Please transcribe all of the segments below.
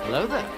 Hello there.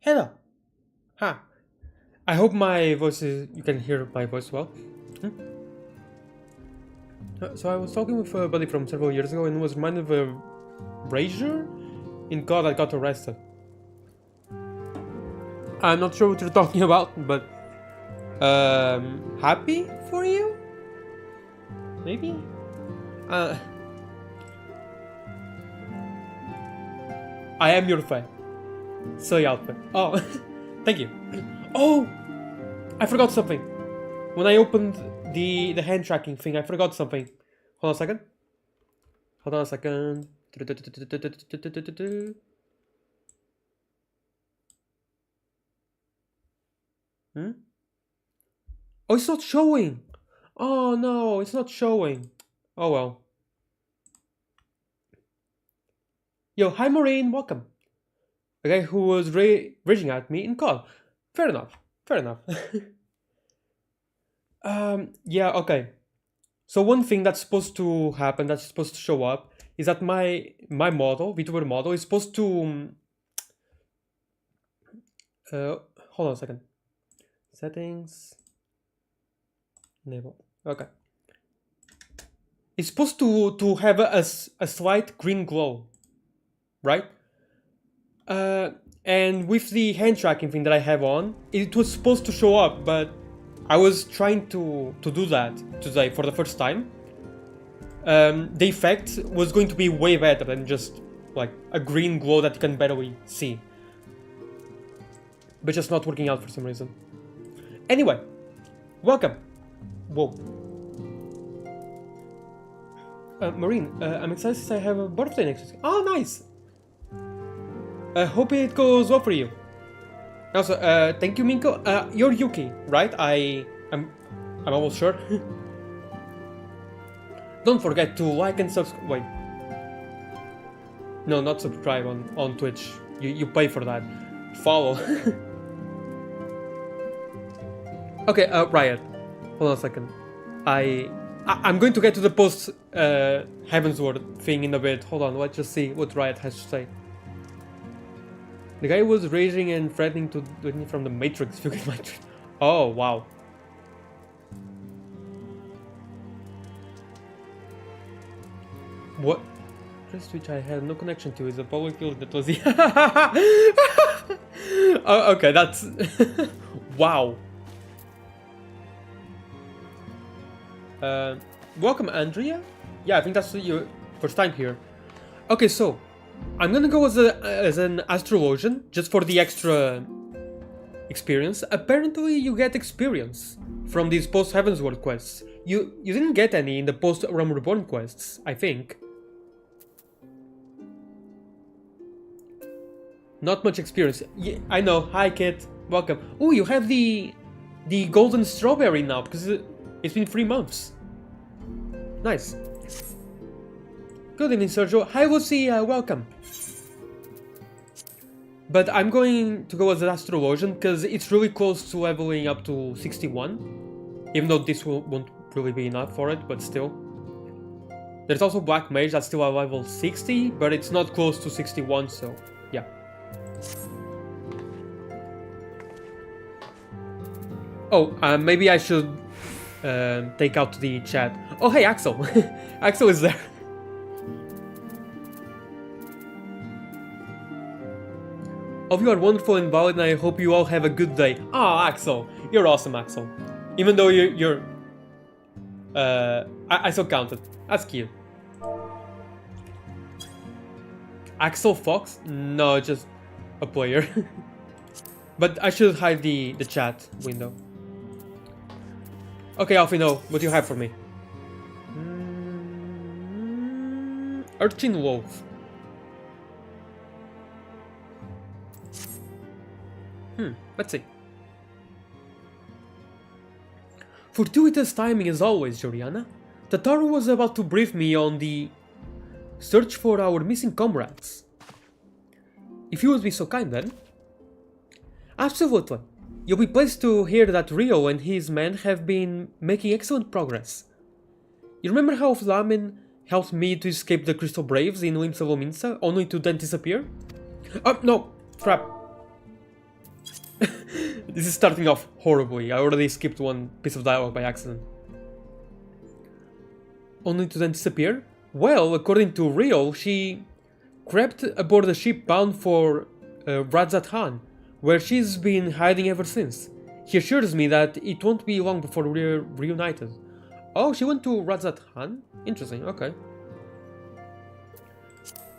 Hello. Hi. I hope my voice is. You can hear my voice well. So I was talking with a buddy from several years ago and was reminded of a brazier in God that got arrested. I'm not sure what you're talking about, but happy for you? Maybe? I am your fan. Soy Alpha. Oh, thank you. Oh, I forgot something. When I opened the hand tracking thing, I forgot something. Hold on a second. Hold on a second. Hmm? Oh, it's not showing. Oh no, it's not showing. Oh well. Yo, hi Maureen, welcome. A guy who was raging at me in call. Fair enough. Fair enough. Yeah, okay. So one thing that's supposed to happen, that's supposed to show up, is that my model, VTuber model, is supposed to hold on a second. Settings. Enable. Okay. It's supposed to have a slight green glow, right? And with the hand tracking thing that I have on, it was supposed to show up, but I was trying to do that today for the first time. The effect was going to be way better than just like a green glow that you can barely see. But just not working out for some reason. Anyway, welcome. Whoa. Marine, I'm excited since I have a birthday next week. Oh, nice. Hope it goes well for you. Also, thank you, Minko. You're Yuki, right? I'm almost sure. Don't forget to like and subscribe. Wait. No, not subscribe on Twitch. You pay for that. Follow. Okay, Riot. Hold on a second. I'm going to get to the post Heavensward thing in a bit. Hold on, let's just see what Riot has to say. The guy was raging and threatening to do it from the Matrix if you get my tweet. Oh, wow. What? Just which I had no connection to is a public building that was the... Oh, okay, that's... Wow. Welcome, Andrea? Yeah, I think that's your first time here. Okay, so... I'm gonna go as an astrologian, just for the extra experience. Apparently you get experience from these post-Heavensward quests. You didn't get any in the post-Realm Reborn quests, I think. Not much experience. Yeah, I know. Hi, Kit. Welcome. Oh, you have the golden strawberry now, because it's been 3 months. Nice. Good evening, Sergio. Hi, Lucy. Welcome. But I'm going to go as an astrologian, because it's really close to leveling up to 61. Even though this won't really be enough for it, but still. There's also Black Mage that's still at level 60, but it's not close to 61, so yeah. Oh, maybe I should take out the chat. Oh, hey, Axel. Axel is there. All of you are wonderful and valid, and I hope you all have a good day. Ah, Axel. You're awesome, Axel. Even though you're... I still counted. That's cute. Axel Fox? No, just a player. But I should hide the chat window. Okay, Alfino, what do you have for me? Urchin Wolf. Let's see. Fortuitous timing as always, Joriana. Tataru was about to brief me on the search for our missing comrades. If you would be so kind then. Absolutely. You'll be pleased to hear that Rio and his men have been making excellent progress. You remember how Flamin helped me to escape the Crystal Braves in Limsa Lominsa, only to then disappear? Oh, no! Crap. This is starting off horribly. I already skipped one piece of dialogue by accident. Only to then disappear? Well, according to Rio, she crept aboard a ship bound for Radzat Han, where she's been hiding ever since. He assures me that it won't be long before we're reunited. Oh, she went to Radzat Han? Interesting, okay.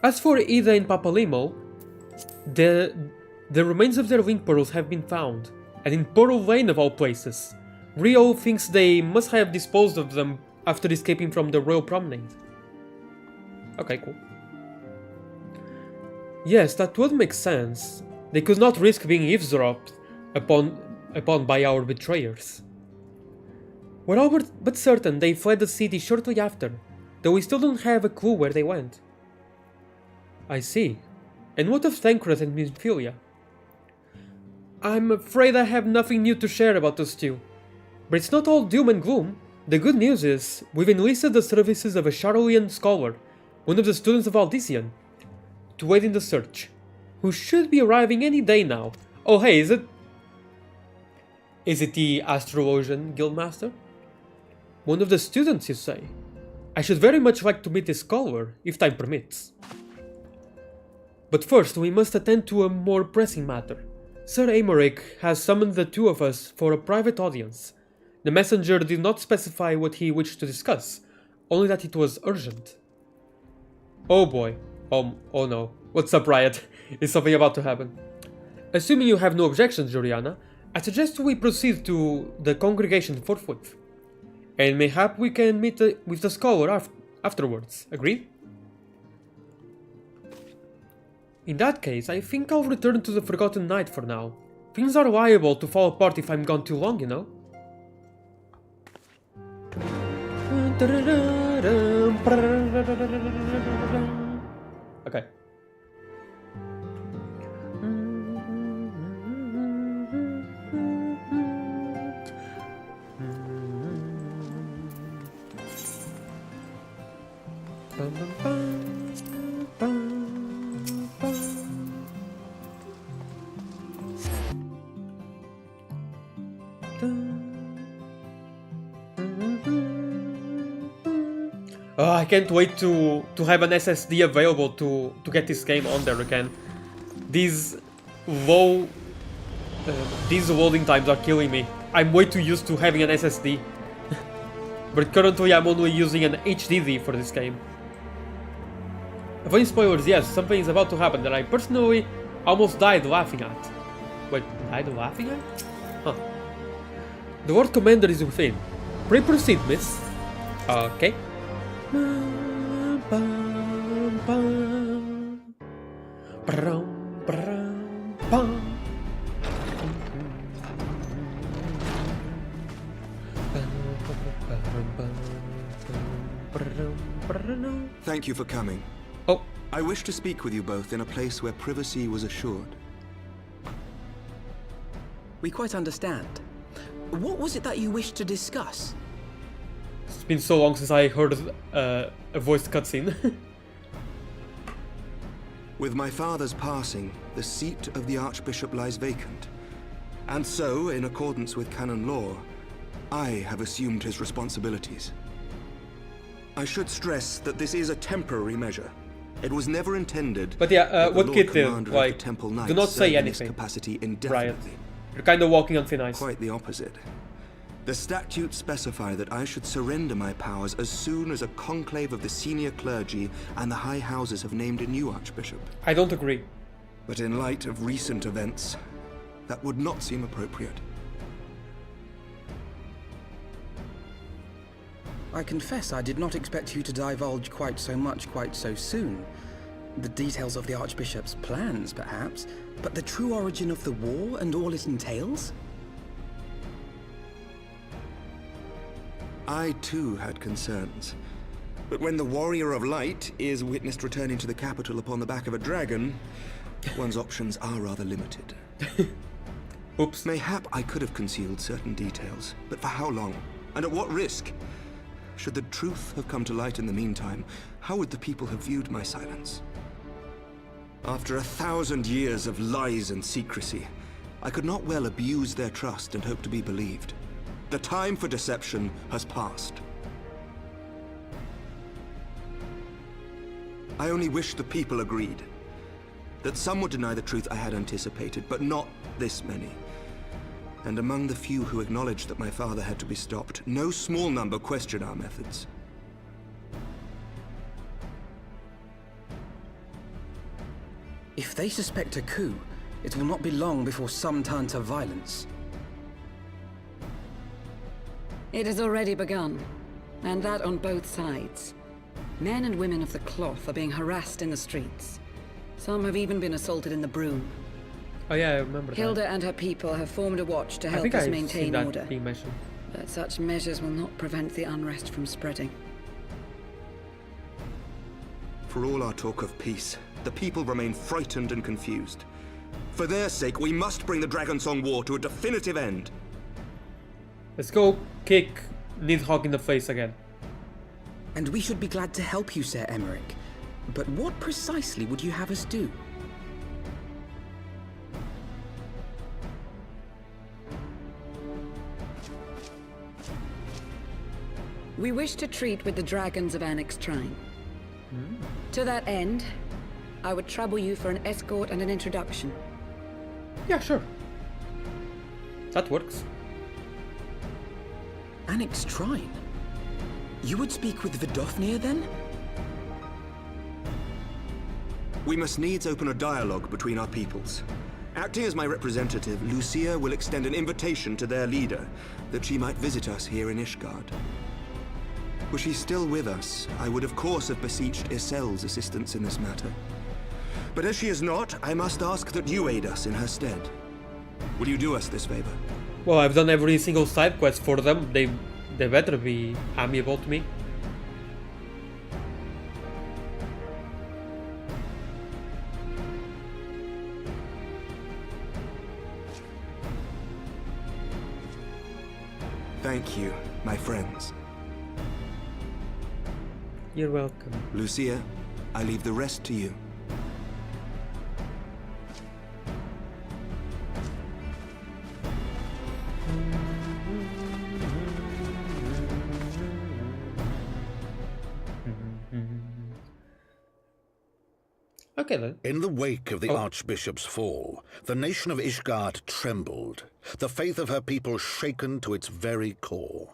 As for Ida and Papalimo, the remains of their link pearls have been found, and in Pearl Lane of all places. Rio thinks they must have disposed of them after escaping from the Royal Promenade. Okay, cool. Yes, that would make sense. They could not risk being eavesdropped upon by our betrayers. We're all but certain they fled the city shortly after, though we still don't have a clue where they went. I see. And what of Thancred and Minfilia? I'm afraid I have nothing new to share about those two. But it's not all doom and gloom. The good news is, we've enlisted the services of a Charolian scholar, one of the students of Aldician, to aid in the search, who should be arriving any day now. Oh hey, is it the Astrologian Guildmaster? One of the students, you say? I should very much like to meet this scholar, if time permits. But first, we must attend to a more pressing matter. Sir Aymeric has summoned the two of us for a private audience. The messenger did not specify what he wished to discuss, only that it was urgent. Oh boy. Oh no. What's up, Riot? Is something about to happen? Assuming you have no objections, Juliana, I suggest we proceed to the congregation forthwith. And mayhap we can meet with the scholar afterwards. Agreed? In that case, I think I'll return to the Forgotten Knight for now. Things are liable to fall apart if I'm gone too long, you know? Okay. I can't wait to have an SSD available to get this game on there again. These loading times are killing me. I'm way too used to having an SSD. But currently I'm only using an HDD for this game. Avoiding spoilers, yes, something is about to happen that I personally almost died laughing at. Wait, died laughing at? Huh. The Lord Commander is within. Pray proceed, miss. Okay. Thank you for coming. Oh. I wish to speak with you both in a place where privacy was assured. We quite understand. What was it that you wished to discuss? It's been so long since I heard a voiced cutscene. With my father's passing, the seat of the Archbishop lies vacant. And so, in accordance with canon law, I have assumed his responsibilities. I should stress that this is a temporary measure. It was never intended. But yeah, that the what Lord Kit did, Commander of like, the Temple do Knights not say serve in this anything. capacity Riot. indefinitely. You're kind of walking on thin ice. Quite the opposite. The statutes specify that I should surrender my powers as soon as a conclave of the senior clergy and the high houses have named a new archbishop. I don't agree. But in light of recent events, that would not seem appropriate. I confess I did not expect you to divulge quite so much quite so soon. The details of the Archbishop's plans, perhaps, but the true origin of the war and all it entails? I too had concerns. But when the Warrior of Light is witnessed returning to the capital upon the back of a dragon, one's options are rather limited. Oops. Mayhap I could have concealed certain details, but for how long? And at what risk? Should the truth have come to light in the meantime, how would the people have viewed my silence? After 1,000 years of lies and secrecy, I could not well abuse their trust and hope to be believed. The time for deception has passed. I only wish the people agreed. That some would deny the truth I had anticipated, but not this many. And among the few who acknowledged that my father had to be stopped, no small number question our methods. If they suspect a coup, it will not be long before some turn to violence. It has already begun, and that on both sides. Men and women of the cloth are being harassed in the streets. Some have even been assaulted in the Broom. Oh yeah, I remember Hilda that. and her people have formed a watch to I help think us I've maintain seen that order. being mentioned. But such measures will not prevent the unrest from spreading. For all our talk of peace, the people remain frightened and confused. For their sake, we must bring the Dragonsong War to a definitive end. Let's go kick Nidhogg in the face again. And we should be glad to help you, Sir Emmerich. But what precisely would you have us do? We wish to treat with the dragons of Annex Shrine. To that end, I would trouble you for an escort and an introduction. Yeah, sure. That works. Annexed shrine? You would speak with Vidofnir then? We must needs open a dialogue between our peoples. Acting as my representative, Lucia will extend an invitation to their leader, that she might visit us here in Ishgard. Were she still with us, I would of course have beseeched Isel's assistance in this matter. But as she is not, I must ask that you aid us in her stead. Will you do us this favor? Well, I've done every single side quest for them. They better be amiable to me. Thank you, my friends. You're welcome. Lucia, I leave the rest to you. Okay then. In the wake of the Archbishop's fall, the nation of Ishgard trembled, the faith of her people shaken to its very core.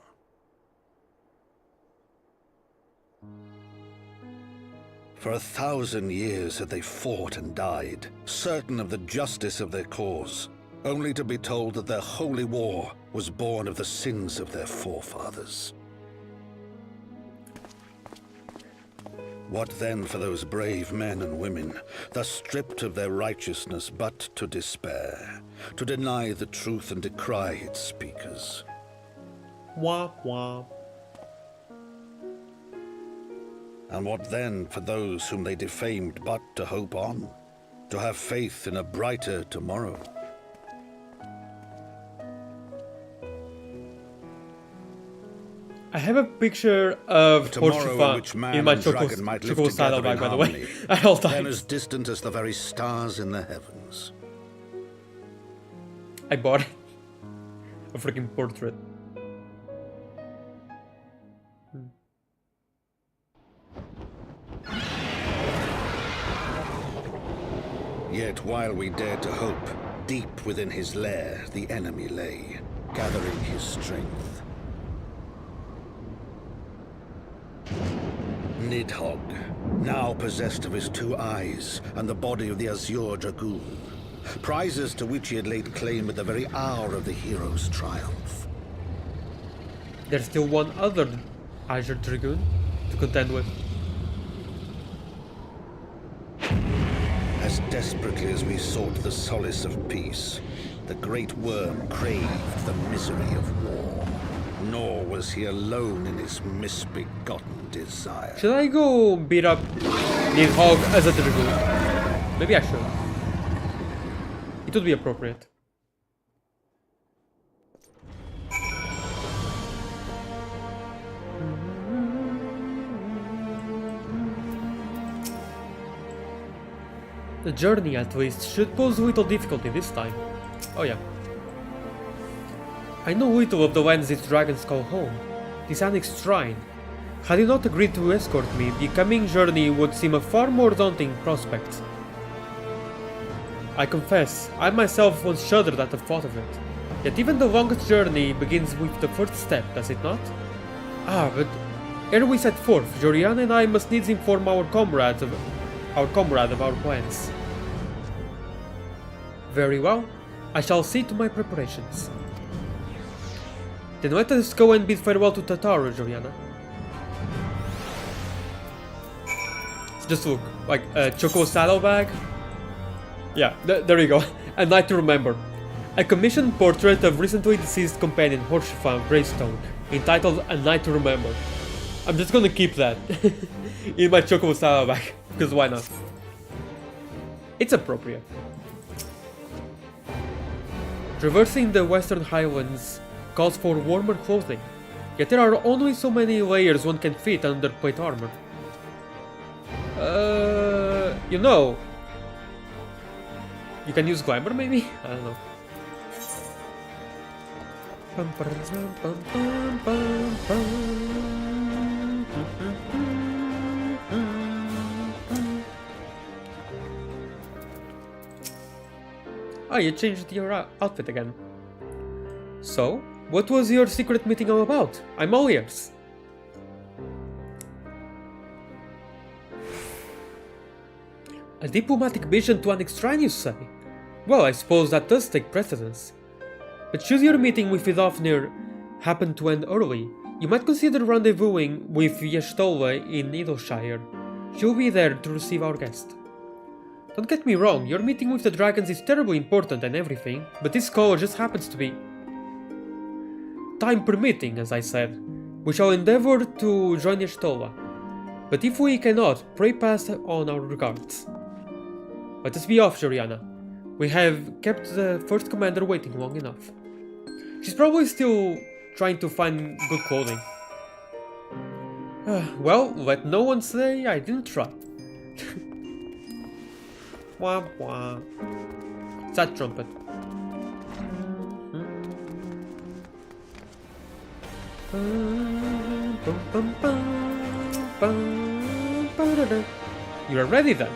For 1,000 years had they fought and died, certain of the justice of their cause, only to be told that their holy war was born of the sins of their forefathers. What then for those brave men and women, thus stripped of their righteousness but to despair, to deny the truth and decry its speakers? Wah wah. And what then for those whom they defamed but to hope on, to have faith in a brighter tomorrow? I have a picture of Tomorrow in which man in my and dragon might live Choco together saddlebag, in by the way, harmony, at all then as times. distant as the very stars in the heavens. I bought a freaking portrait. Yet while we dared to hope, deep within his lair the enemy lay, gathering his strength. Nidhogg, now possessed of his 2 eyes and the body of the Azure Dragoon, prizes to which he had laid claim at the very hour of the hero's triumph. There's still one other Azure Dragoon to contend with. As desperately as we sought the solace of peace, the great worm craved the misery of war. Nor was he alone in his misbegotten desire. Should I go beat up Nidhogg as a Dragoon? Maybe I should. It would be appropriate. The journey, at least, should pose little difficulty this time. Oh yeah. I know little of the lands these dragons call home. This annexed shrine. Had you not agreed to escort me, the coming journey would seem a far more daunting prospect. I confess, I myself once shuddered at the thought of it. Yet even the longest journey begins with the first step, does it not? Ah, but ere we set forth, Jorian and I must needs inform our comrade of our plans. Very well, I shall see to my preparations. Then let us go and bid farewell to Tataru, Joriana. Just look, like a Choco saddlebag. Yeah, there you go. A night to remember. A commissioned portrait of recently deceased companion Horshifa Greystone, entitled A Night to Remember. I'm just gonna keep that in my Choco saddlebag, because why not? It's appropriate. Traversing the Western Highlands calls for warmer clothing, yet there are only so many layers one can fit under plate armor. You know, you can use glamour maybe? I don't know. Oh, you changed your outfit again. So, What was your secret meeting all about? I'm all ears. A diplomatic mission to annex Shrine, you say? Well, I suppose that does take precedence. But should your meeting with Vidofnir happen to end early, you might consider rendezvousing with Yestolva in Needleshire. She'll be there to receive our guest. Don't get me wrong, your meeting with the dragons is terribly important and everything, but this call just happens to be time permitting, as I said. We shall endeavor to join Yestolva. But if we cannot, pray pass on our regards. Let us be off, Joriana. We have kept the first commander waiting long enough. She's probably still trying to find good clothing. Well, let no one say I didn't try. Wah wah. It's that trumpet. You're ready then?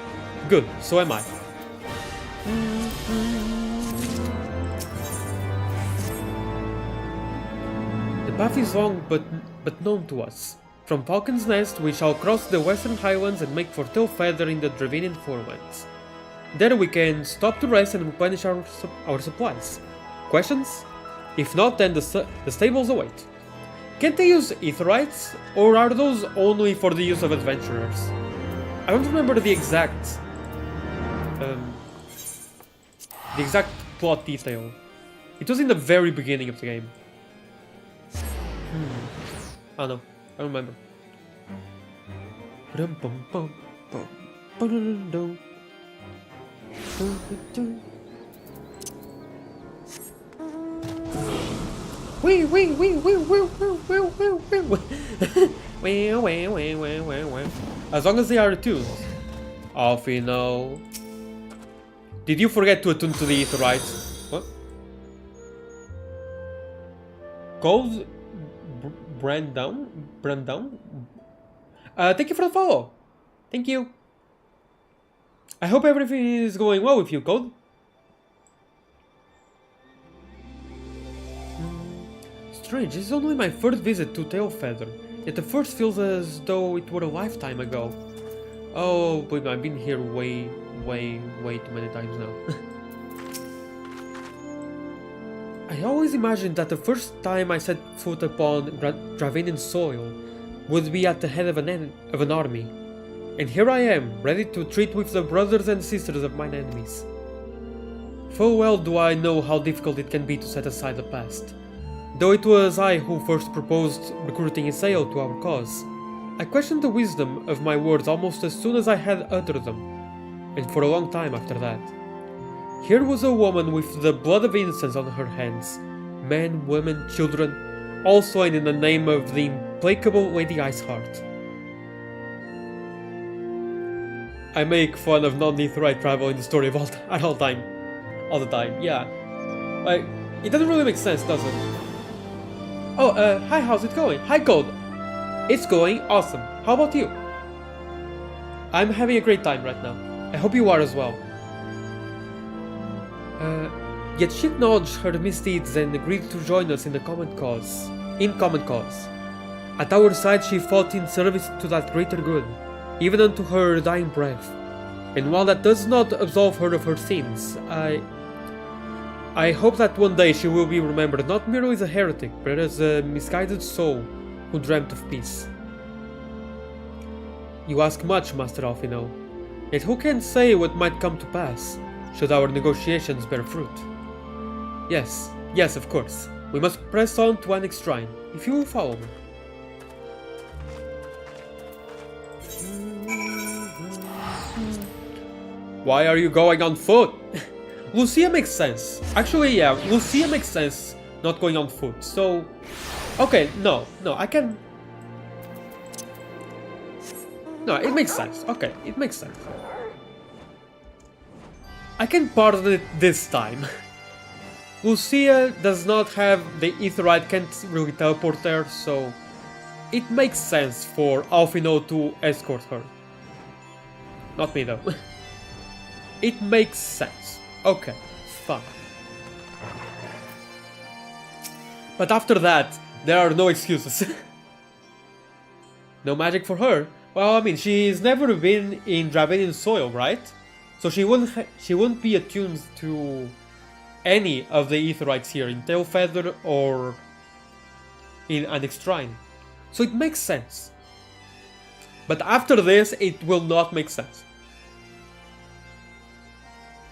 Good, so am I. The path is long but known to us. From Falcon's Nest we shall cross the Western Highlands and make for Tailfeather in the Dravinian Forelands. There we can stop to rest and replenish our supplies. Questions? If not, then the stables await. Can't they use Aetherites, or are those only for the use of adventurers? I don't remember the exact plot detail. It was in the very beginning of the game. Oh no, I don't remember. As long as they are attuned. Off we know. Did you forget to attune to the Aetherites? What? Gold Brandon? Thank you for the follow. Thank you. I hope everything is going well with you, Cold. Strange, this is only my first visit to Tailfeather, yet the first feels as though it were a lifetime ago. Oh, but I've been here way too many times now. I always imagined that the first time I set foot upon Dravinian soil would be at the head of an army. And here I am, ready to treat with the brothers and sisters of mine enemies. Full well do I know how difficult it can be to set aside the past. Though it was I who first proposed recruiting Isael to our cause, I questioned the wisdom of my words almost as soon as I had uttered them, and for a long time after that. Here was a woman with the blood of innocence on her hands, men, women, children, all slain in the name of the implacable Lady Iceheart. I make fun of non-Aetherite travel in the story of all the time, yeah. Like, it doesn't really make sense, does it? Oh, hi, how's it going? Hi, Gold. It's going awesome. How about you? I'm having a great time right now. I hope you are as well. Yet she acknowledged her misdeeds and agreed to join us in the common cause. At our side she fought in service to that greater good, even unto her dying breath. And while that does not absolve her of her sins, I hope that one day she will be remembered not merely as a heretic, but as a misguided soul who dreamt of peace. You ask much, Master Alphinaud, yet who can say what might come to pass, should our negotiations bear fruit? Yes, of course. We must press on to Annex Shrine, if you will follow me. Why are you going on foot? Lucia makes sense. Actually, yeah, Lucia makes sense not going on foot, so... Okay, no, I can... No, it makes sense. Okay, it makes sense. I can pardon it this time. Lucia does not have the Aetherite, can't really teleport there, so... It makes sense for Alphinaud to escort her. Not me though. It makes sense. Okay, fine. But after that, there are no excuses. No magic for her. Well, I mean, she's never been in Dravenian soil, right? So she wouldn't be attuned to any of the Aetherites here in Tailfeather or in Annex Shrine. So it makes sense. But after this, it will not make sense.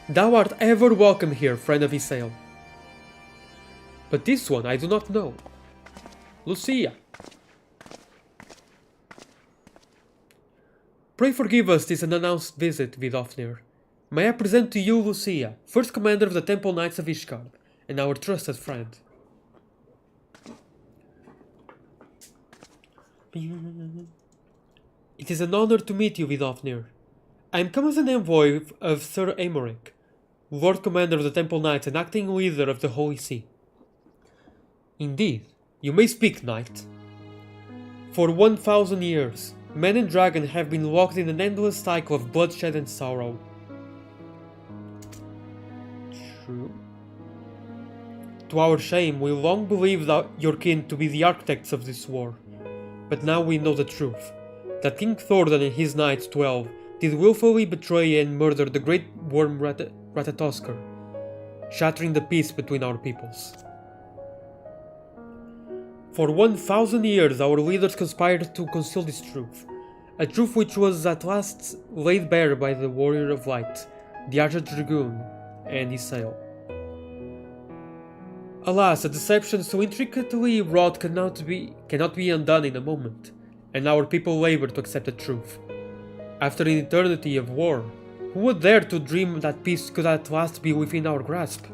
Thou art ever welcome here, friend of Isael. But this one I do not know. Lucia. Pray forgive us this unannounced visit, Vidofnir. May I present to you Lucia, first commander of the Temple Knights of Ishgard, and our trusted friend. It is an honor to meet you, Vidofnir. I am come as an envoy of Sir Aymeric, Lord Commander of the Temple Knights and acting leader of the Holy See. Indeed, you may speak, Knight. For 1,000 years, men and dragon have been locked in an endless cycle of bloodshed and sorrow. True. To our shame, we long believed your kin to be the architects of this war. But now we know the truth, that King Thordan and his knights 12 did willfully betray and murder the great worm Ratatoskr, shattering the peace between our peoples. For 1,000 years our leaders conspired to conceal this truth, a truth which was at last laid bare by the Warrior of Light, the Archer Dragoon, and Isael. Alas, a deception so intricately wrought cannot be undone in a moment, and our people labor to accept the truth. After an eternity of war, who would dare to dream that peace could at last be within our grasp?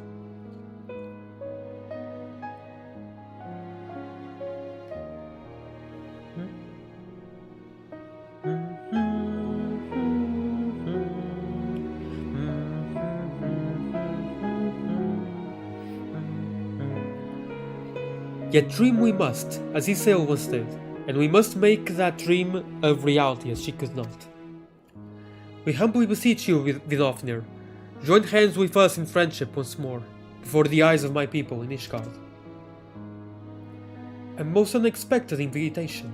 Yet dream we must, as Isael once did, and we must make that dream a reality as she could not. We humbly beseech you, Vidofnir, join hands with us in friendship once more, before the eyes of my people in Ishgard. A most unexpected invitation.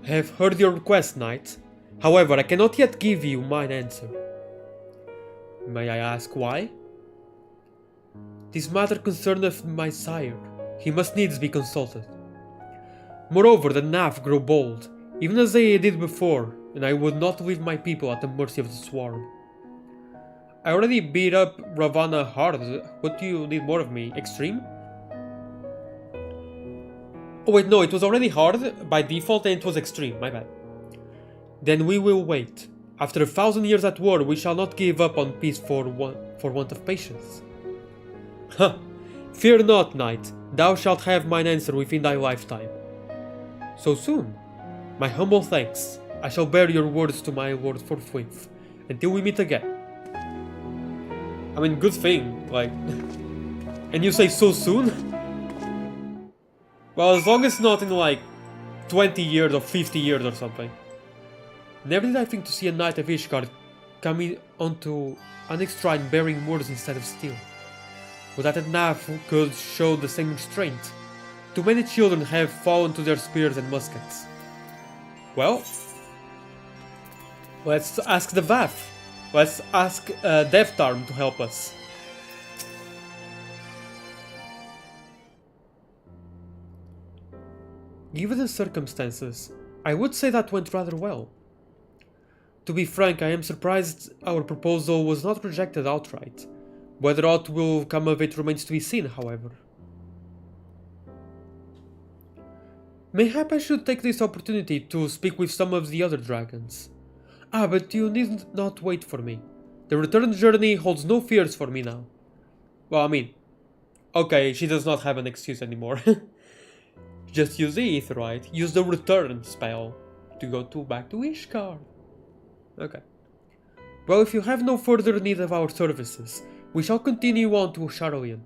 I have heard your request, Knight. However, I cannot yet give you mine answer. May I ask why? This matter concerneth my sire. He must needs be consulted. Moreover, the Nav grow bold, even as they did before, and I would not leave my people at the mercy of the swarm. I already beat up Ravana hard. What do you need more of me? Extreme? Oh wait, no, it was already hard by default and it was extreme, my bad. Then we will wait. After 1,000 years at war, we shall not give up on peace for want of patience. Huh! Fear not, Knight, thou shalt have mine answer within thy lifetime. So soon? My humble thanks. I shall bear your words to my lord forthwith, until we meet again. I mean, good thing, like... And you say so soon? Well, as long as not in like 20 years or 50 years or something. Never did I think to see a knight of Ishgard coming onto Annex Shrine bearing words instead of steel. But that Nav could show the same restraint. Too many children have fallen to their spears and muskets. Well, let's ask the Vath. Let's ask Devtarm to help us. Given the circumstances, I would say that went rather well. To be frank, I am surprised our proposal was not rejected outright. Whether aught will come of it remains to be seen, however. Mayhap I should take this opportunity to speak with some of the other dragons. Ah, but you need not wait for me. The return journey holds no fears for me now. Well, I mean... Okay, she does not have an excuse anymore. Just use the Aetheryte, use the return spell to go back to Ishgard. Okay. Well, if you have no further need of our services, we shall continue on to Sharlayan.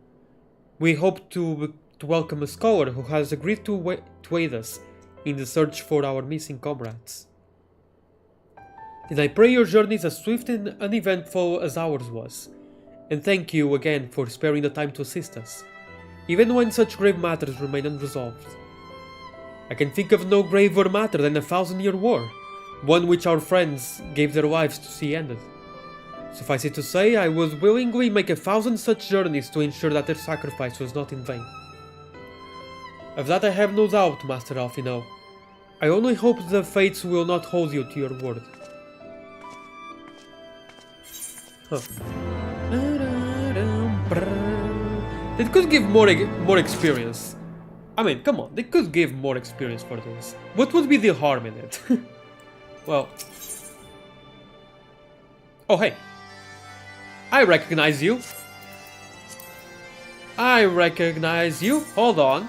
We hope to welcome a scholar who has agreed to aid us in the search for our missing comrades. And I pray your journeys as swift and uneventful as ours was, and thank you again for sparing the time to assist us. even when such grave matters remain unresolved. I can think of no graver matter than the 1,000-year war, one which our friends gave their lives to see ended. Suffice it to say, I would willingly make 1,000 such journeys to ensure that their sacrifice was not in vain. Of that I have no doubt, Master Alphinaud. I only hope the fates will not hold you to your word. Huh. They could give more experience. I mean, come on, they could give more experience for this. What would be the harm in it? Well... Oh, hey. I recognize you. I recognize you. Hold on.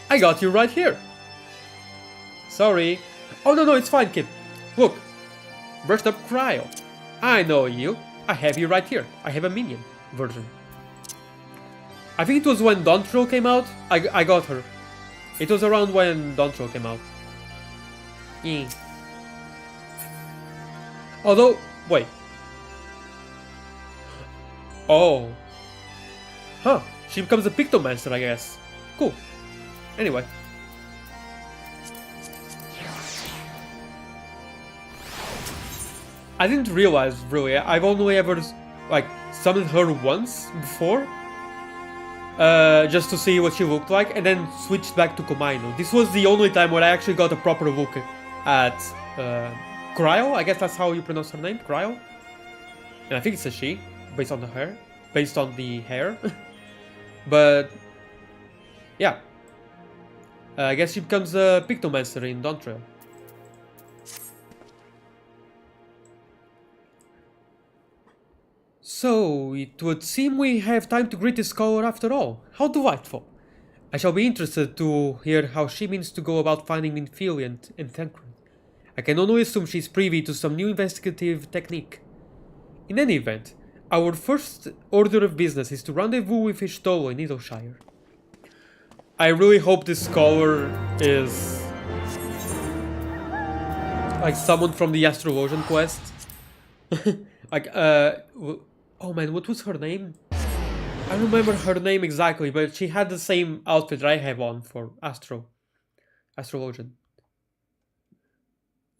I got you right here. Sorry. Oh, no, it's fine, kid. Look. Brushed up Cryo. I know you. I have you right here. I have a minion version. I think it was when Dontrell came out. I got her. It was around when Dontrell came out. Although, wait. Oh. Huh. She becomes a Pictomancer, I guess. Cool. Anyway. I didn't realize, really. I've only ever, like, summoned her once before. Just to see what she looked like, and then switched back to Komainu. This was the only time where I actually got a proper look at Cryo. I guess that's how you pronounce her name, Cryo. And I think it's a she, based on the hair. Based on the hair. But, yeah. I guess she becomes a Pictomancer in Dontrell. So, it would seem we have time to greet the scholar after all. How delightful. I shall be interested to hear how she means to go about finding Minfilia and Thancred. I can only assume she's privy to some new investigative technique. In any event, our first order of business is to rendezvous with Y'shtola in Needleshire. I really hope this scholar is like someone from the Astrologian quest. Like, oh man, what was her name? I don't remember her name exactly, but she had the same outfit that I have on for Astrologian.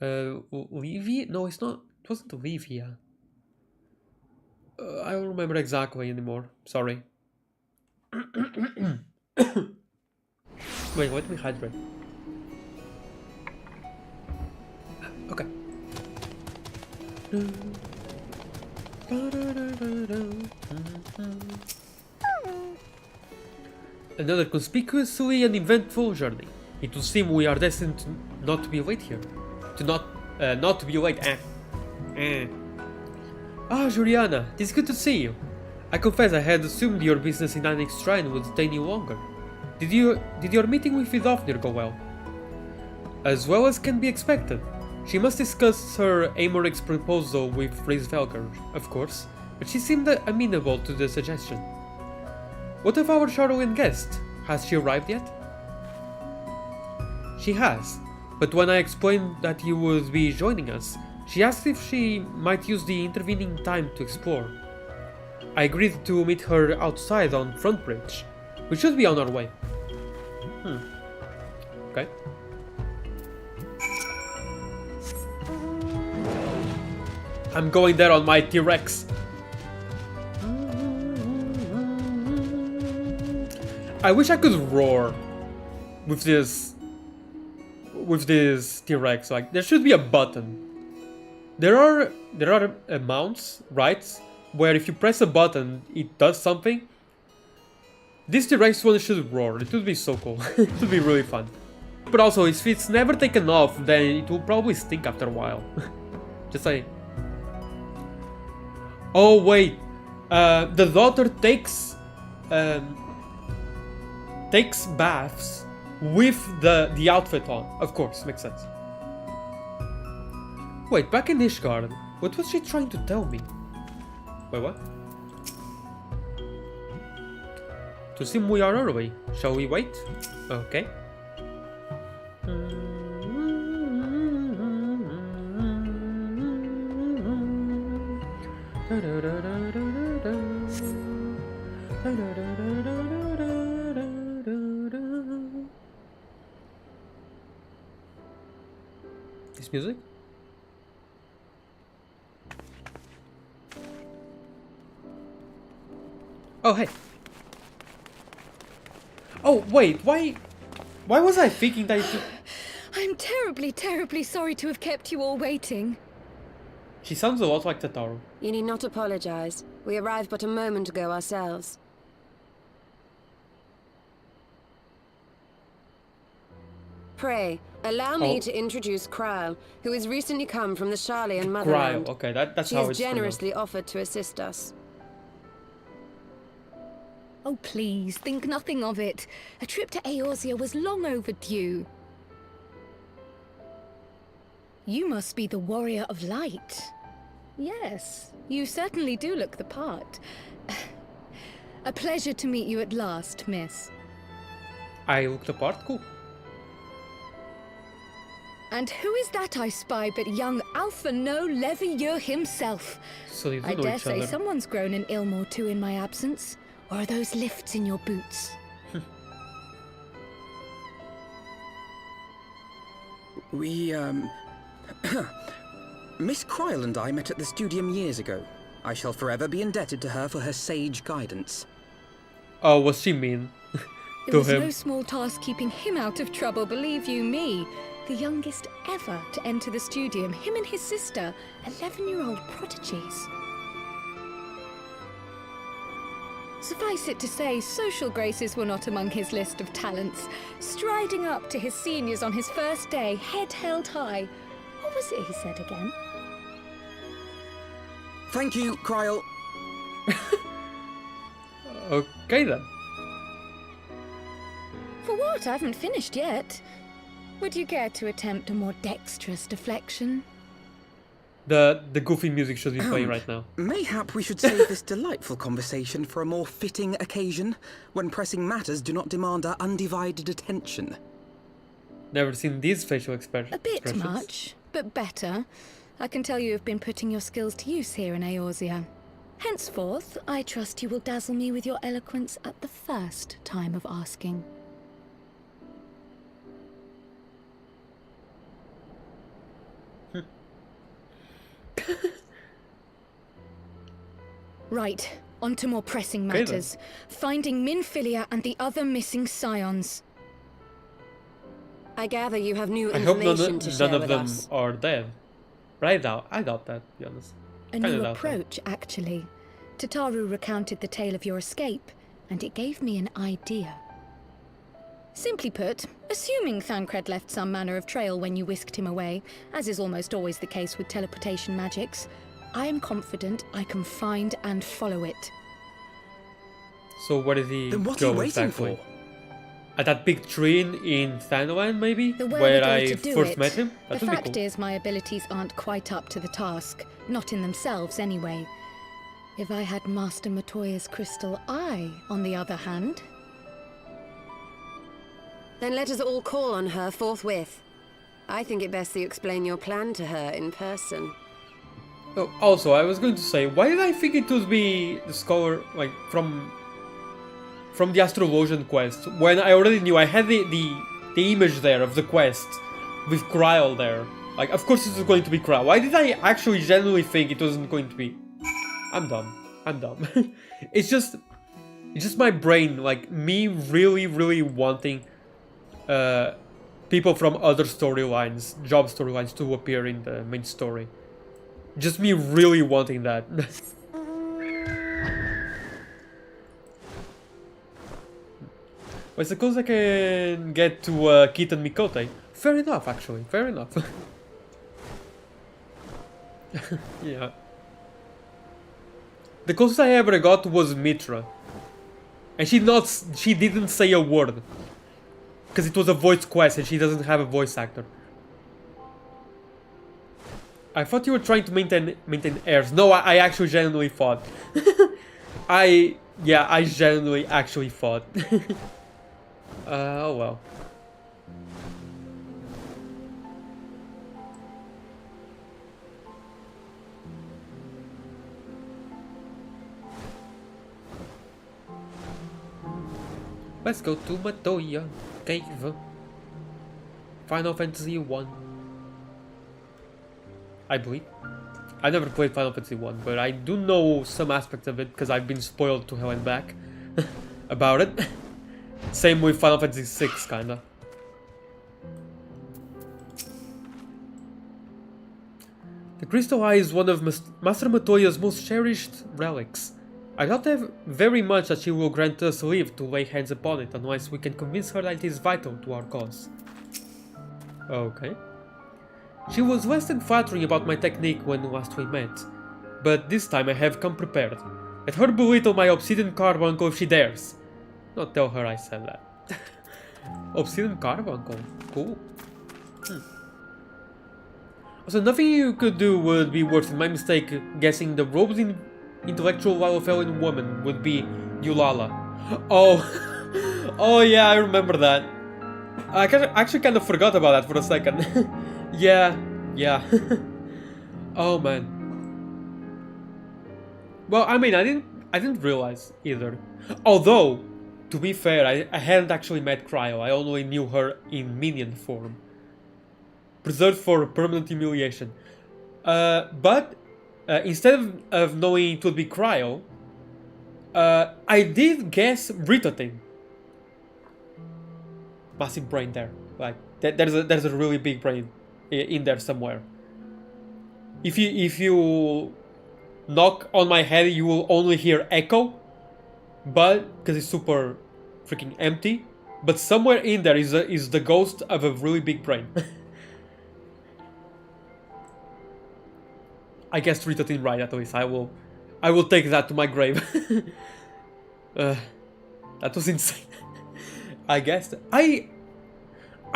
Livia? No, it's not. It wasn't Livia. I don't remember exactly anymore. Sorry. Wait, let me hydrate. Okay. Another conspicuously and eventful journey. It would seem we are destined not to be late here. Not to be late. Ah, Juliana, it is good to see you. I confess I had assumed your business in Anix Shrine would detain you longer. Did your meeting with Vidofnir go well? As well as can be expected. She must discuss her Amorix's proposal with Riesvelger, of course, but she seemed amenable to the suggestion. What of our Charloan guest? Has she arrived yet? She has, but when I explained that you would be joining us, she asked if she might use the intervening time to explore. I agreed to meet her outside on Frontbridge. We should be on our way. Okay. I'm going there on my T-Rex. I wish I could roar with this T-Rex. Like, there should be a button. There are mounts, right, where if you press a button, it does something. This T-Rex one should roar. It would be so cool. It would be really fun. But also, if it's never taken off, then it will probably stink after a while. Just saying. Oh wait, the daughter takes baths with the outfit on. Of course, makes sense. Wait, back in Ishgard, what was she trying to tell me? Wait, what? To seem we are early. Shall we wait? Okay. This music? Oh, hey. Oh, wait, why was I thinking that I'm terribly, terribly sorry to have kept you all waiting. She sounds a lot like Tataru. You need not apologize. We arrived but a moment ago ourselves. Pray, allow me to introduce Krile, who has recently come from the Sharlayan motherland. Krile, okay, that's She how has it's generously offered to assist us. Oh, please, think nothing of it. A trip to Eorzea was long overdue. You must be the Warrior of Light. Yes, you certainly do look the part. A pleasure to meet you at last, miss. I looked apart, cool. And who is that I spy but young Alphonse Levieux himself? So they do I know dare each say other. someone's grown in Ilmore too in my absence. Or are those lifts in your boots? We, Miss Krile and I met at the Studium years ago. I shall forever be indebted to her for her sage guidance. Oh, was she mean? It To was him. no small task keeping him out of trouble, believe you me. The youngest ever to enter the Studium, him and his sister, 11-year-old prodigies. Suffice it to say, social graces were not among his list of talents. Striding up to his seniors on his first day, head held high. What was it he said again? Thank you, Krile. Okay then. For what? I haven't finished yet. Would you care to attempt a more dexterous deflection? The goofy music should be playing right now. Mayhap we should save this delightful conversation for a more fitting occasion, when pressing matters do not demand our undivided attention. Never seen these facial expressions. A bit much, but better. I can tell you have been putting your skills to use here in Eorzea. Henceforth, I trust you will dazzle me with your eloquence at the first time of asking. Right, on to more pressing Okay, then. matters. Finding Minfilia and the other missing scions. I gather you have new I hope information to share none of with them us. are dead. Right now, I doubt that, to be honest. A Kinda new doubt that. approach, actually. Tataru recounted the tale of your escape, and it gave me an idea. Simply put, assuming Thancred left some manner of trail when you whisked him away, as is almost always the case with teleportation magics, I am confident I can find and follow it. So where did he Then what are go you waiting exactly? for? At that big tree in Thanalan, maybe? The way Where we're I going to do first it, met him? That the would be fact cool. is my abilities aren't quite up to the task. Not in themselves, anyway. If I had Master Matoya's crystal eye, on the other hand... Then let us all call on her forthwith. I think it best that you explain your plan to her in person. Oh, also, I was going to say, why did I think it would be the scholar, like, from the Astrologian quest, when I already knew I had the image there of the quest with Krile there. Like, of course it was going to be Krile. Why did I actually genuinely think it wasn't going to be? I'm dumb. I'm dumb. It's just my brain, like, me really wanting people from other storylines, job storylines, to appear in the main story. Just me really wanting that. I suppose I can get to Keaton Mikote. Fair enough, actually. Fair enough. Yeah. The closest I ever got was Mitra. And she didn't say a word. Because it was a voice quest and she doesn't have a voice actor. I thought you were trying to maintain airs. No, I actually genuinely thought. I genuinely actually thought. Oh well. Let's go to Matoya Cave. Final Fantasy 1. I believe. I never played Final Fantasy 1, but I do know some aspects of it because I've been spoiled to hell and back about it. Same with Final Fantasy 6, kinda. The Crystal Eye is one of Master Matoya's most cherished relics. I doubt very much that she will grant us leave to lay hands upon it unless we can convince her that it is vital to our cause. Okay. She was less than flattering about my technique when last we met, but this time I have come prepared. Let her belittle my Obsidian Carbuncle if she dares. Not tell her I said that. Obsidian Carbuncle? Cool. So nothing you could do would be worse than my mistake guessing the robed intellectual Lalafelian woman would be Eulala. Oh, oh yeah, I remember that. I actually kind of forgot about that for a second. yeah. Oh man. Well, I mean, I didn't realize either. Although, to be fair, I hadn't actually met Cryo. I only knew her in minion form. Preserved for permanent humiliation. But instead of knowing it would be Cryo, I did guess Ritatin. Massive brain there. Like there's a really big brain in there somewhere. If you knock on my head, you will only hear echo, but because it's super freaking empty. But somewhere in there is the ghost of a really big brain. I guess Ritatin right, at least. I will take that to my grave. That was insane. I guess I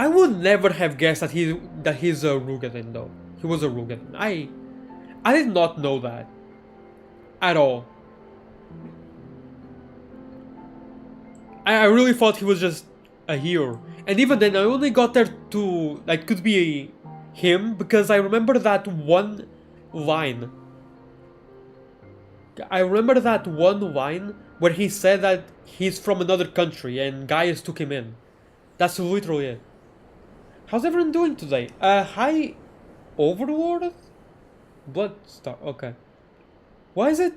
would never have guessed that he's a Rugadin though. He was a Rugadin. I did not know that at all. I really thought he was just a hero, and even then I only got there to like could be him because I remember that one line. I remember that one line where he said that he's from another country and Gaius took him in. That's literally it. How's everyone doing today? Hi, Overlord? Bloodstar, okay. Why is it?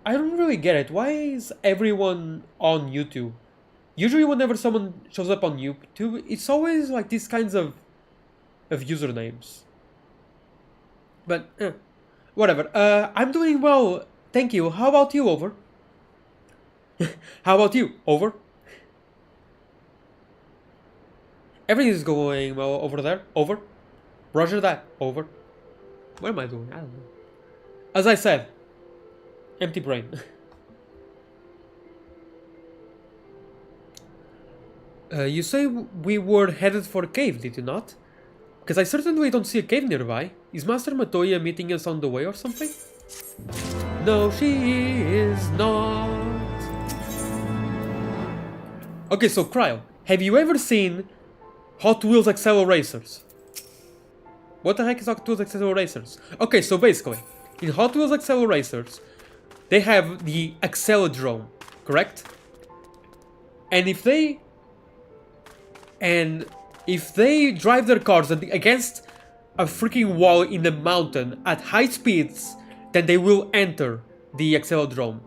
I don't really get it. Why is everyone on YouTube? Usually whenever someone shows up on YouTube, it's always like these kinds of usernames. But, whatever. I'm doing well, thank you. How about you, Over? How about you, Over? Everything is going well over there, Over. Roger that, Over. What am I doing? I don't know. As I said, empty brain. You say we were headed for a cave, did you not? Because I certainly don't see a cave nearby. Is Master Matoya meeting us on the way or something? No, she is not. Okay, so Cryo, have you ever seen Hot Wheels Acceleracers? What the heck is Hot Wheels Acceleracers? Okay, so basically, in Hot Wheels Acceleracers, they have the Accelodrome, correct? And if they drive their cars against a freaking wall in the mountain at high speeds, then they will enter the Accelodrome.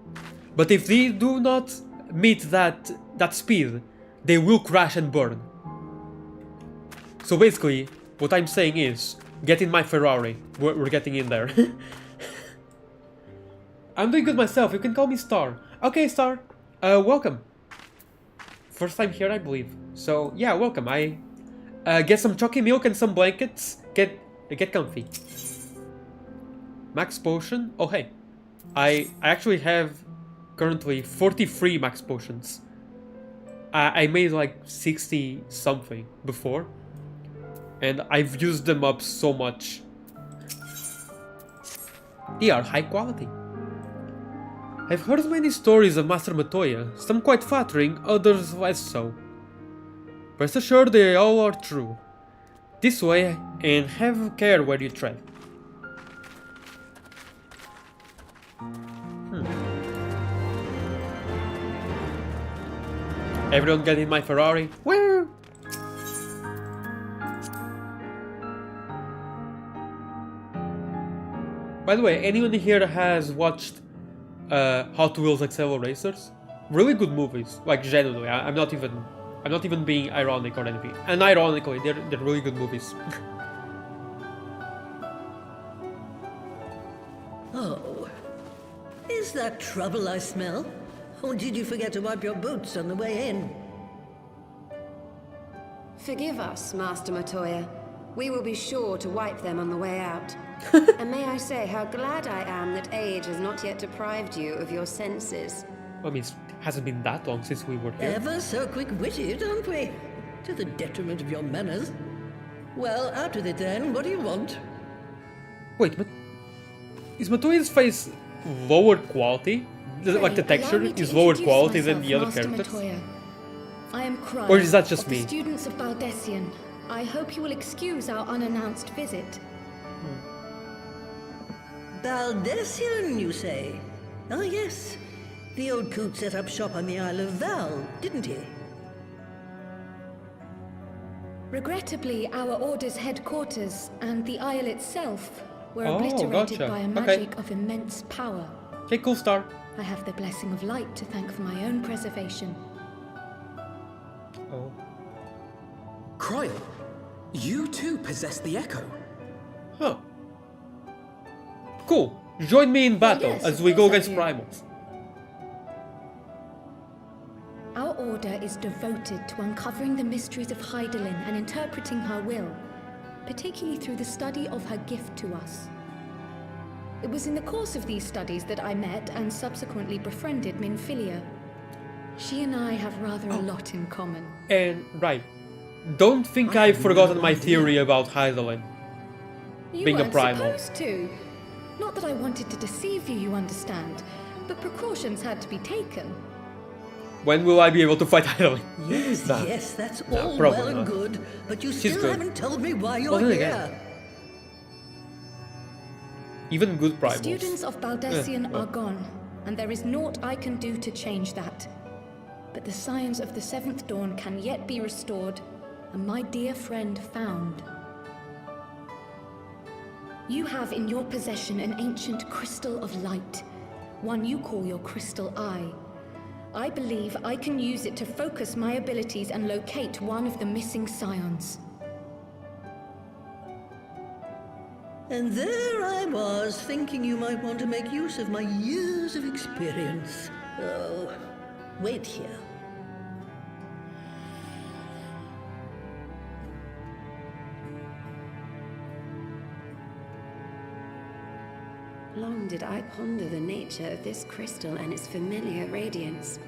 But if they do not meet that speed, they will crash and burn. So basically, what I'm saying is, get in my Ferrari. We're getting in there. I'm doing good myself. You can call me Star. Okay, Star. Welcome. First time here, I believe. So yeah, welcome. I get some chalky milk and some blankets. Get comfy. Max potion. Oh hey, I actually have currently 43 max potions. I made like 60 something before, and I've used them up so much. They are high quality. I've heard many stories of Master Matoya, some quite flattering, others less so. Rest assured they all are true. This way, and have care where you tread. Everyone get in my Ferrari. Woo! By the way, anyone here has watched Hot Wheels Acceleracers? Really good movies. Like genuinely, I'm not even being ironic or anything. And ironically, they're really good movies. Oh, is that trouble I smell? Or did you forget to wipe your boots on the way in? Forgive us, Master Matoya. We will be sure to wipe them on the way out. And may I say how glad I am that age has not yet deprived you of your senses. I mean, it hasn't been that long since we were here. Ever so quick-witted, aren't we? To the detriment of your manners. Well, out with it then. What do you want? Wait, but is Matoya's face lower quality? Like the texture is lower quality than the other characters? Matoya. I am Cryle, Or is that just of me? the students of Baldessian. I hope you will excuse our unannounced visit. Baldessian, you say? Ah, yes. The old coot set up shop on the Isle of Val, didn't he? Regrettably, our order's headquarters and the Isle itself were Oh, obliterated gotcha. by a Okay. magic of immense power. Okay, cool star. I have the blessing of light to thank for my own preservation. Oh. Croyle, you too possess the Echo. Huh. Cool. Join me in battle yes, as of we go course I against do. primals. Our order is devoted to uncovering the mysteries of Hydaelyn and interpreting her will, particularly through the study of her gift to us. It was in the course of these studies that I met and subsequently befriended Minfilia. She and I have rather a lot in common. And, right. Don't think I've forgotten my theory about Hydaelyn. You Being a weren't primal. supposed to. Not that I wanted to deceive you, you understand, but precautions had to be taken. When will I be able to fight Hydaelyn? Yes, Nah. yes, that's Nah, all probably well and not. good, but you She's still good. haven't told me why you're Well, then here. again. Even good The primals. students of Baldessian well. are gone, and there is naught I can do to change that. But the science of the Seventh Dawn can yet be restored, and my dear friend found. You have in your possession an ancient crystal of light, one you call your crystal eye. I believe I can use it to focus my abilities and locate one of the missing scions. And there I was, thinking you might want to make use of my years of experience. Oh, wait here. Long did I ponder the nature of this crystal and its familiar radiance,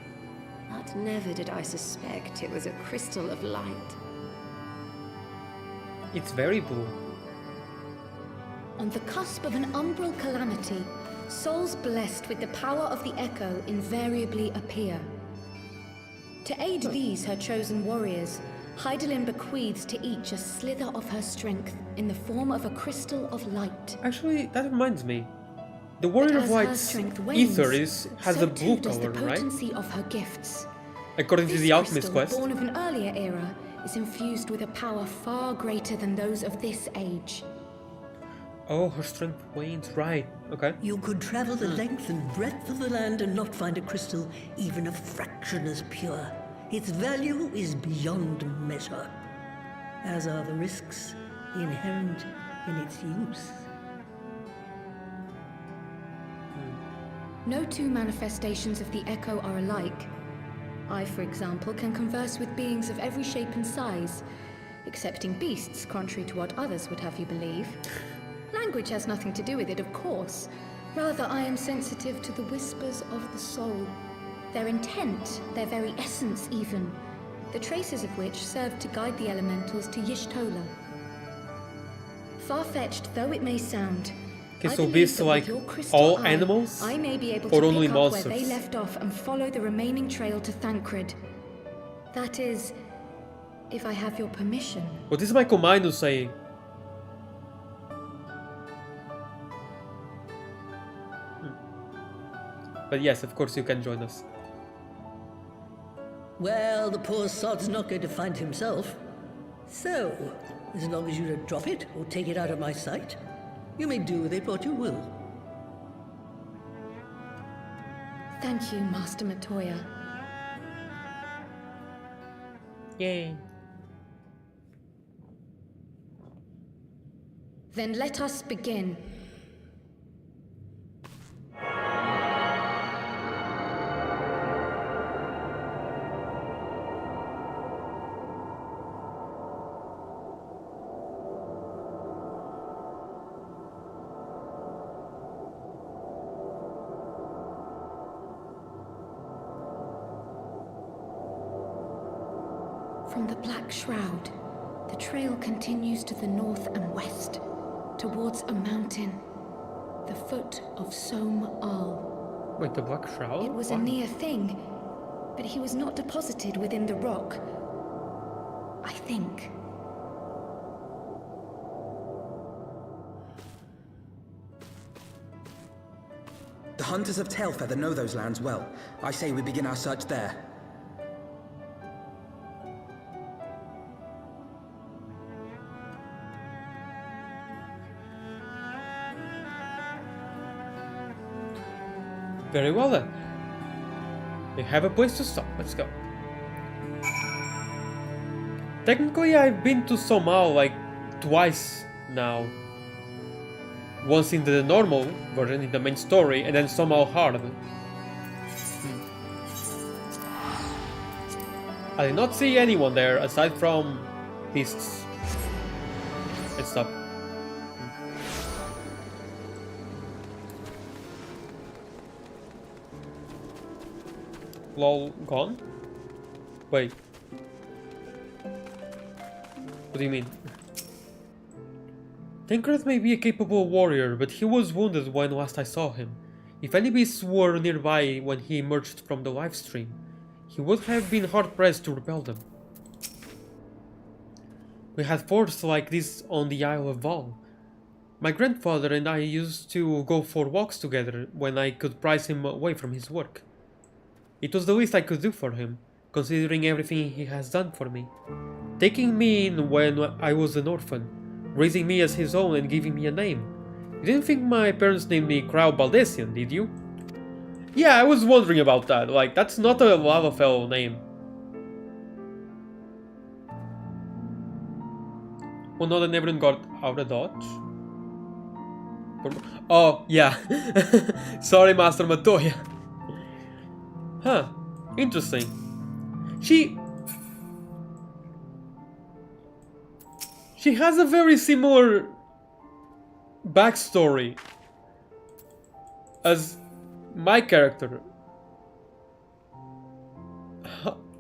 but never did I suspect it was a crystal of light. It's very blue. On the cusp of an umbral calamity, souls blessed with the power of the Echo invariably appear. To aid these, her chosen warriors, Hydaelyn bequeaths to each a slither of her strength in the form of a crystal of light. Actually, that reminds me. The Warrior of As her Light's strength wanes, ether has so a blue too does color, the right? potency of her gifts. According to This the Alchemist crystal, quest. born of an earlier era, is infused with a power far greater than those of this age. Oh, her strength wanes, right. Okay. You could travel the length and breadth of the land and not find a crystal even a fraction as pure. Its value is beyond measure, as are the risks inherent in its use. No two manifestations of the Echo are alike. I, for example, can converse with beings of every shape and size, excepting beasts, contrary to what others would have you believe. Language has nothing to do with it, of course. Rather, I am sensitive to the whispers of the soul. Their intent, their very essence even, the traces of which serve to guide the elementals to Y'shtola. Far-fetched though it may sound, Okay, I so believe this that like with your crystal all eye, animals? I may be able or to only pick up where they monsters? left off and follow the remaining trail to Thancred. That is, if I have your permission. What is Michael Minus saying? But yes, of course you can join us. Well, the poor sod's not going to find himself. So, as long as you don't drop it or take it out of my sight, you may do with it what you will. Thank you, Master Matoya. Yay. Then let us begin. From the Black Shroud, the trail continues to the north and west, towards a mountain, the foot of Som Al. Wait, the Black Shroud? It was a What? near thing, but he was not deposited within the rock. I think. The Hunters of Tailfeather know those lands well. I say we begin our search there. Very well then. We have a place to stop. Let's go. Technically, I've been to Som Al like twice now. Once in the normal version, in the main story, and then Som Al Hard. I did not see anyone there aside from beasts and stuff. Lol, gone? Wait. What do you mean? Tancred may be a capable warrior, but he was wounded when last I saw him. If any beasts were nearby when he emerged from the livestream, he would have been hard-pressed to repel them. We had forts like this on the Isle of Val. My grandfather and I used to go for walks together when I could prise him away from his work. It was the least I could do for him, considering everything he has done for me. Taking me in when I was an orphan, raising me as his own and giving me a name. You didn't think my parents named me Crow Baldessian, did you? Yeah, I was wondering about that. Like, that's not a Lalafell name. Oh no, then everyone got out of dodge. Oh, yeah. Sorry, Master Matoya. Huh, interesting. She has a very similar backstory as my character.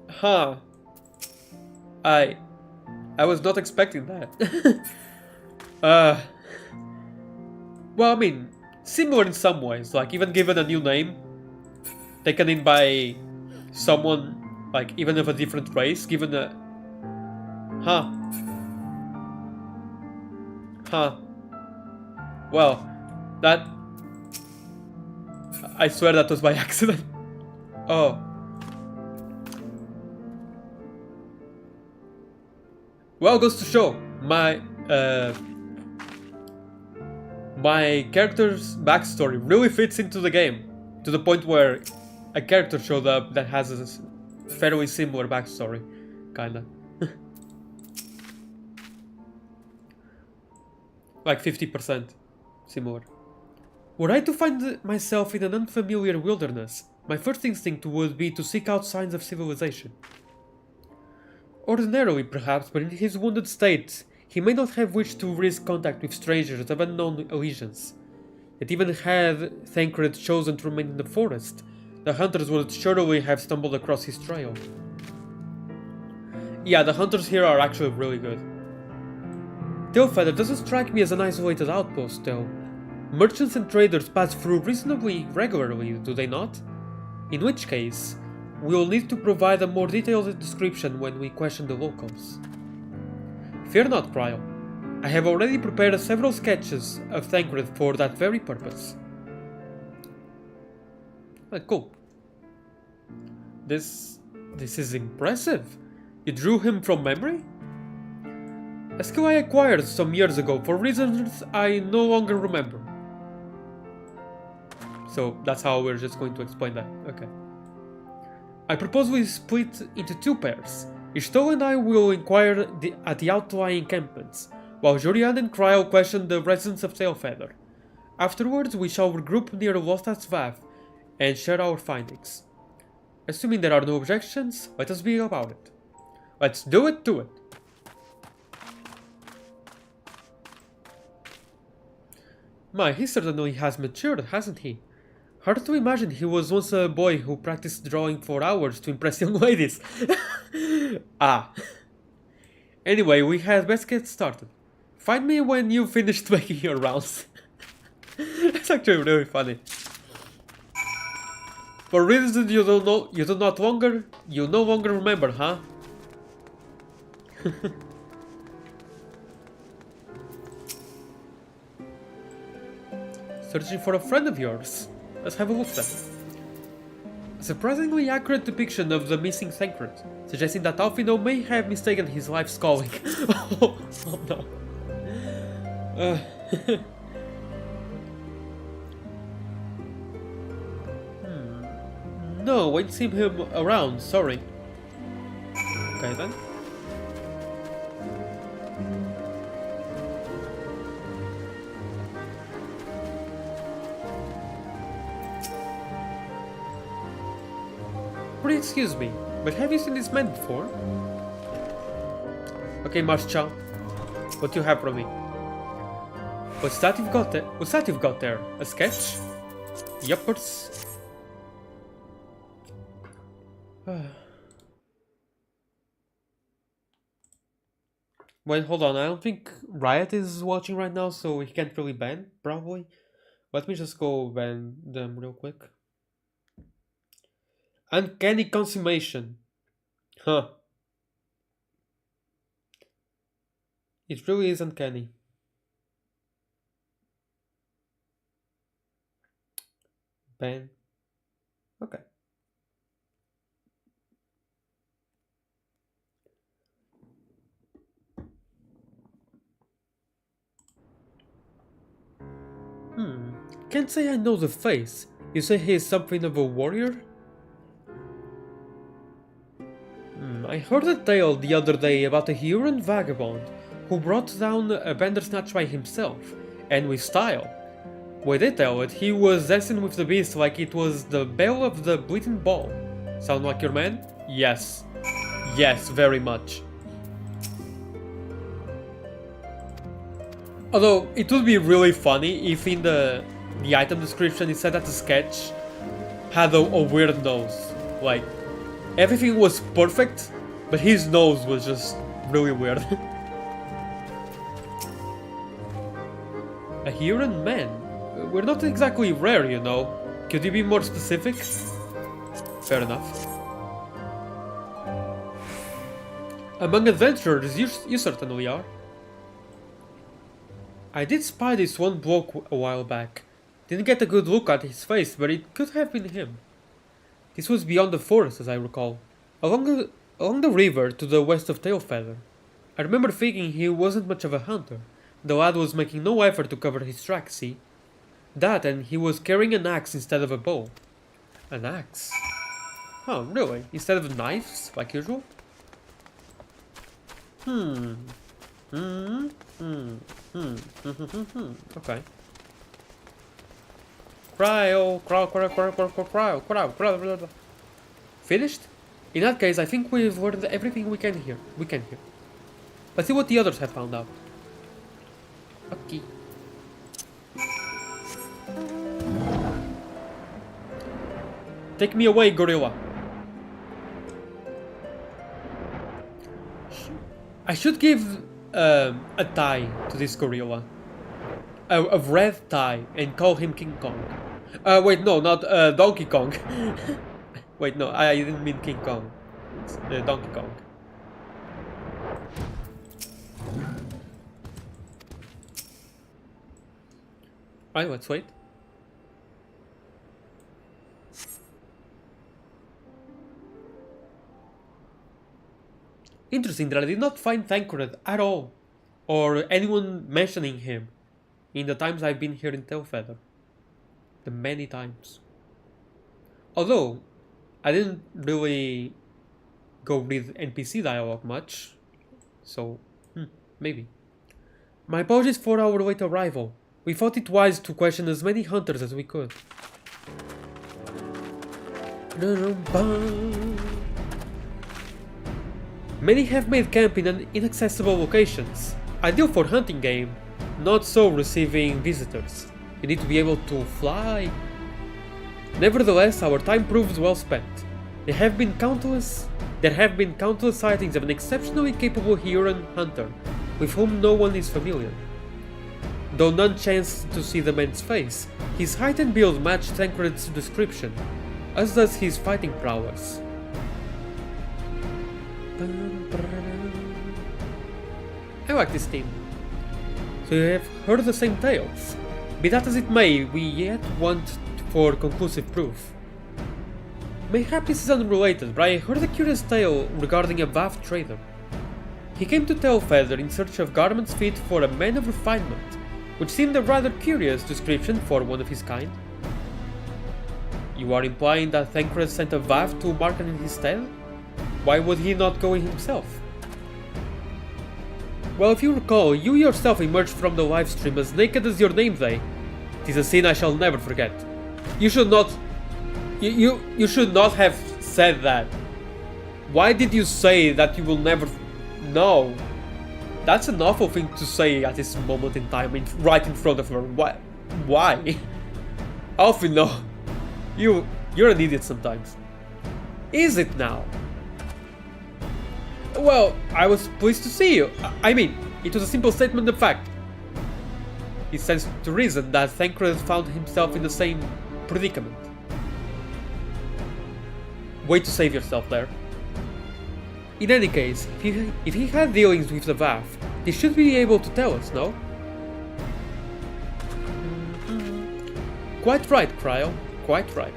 Huh. I was not expecting that. Well, I mean, similar in some ways, like even given a new name, taken in by someone, like, even of a different race, given a... Well, that... I swear that was by accident. Oh. Well, goes to show, my character's backstory really fits into the game, to the point where a character showed up that has a fairly similar backstory, kinda. Like 50% similar. Were I to find myself in an unfamiliar wilderness, my first instinct would be to seek out signs of civilization. Ordinarily, perhaps, but in his wounded state, he may not have wished to risk contact with strangers of unknown allegiance. Yet even had Thancred chosen to remain in the forest, the hunters would surely have stumbled across his trail. Yeah, the hunters here are actually really good. Tailfeather doesn't strike me as an isolated outpost, though. Merchants and traders pass through reasonably regularly, do they not? In which case, we will need to provide a more detailed description when we question the locals. Fear not, Prial. I have already prepared several sketches of Thancred for that very purpose. Cool. This This is impressive. You drew him from memory? A skill I acquired some years ago for reasons I no longer remember. So that's how we're just going to explain that. Okay. I propose we split into 2 pairs. Ishto and I will inquire at the outlying encampments, while Jorian and Cryo question the residents of Tailfeather. Afterwards, we shall regroup near Lothat's Vav and share our findings. Assuming there are no objections, let us be about it. Let's do it to it. My, he certainly has matured, hasn't he? Hard to imagine he was once a boy who practiced drawing for hours to impress young ladies. Ah. Anyway, we had best get started. Find me when you've finished making your rounds. That's actually really funny. For reasons you no longer remember, huh? Searching for a friend of yours. Let's have a look then. A surprisingly accurate depiction of the missing Thancred, suggesting that Alfino may have mistaken his life's calling. Oh no. No, ain't seen him around, sorry. Okay then. Please excuse me, but have you seen this man before? Okay, Marshal, what do you have from me? What's that you've got there? What's that you've got there? A sketch? Yuppers. Wait, hold on. I don't think Riot is watching right now, so he can't really ban, probably. Let me just go ban them real quick. Uncanny consummation. Huh. It really is uncanny. Ban. Okay. Can't say I know the face. You say he is something of a warrior? I heard a tale the other day about a Huron vagabond who brought down a Bandersnatch by himself, and with style. Way they tell it, he was dancing with the beast like it was the belle of the Bleating Ball. Sound like your man? Yes. Yes, very much. Although, it would be really funny if in the item description it said that the sketch had a weird nose. Like, everything was perfect, but his nose was just really weird. A Huron man? We're not exactly rare, you know. Could you be more specific? Fair enough. Among adventurers, you certainly are. I did spy this one bloke a while back. Didn't get a good look at his face, but it could have been him. This was beyond the forest, as I recall. Along the river to the west of Tailfeather. I remember thinking he wasn't much of a hunter. The lad was making no effort to cover his tracks, see? That, and he was carrying an axe instead of a bow. An axe? Oh, really? Instead of knives, like usual? Okay. Cryo. Finished? In that case, I think we've learned everything we can here. Let's see what the others have found out. Okay. Take me away, gorilla. I should give a tie to this gorilla. A red tie and call him King Kong. Wait, no, not Donkey Kong. Wait, no, I didn't mean King Kong. It's Donkey Kong. Alright, let's wait. Interesting that I did not find Thancred at all, or anyone mentioning him in the times I've been here in Tailfeather. The many times. Although, I didn't really go read NPC dialogue much, so maybe. My apologies for our late arrival. We thought it wise to question as many hunters as we could. Many have made camp in inaccessible locations, ideal for hunting game, not so receiving visitors. You need to be able to fly. Nevertheless, our time proves well spent. There have been countless sightings of an exceptionally capable Huron hunter, with whom no one is familiar. Though none chanced to see the man's face, his height and build matched Thancred's description, as does his fighting prowess. I like this theme. So you have heard the same tales. Be that as it may, we yet want for conclusive proof. Mayhap this is unrelated, but I heard a curious tale regarding a Vav trader. He came to Tailfeather in search of garments fit for a man of refinement, which seemed a rather curious description for one of his kind. You are implying that Thancred sent a Vav to market in his stead? Why would he not go in himself? Well, if you recall, you yourself emerged from the livestream as naked as your name day. It is a scene I shall never forget. You should not... You should not have said that. Why did you say that you will never... No. That's an awful thing to say at this moment in time, right in front of her. Why? Alfie, no. You're an idiot sometimes. Is it now? Well, I was pleased to see you. I mean, it was a simple statement of fact. It stands to reason that Thancred found himself in the same predicament. Way to save yourself there. In any case, if he had dealings with the Vav, he should be able to tell us, no? Quite right, Cryo. Quite right.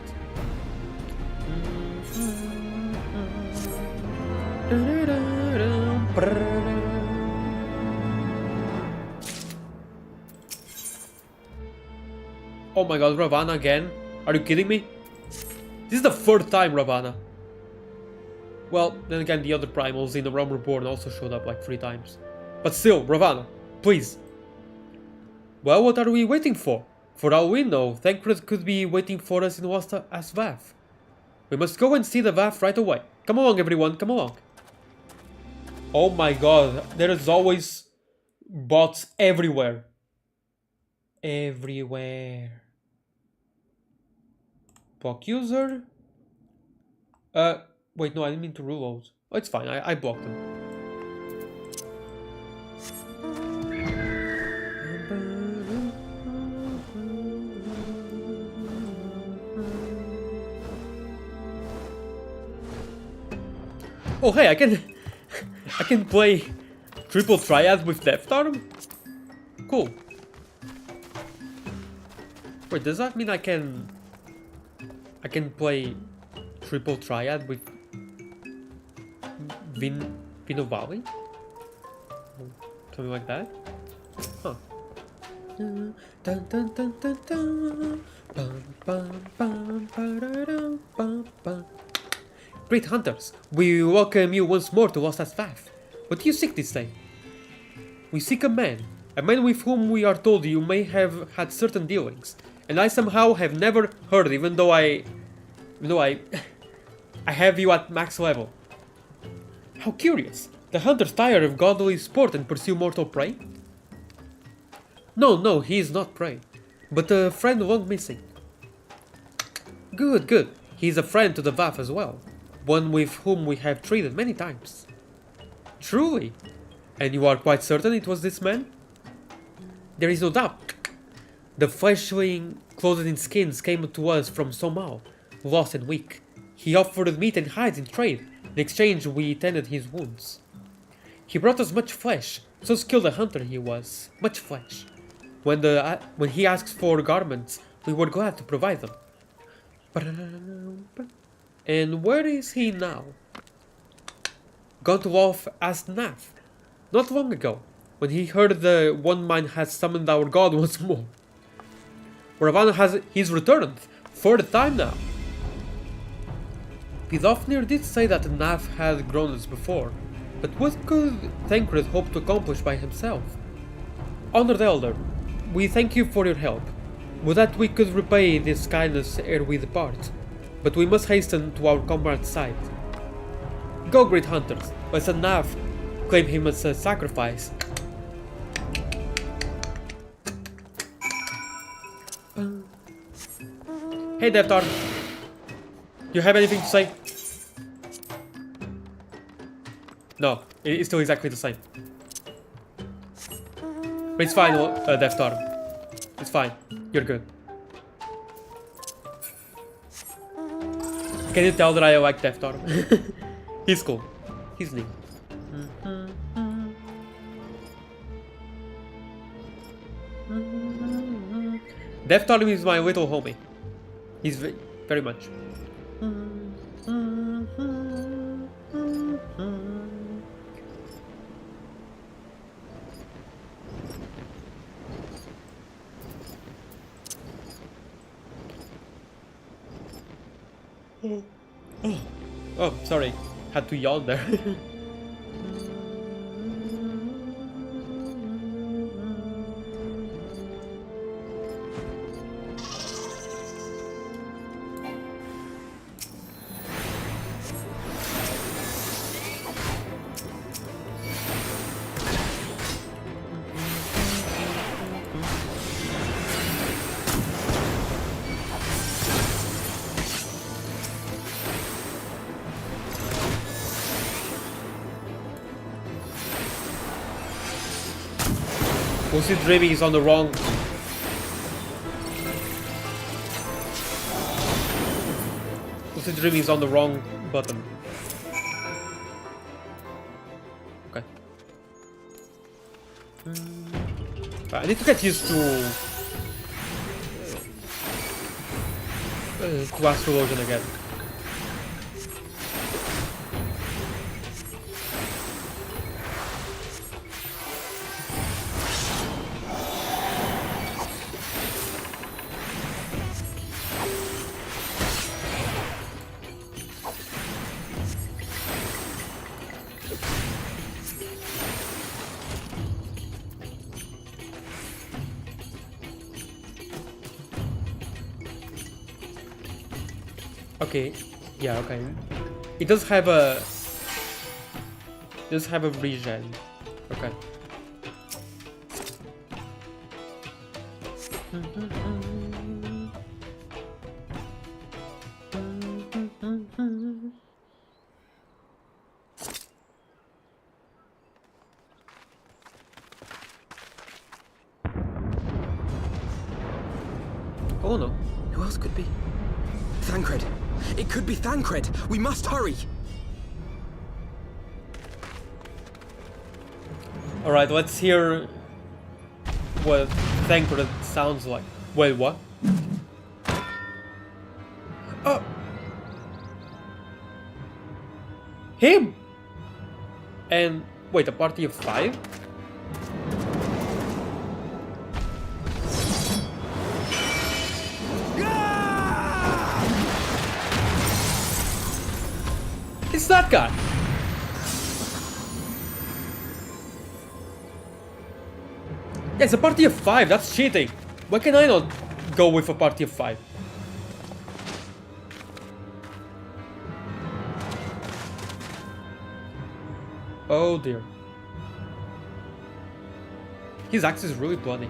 Oh my god, Ravana again? Are you kidding me? This is the third time, Ravana. Well, then again, the other primals in the Realm Reborn also showed up like 3 times. But still, Ravana, please. Well, what are we waiting for? For all we know, Thancred could be waiting for us in Wasta as Vav. We must go and see the Vav right away. Come along, everyone, come along. Oh my god, there is always bots everywhere. Everywhere. Block user. Wait, no, I didn't mean to reload. Oh, it's fine, I blocked them. Oh, hey, I can play triple triad with Death Arm? Cool. Wait, does that mean I can play triple triad with Vinovali? Something like that? Huh. Great hunters, we welcome you once more to Lost as Vav. What do you seek this day? We seek a man with whom we are told you may have had certain dealings, and I somehow have never heard, even though I have you at max level. How curious! The hunters tire of godly sport and pursue mortal prey? No, he is not prey, but a friend long missing. Good. He is a friend to the Vav as well, one with whom we have traded many times. Truly? And you are quite certain it was this man? There is no doubt. The fleshling clothed in skins came to us from Somal, lost and weak. He offered meat and hides in trade. In exchange, we tended his wounds. He brought us much flesh, so skilled a hunter he was. Much flesh. When he asks for garments, we were glad to provide them. And where is he now? got off as Nav not long ago, when he heard the One Mind had summoned our god once more. Ravana he's returned, for the time now. Vidofnir did say that Nav had grown as before, but what could Thancred hope to accomplish by himself? Honored Elder, we thank you for your help. Would that we could repay this kindness ere we depart, but we must hasten to our comrade's side. Go, great hunters, let Nav claim him as a sacrifice. Hey Devtar, you have anything to say? No, it's still exactly the same. But it's fine, Devtar. It's fine, you're good. Can you tell that I like Devtar? He's cool. He's neat. Devtar is my little homie. He's very much. Oh, sorry. Had to yawn there. Lucid Dreaming is on the wrong... Lucid Dreaming is on the wrong button. Okay. I need to get used to Astrologian again. Okay, yeah, okay. It does have a... regen. Okay. Oh no. Who else could be? Thancred! It could be Thancred! We must hurry! Alright, let's hear what Thancred sounds like. Wait, what? Oh! Him! And wait, a party of 5? It's that guy! Yeah, it's a party of 5, that's cheating! Why can I not go with a party of 5? Oh dear. His axe is really bloody.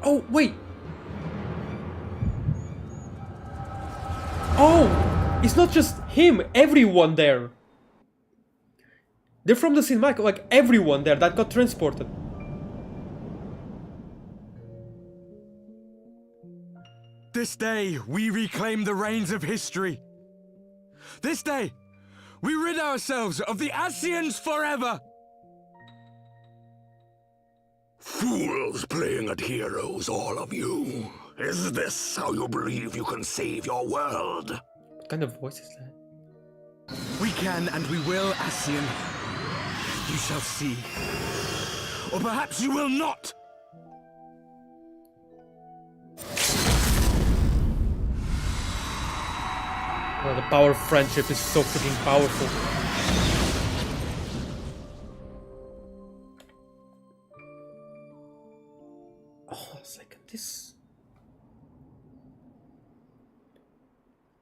Oh, wait! Oh! It's not just him, everyone there! They're from the cinematic, like everyone there that got transported. This day, we reclaim the reins of history. This day, we rid ourselves of the Ascians forever. Fools playing at heroes, all of you. Is this how you believe you can save your world? What kind of voice is that? We can and we will, Ascian. You shall see. Or perhaps you will not! Oh, the power of friendship is so freaking powerful. Oh, it's like this.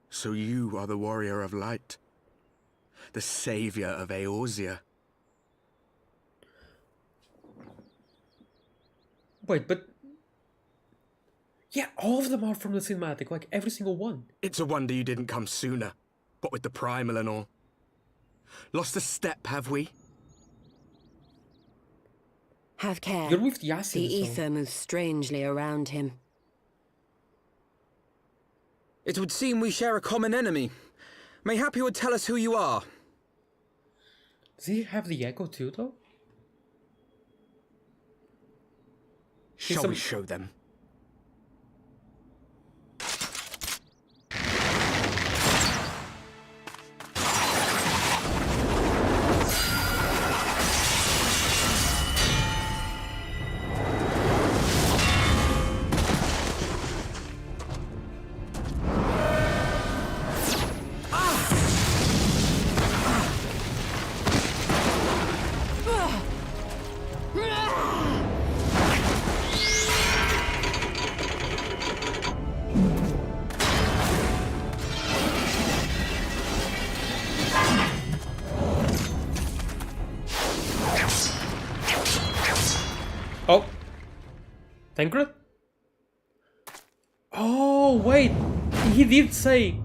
So you are the warrior of light. The savior of Eorzea. Wait, but... Yeah, all of them are from the cinematic, like every single one. It's a wonder you didn't come sooner. What with the primal and all. Lost a step, have we? Have care. You're with Yasin, The so- ether moves strangely around him. It would seem we share a common enemy. Mayhap you would tell us who you are. Does he have the echo too, though? Shall we show them? Oh. Thancred? Oh, wait. He did say...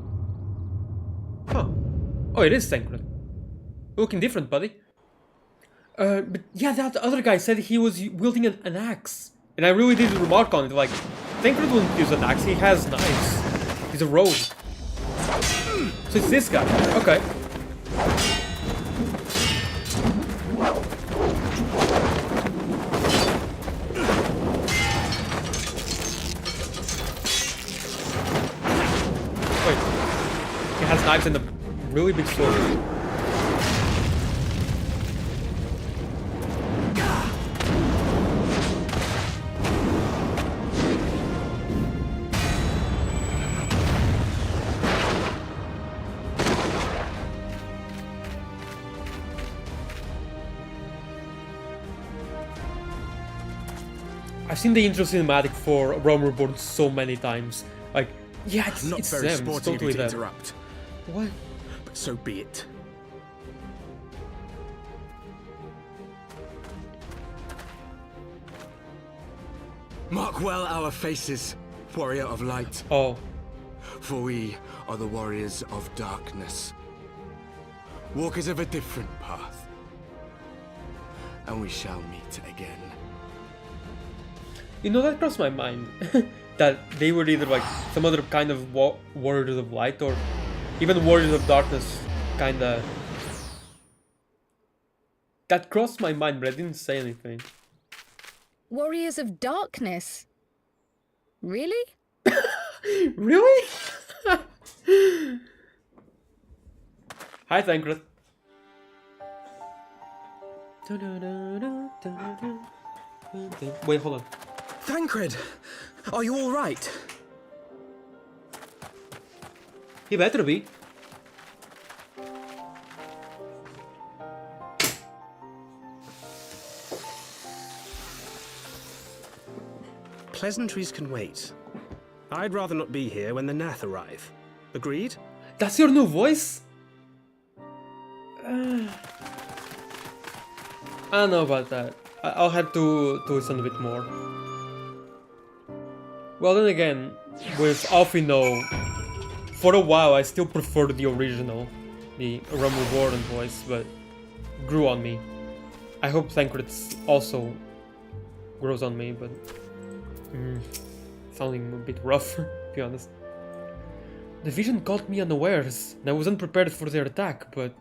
Huh. Oh, it is Thancred. Looking different, buddy. But yeah, that other guy said he was wielding an axe. And I really did remark on it, like, Thancred wouldn't use an axe, he has knives. He's a rogue. So it's this guy. Okay. Wait. He has knives and a really big sword. I've seen the intro cinematic for Realm Reborn so many times. Like, yeah, it's Not it's very them. sporty It's of totally you to them. interrupt, What? but so be it. Mark well our faces, warrior of light, Oh, for we are the warriors of darkness. Walkers of a different path. And we shall meet again. you know, that crossed my mind. That they were either like some other kind of warriors of light or even warriors of darkness, kinda. That crossed my mind, but I didn't say anything. Warriors of Darkness? Really? Really? Hi, Thancred. Wait, hold on. Thancred, are you all right? He better be. Pleasantries can wait. I'd rather not be here when the Nath arrive. Agreed? That's your new voice? I don't know about that. I'll have to listen a bit more. Well, then again, with Alphinaud, for a while I still preferred the original, the Realm Reborn voice, but grew on me. I hope Thancred's also grows on me, but sounding a bit rough, to be honest. The vision caught me unawares, and I wasn't prepared for their attack, but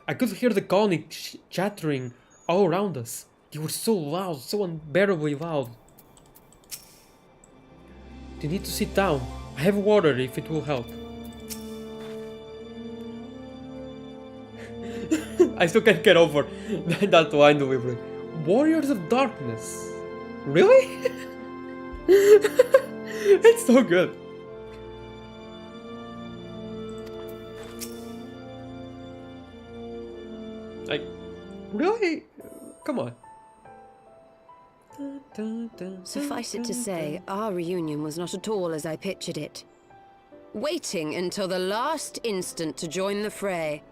I could hear the colony chattering all around us. They were so loud, so unbearably loud. You need to sit down. I have water if it will help. I still can't get over that line delivery. Warriors of Darkness. Really? It's so good. Like, really? Come on. Suffice it to say, our reunion was not at all as I pictured it. Waiting until the last instant to join the fray.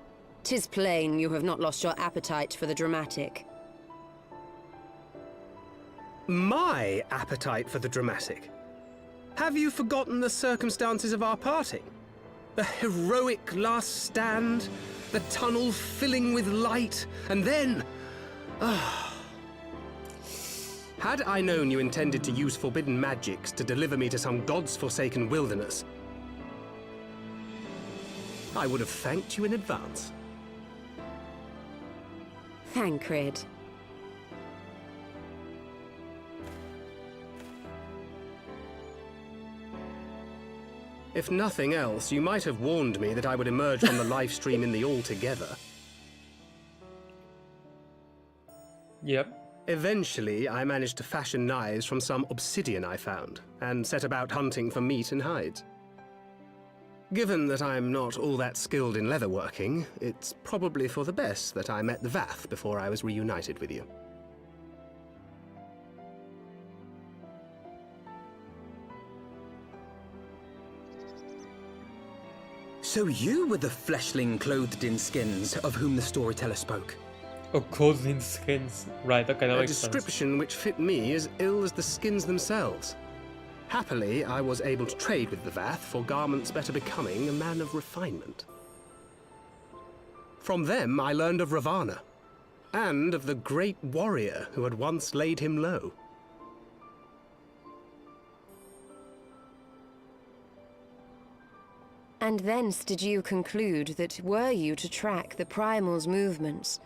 'Tis plain you have not lost your appetite for the dramatic. My appetite for the dramatic? Have you forgotten the circumstances of our parting? The heroic last stand, the tunnel filling with light, and then... Had I known you intended to use forbidden magics to deliver me to some god's forsaken wilderness, I would have thanked you in advance. Thancred. If nothing else, you might have warned me that I would emerge from the live stream in the Altogether. Yep. Eventually, I managed to fashion knives from some obsidian I found, and set about hunting for meat and hides. Given that I'm not all that skilled in leatherworking, it's probably for the best that I met the Vath before I was reunited with you. So you were the fleshling clothed in skins of whom the storyteller spoke? Oh, clothes in skins. Right, okay, that A makes sense. description which fit me as ill as the skins themselves. Happily, I was able to trade with the Vath for garments better becoming a man of refinement. From them, I learned of Ravana, and of the great warrior who had once laid him low. And thence did you conclude that were you to track the Primal's movements,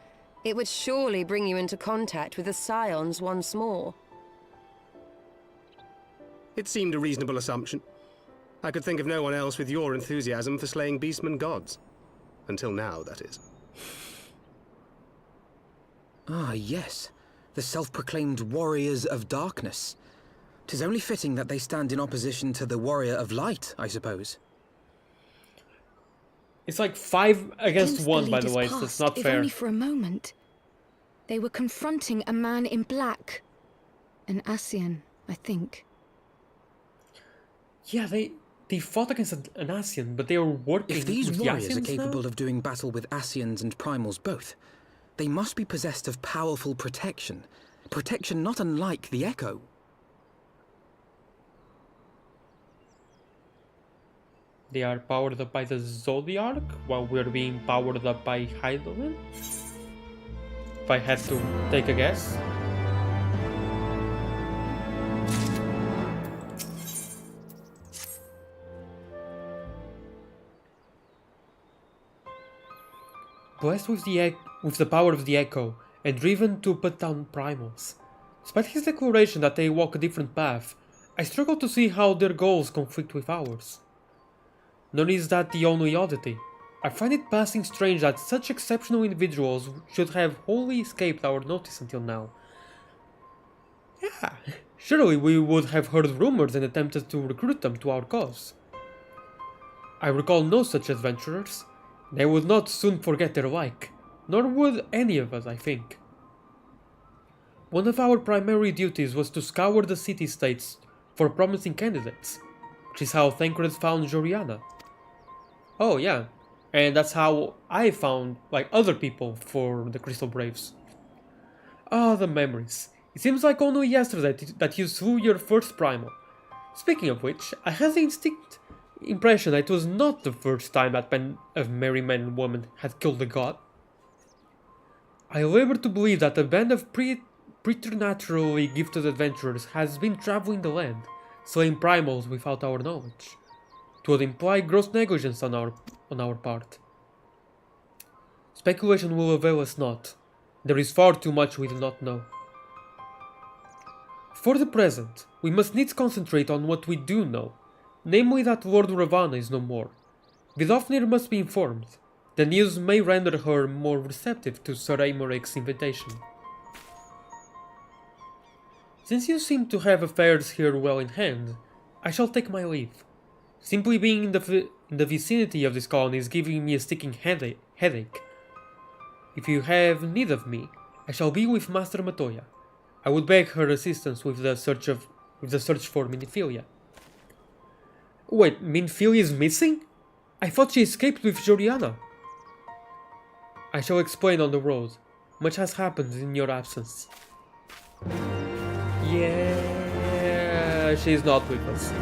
it would surely bring you into contact with the Scions once more. It seemed a reasonable assumption. I could think of no one else with your enthusiasm for slaying beastmen gods. Until now, that is. Ah, yes. The self-proclaimed Warriors of Darkness. 'Tis only fitting that they stand in opposition to the Warrior of Light, I suppose. It's like 5 against Glimpsed 1, by the leader's way, so it's past, not if fair. only for a moment. They were confronting a man in black. An Ascian, I think. Yeah, they fought against an Ascian, but they were working If these with warriors the are Ascians capable now? of doing battle with Ascians and Primals both, they must be possessed of powerful protection. Protection not unlike the Echo. They are powered up by the Zodiarch, while we're being powered up by Hydaelyn? If I had to take a guess. Blessed with the power of the Echo, and driven to put down Primals. Despite his declaration that they walk a different path, I struggle to see how their goals conflict with ours. Nor is that the only oddity. I find it passing strange that such exceptional individuals should have wholly escaped our notice until now. Yeah, surely we would have heard rumors and attempted to recruit them to our cause. I recall no such adventurers. They would not soon forget their like, nor would any of us, I think. One of our primary duties was to scour the city-states for promising candidates, which is how Thancred found Joriana. Oh yeah, and that's how I found, like, other people for the Crystal Braves. Ah, the memories. It seems like only yesterday that you slew your first primal. Speaking of which, I had the instinct impression that it was not the first time that band of merry men and women had killed a god. I labor to believe that a band of preternaturally gifted adventurers has been traveling the land, slaying primals without our knowledge. It would imply gross negligence on our part. Speculation will avail us not. There is far too much we do not know. For the present, we must needs concentrate on what we do know, namely that Lord Ravana is no more. Vidofnir must be informed. The news may render her more receptive to Sir Amoryc's invitation. Since you seem to have affairs here well in hand, I shall take my leave. Simply being in the vicinity of this colony is giving me a sticking headache. If you have need of me, I shall be with Master Matoya. I would beg her assistance with the search for Minfilia. Wait, Minfilia is missing? I thought she escaped with Joriana. I shall explain on the road. Much has happened in your absence. Yeah, she's not with us.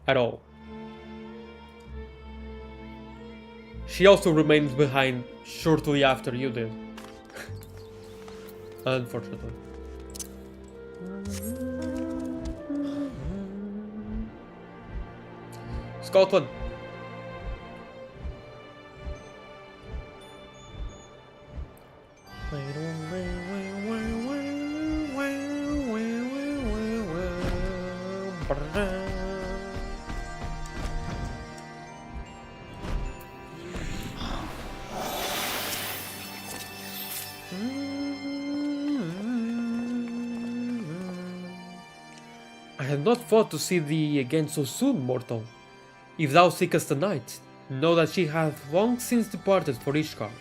At all. She also remained behind shortly after you did. Unfortunately. Scotland. I had not thought to see thee again so soon, mortal. If thou seekest the night, know that she hath long since departed for Ishgard.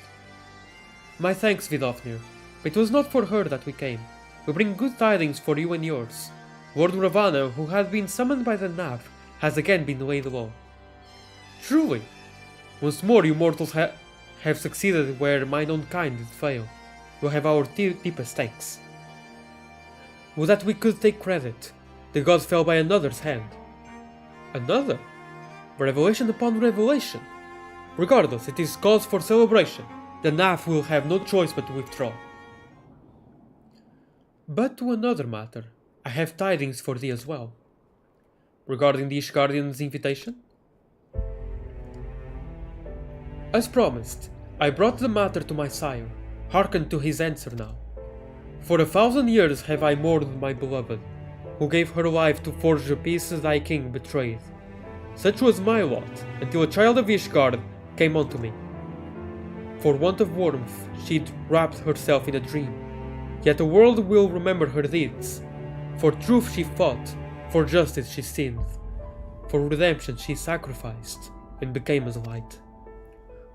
My thanks, Vidofnir, but it was not for her that we came. We bring good tidings for you and yours. Lord Ravana, who had been summoned by the Nav, has again been laid low. Truly, once more you mortals have succeeded where mine own kind did fail. You have our deepest thanks. Would that we could take credit. The gods fell by another's hand. Another? Revelation upon revelation. Regardless, it is cause for celebration. The Nav will have no choice but to withdraw. But to another matter, I have tidings for thee as well. Regarding the Ishgardian's invitation? As promised, I brought the matter to my sire. Hearken to his answer now. For 1,000 years have I mourned my beloved, who gave her life to forge the peace thy king betrayed. Such was my lot, until a child of Ishgard came unto me. For want of warmth, she'd wrapped herself in a dream. Yet the world will remember her deeds. For truth she fought, for justice she sinned, for redemption she sacrificed, and became as light.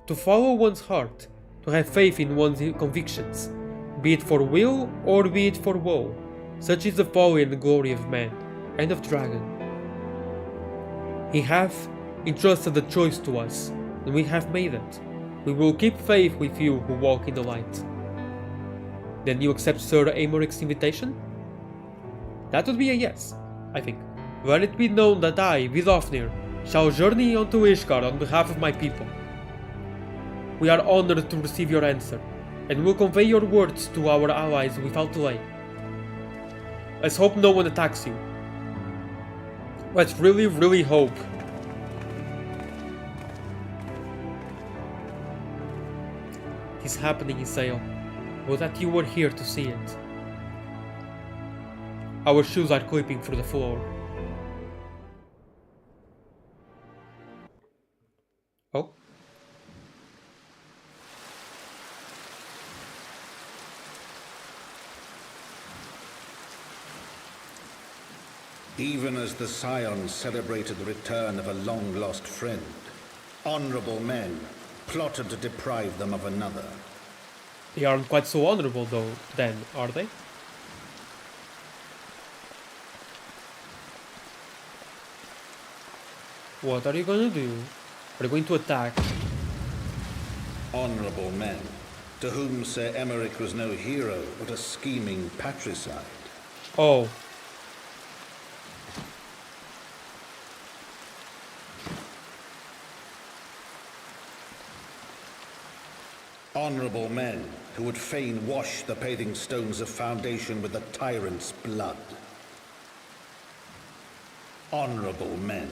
To follow one's heart, to have faith in one's convictions, be it for weal or be it for woe, such is the folly and the glory of man, and of dragon. He hath entrusted the choice to us, and we have made it. We will keep faith with you who walk in the light. Then you accept Sir Amoryc's invitation? That would be a yes, I think. Let it be known that I, Vidofnir, shall journey onto Ishgard on behalf of my people. We are honored to receive your answer, and will convey your words to our allies without delay. Let's hope no one attacks you. Let's really, really hope. It is happening, Isael. Well, that you were here to see it. Our shoes are clipping through the floor. Oh. Even as the Scions celebrated the return of a long-lost friend, honorable men plotted to deprive them of another. They aren't quite so honorable though, then, are they? What are you gonna do? Are you going to attack? Honorable men, to whom Sir Amoryc was no hero, but a scheming patricide. Oh. Honorable men who would fain wash the paving stones of foundation with the tyrant's blood. Honorable men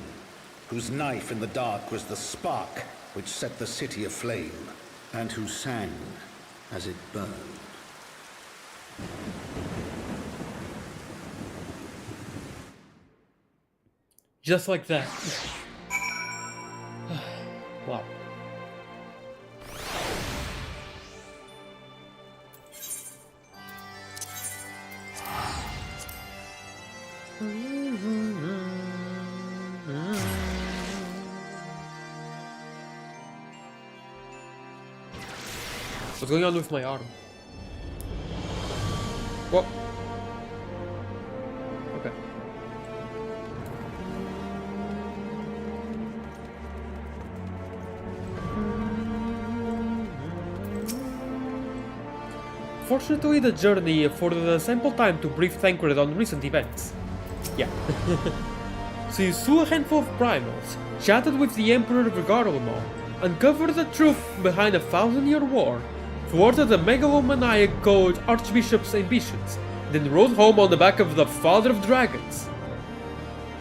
whose knife in the dark was the spark which set the city aflame, and who sang as it burned. Just like that. Wow. What's going on with my arm? What? Okay. Fortunately, the journey afforded us ample time to brief Thancred on recent events. Yeah. So you slew a handful of primals, chatted with the Emperor Vigarlemon, uncovered the truth behind a 1,000-year war, thwarted the megalomaniac called Archbishop's ambitions, then rode home on the back of the Father of Dragons.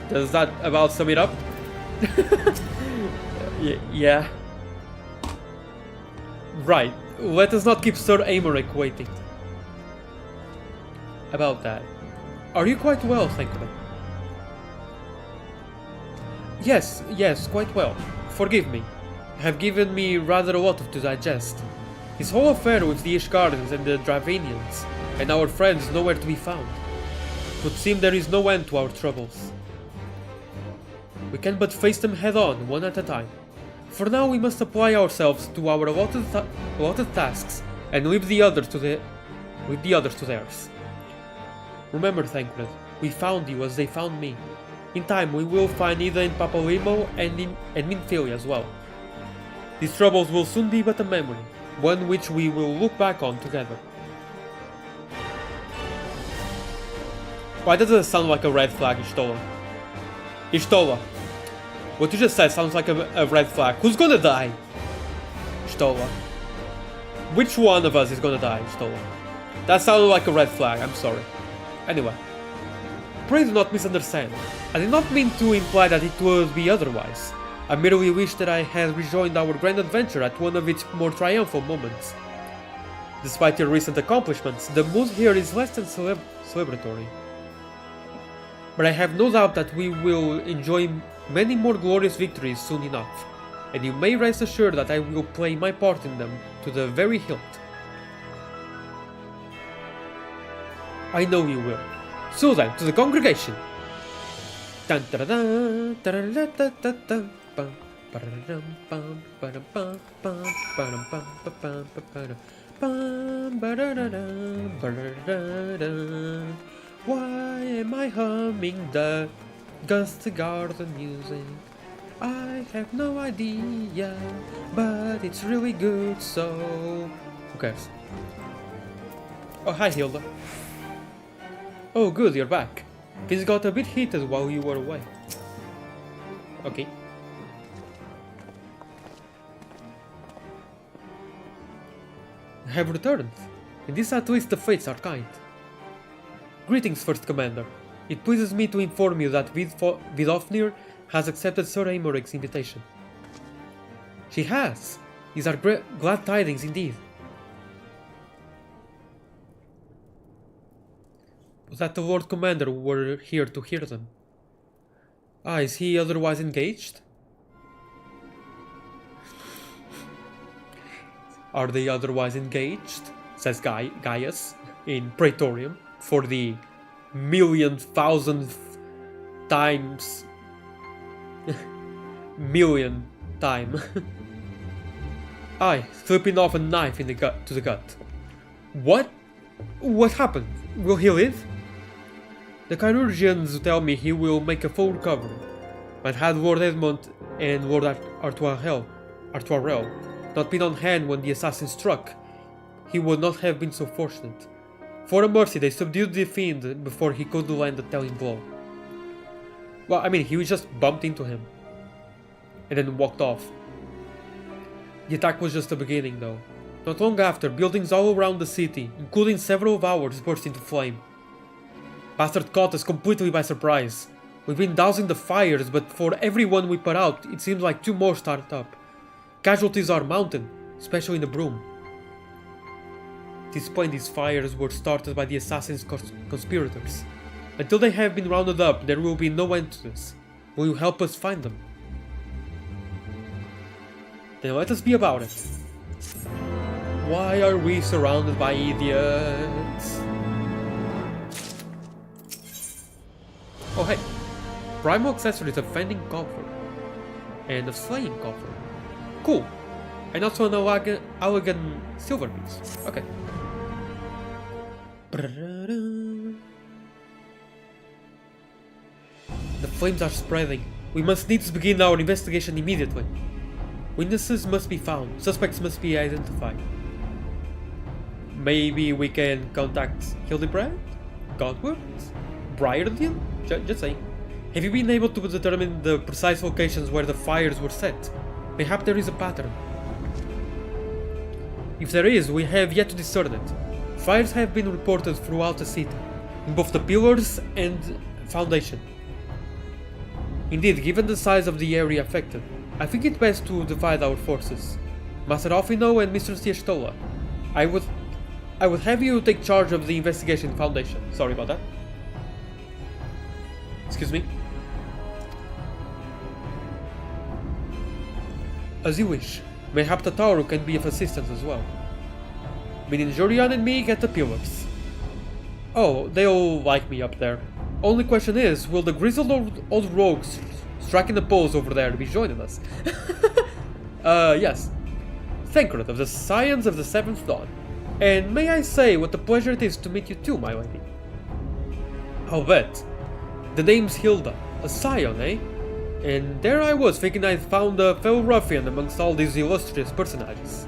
Does that about sum it up? Yeah. Right, let us not keep Sir Aymeric waiting. About that. Are you quite well, Thancred? Yes, quite well. Forgive me. Have given me rather a lot to digest. His whole affair with the Ishgardens and the Dravanians, and our friends nowhere to be found. It would seem there is no end to our troubles. We can but face them head on, one at a time. For now we must apply ourselves to our allotted tasks, and leave the others to theirs. Remember, Thancred, we found you as they found me. In time we will find Ida in Papalymo and Minfilia as well. These troubles will soon be but a memory, one which we will look back on together. Why does it sound like a red flag, Y'shtola? Y'shtola, what you just said sounds like a red flag. Who's gonna die? Y'shtola. Which one of us is gonna die, Y'shtola? That sounded like a red flag, I'm sorry. Anyway. Pray do not misunderstand. I did not mean to imply that it would be otherwise. I merely wish that I had rejoined our grand adventure at one of its more triumphal moments. Despite your recent accomplishments, the mood here is less than celebratory. But I have no doubt that we will enjoy many more glorious victories soon enough, and you may rest assured that I will play my part in them to the very hilt. I know you will. So then, to the congregation! Why am I humming the Gust Garden music? I have no idea, but it's really good, so... Who cares? Oh, hi Hilda. Oh good, you're back. Things got a bit heated while you were away. Okay. I have returned. In this at least the fates are kind. Greetings, First Commander. It pleases me to inform you that Vidofnir has accepted Sir Aymeric's invitation. She has! These are glad tidings indeed. Was that the Lord Commander who were here to hear them? Ah, is he otherwise engaged? Are they otherwise engaged? Says Gaius in Praetorium for the 1,000,000th times million time. Aye, slipping off a knife in the gut to the gut. What? What happened? Will he live? The chirurgeons tell me he will make a full recovery, but had Lord Edmund and Lord Artoirel not been on hand when the assassin struck, he would not have been so fortunate. For a mercy, they subdued the fiend before he could land the telling blow. Well, I mean, he just bumped into him, and then walked off. The attack was just the beginning, though. Not long after, buildings all around the city, including several of ours, burst into flame. Bastard caught us completely by surprise. We've been dousing the fires, but for every one we put out, it seems like 2 more start up. Casualties are mounting, especially in the Broom. It is plain these fires were started by the assassin's conspirators. Until they have been rounded up, there will be no end to this. Will you help us find them? Then let us be about it. Why are we surrounded by idiots? Oh hey, primal accessories of vending coffer and a slaying coffer. Cool. And also an elegant silver piece. Okay. The flames are spreading. We must needs begin our investigation immediately. Witnesses must be found. Suspects must be identified. Maybe we can contact Hildebrand? Godward? Briardian? Just saying. Have you been able to determine the precise locations where the fires were set? Perhaps there is a pattern. If there is, we have yet to discern it. Fires have been reported throughout the city, in both the pillars and foundation. Indeed, given the size of the area affected, I think it best to divide our forces. Master Alfino and Mr. Tiestola, I would have you take charge of the investigation foundation. Sorry about that. Excuse me. As you wish. Mayhap Tataru can be of assistance as well. Meaning Jorian and me get the pillars. Oh, they all like me up there. Only question is, will the grizzled old rogues striking the pose over there be joining us? Yes. Thancred of the Scions of the Seventh Dawn. And may I say what a pleasure it is to meet you too, my lady. I'll bet. The name's Hilda. A Scion, eh? And there I was, thinking I'd found a fellow ruffian amongst all these illustrious personages.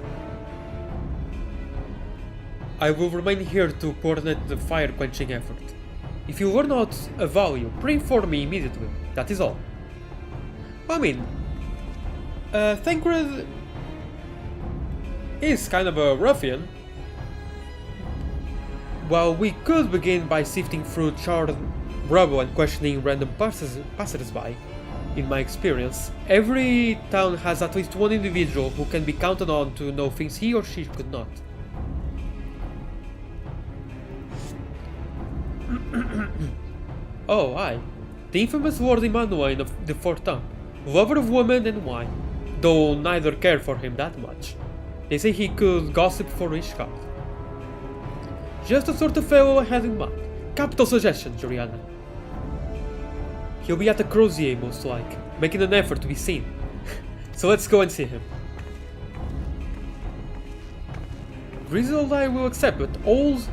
I will remain here to coordinate the fire-quenching effort. If you learn out of value, pray for me immediately. That is all. I mean, Thancred is kind of a ruffian. While we could begin by sifting through charred rubble and questioning random passers-by, in my experience, every town has at least one individual who can be counted on to know things he or she could not. Oh, aye. The infamous Lord Emmanuel of the Fourth Tomb, lover of women and wine, though neither cared for him that much. They say he could gossip for Ishgard. Just the sort of fellow I had in mind. Capital suggestion, Joriana. He'll be at the Crozier most like, making an effort to be seen. So let's go and see him. Grizzled I will accept, but old...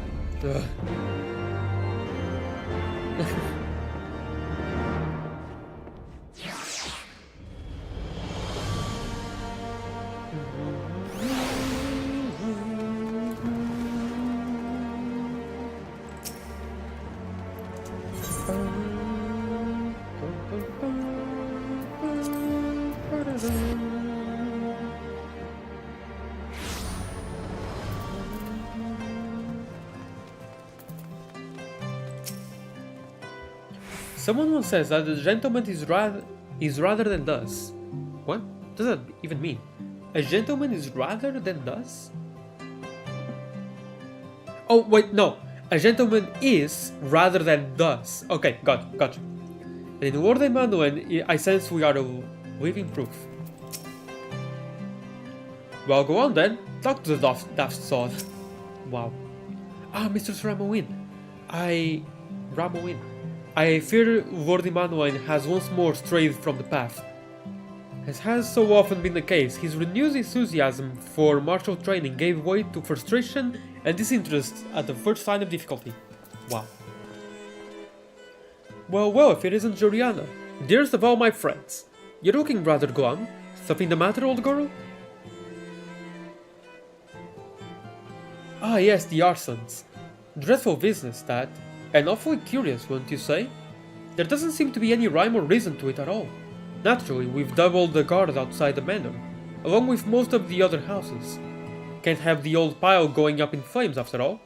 Someone once says that the gentleman is rather than does. What does that even mean? A gentleman is rather than does? Oh wait, no. A gentleman is rather than does. Okay, gotcha. And in Lord Emmanuel, I sense we are a living proof. Well, go on then. Talk to the daft sod. Wow. Ah, Mr. Ramoin. I fear Lord Emmanuel has once more strayed from the path. As has so often been the case, his renewed enthusiasm for martial training gave way to frustration and disinterest at the first sign of difficulty. Wow. Well, if it isn't Joriana, dearest of all my friends. You're looking rather glum. Something the matter, old girl? Ah yes, the arsons. Dreadful business, that. And awfully curious, wouldn't you say? There doesn't seem to be any rhyme or reason to it at all. Naturally, we've doubled the guard outside the manor, along with most of the other houses. Can't have the old pile going up in flames after all.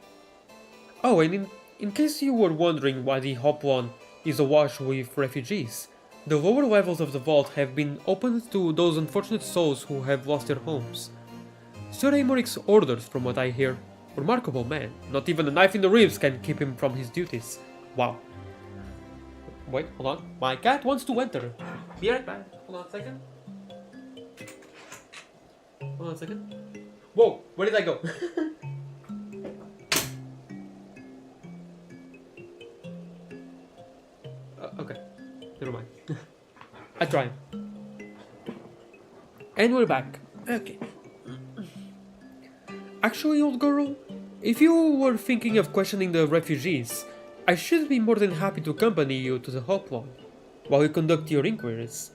Oh, and in case you were wondering why the Hoplon is awash with refugees, the lower levels of the vault have been opened to those unfortunate souls who have lost their homes. Sir Amoric's orders, from what I hear. Remarkable man. Not even a knife in the ribs can keep him from his duties. Wow. Wait, hold on. My cat wants to enter. Be right back. Hold on a second. Hold on a second. Whoa, where did I go? Okay, never mind. I tried. And we're back. Okay. Actually, old girl, if you were thinking of questioning the refugees, I should be more than happy to accompany you to the Hoplon while you conduct your inquiries.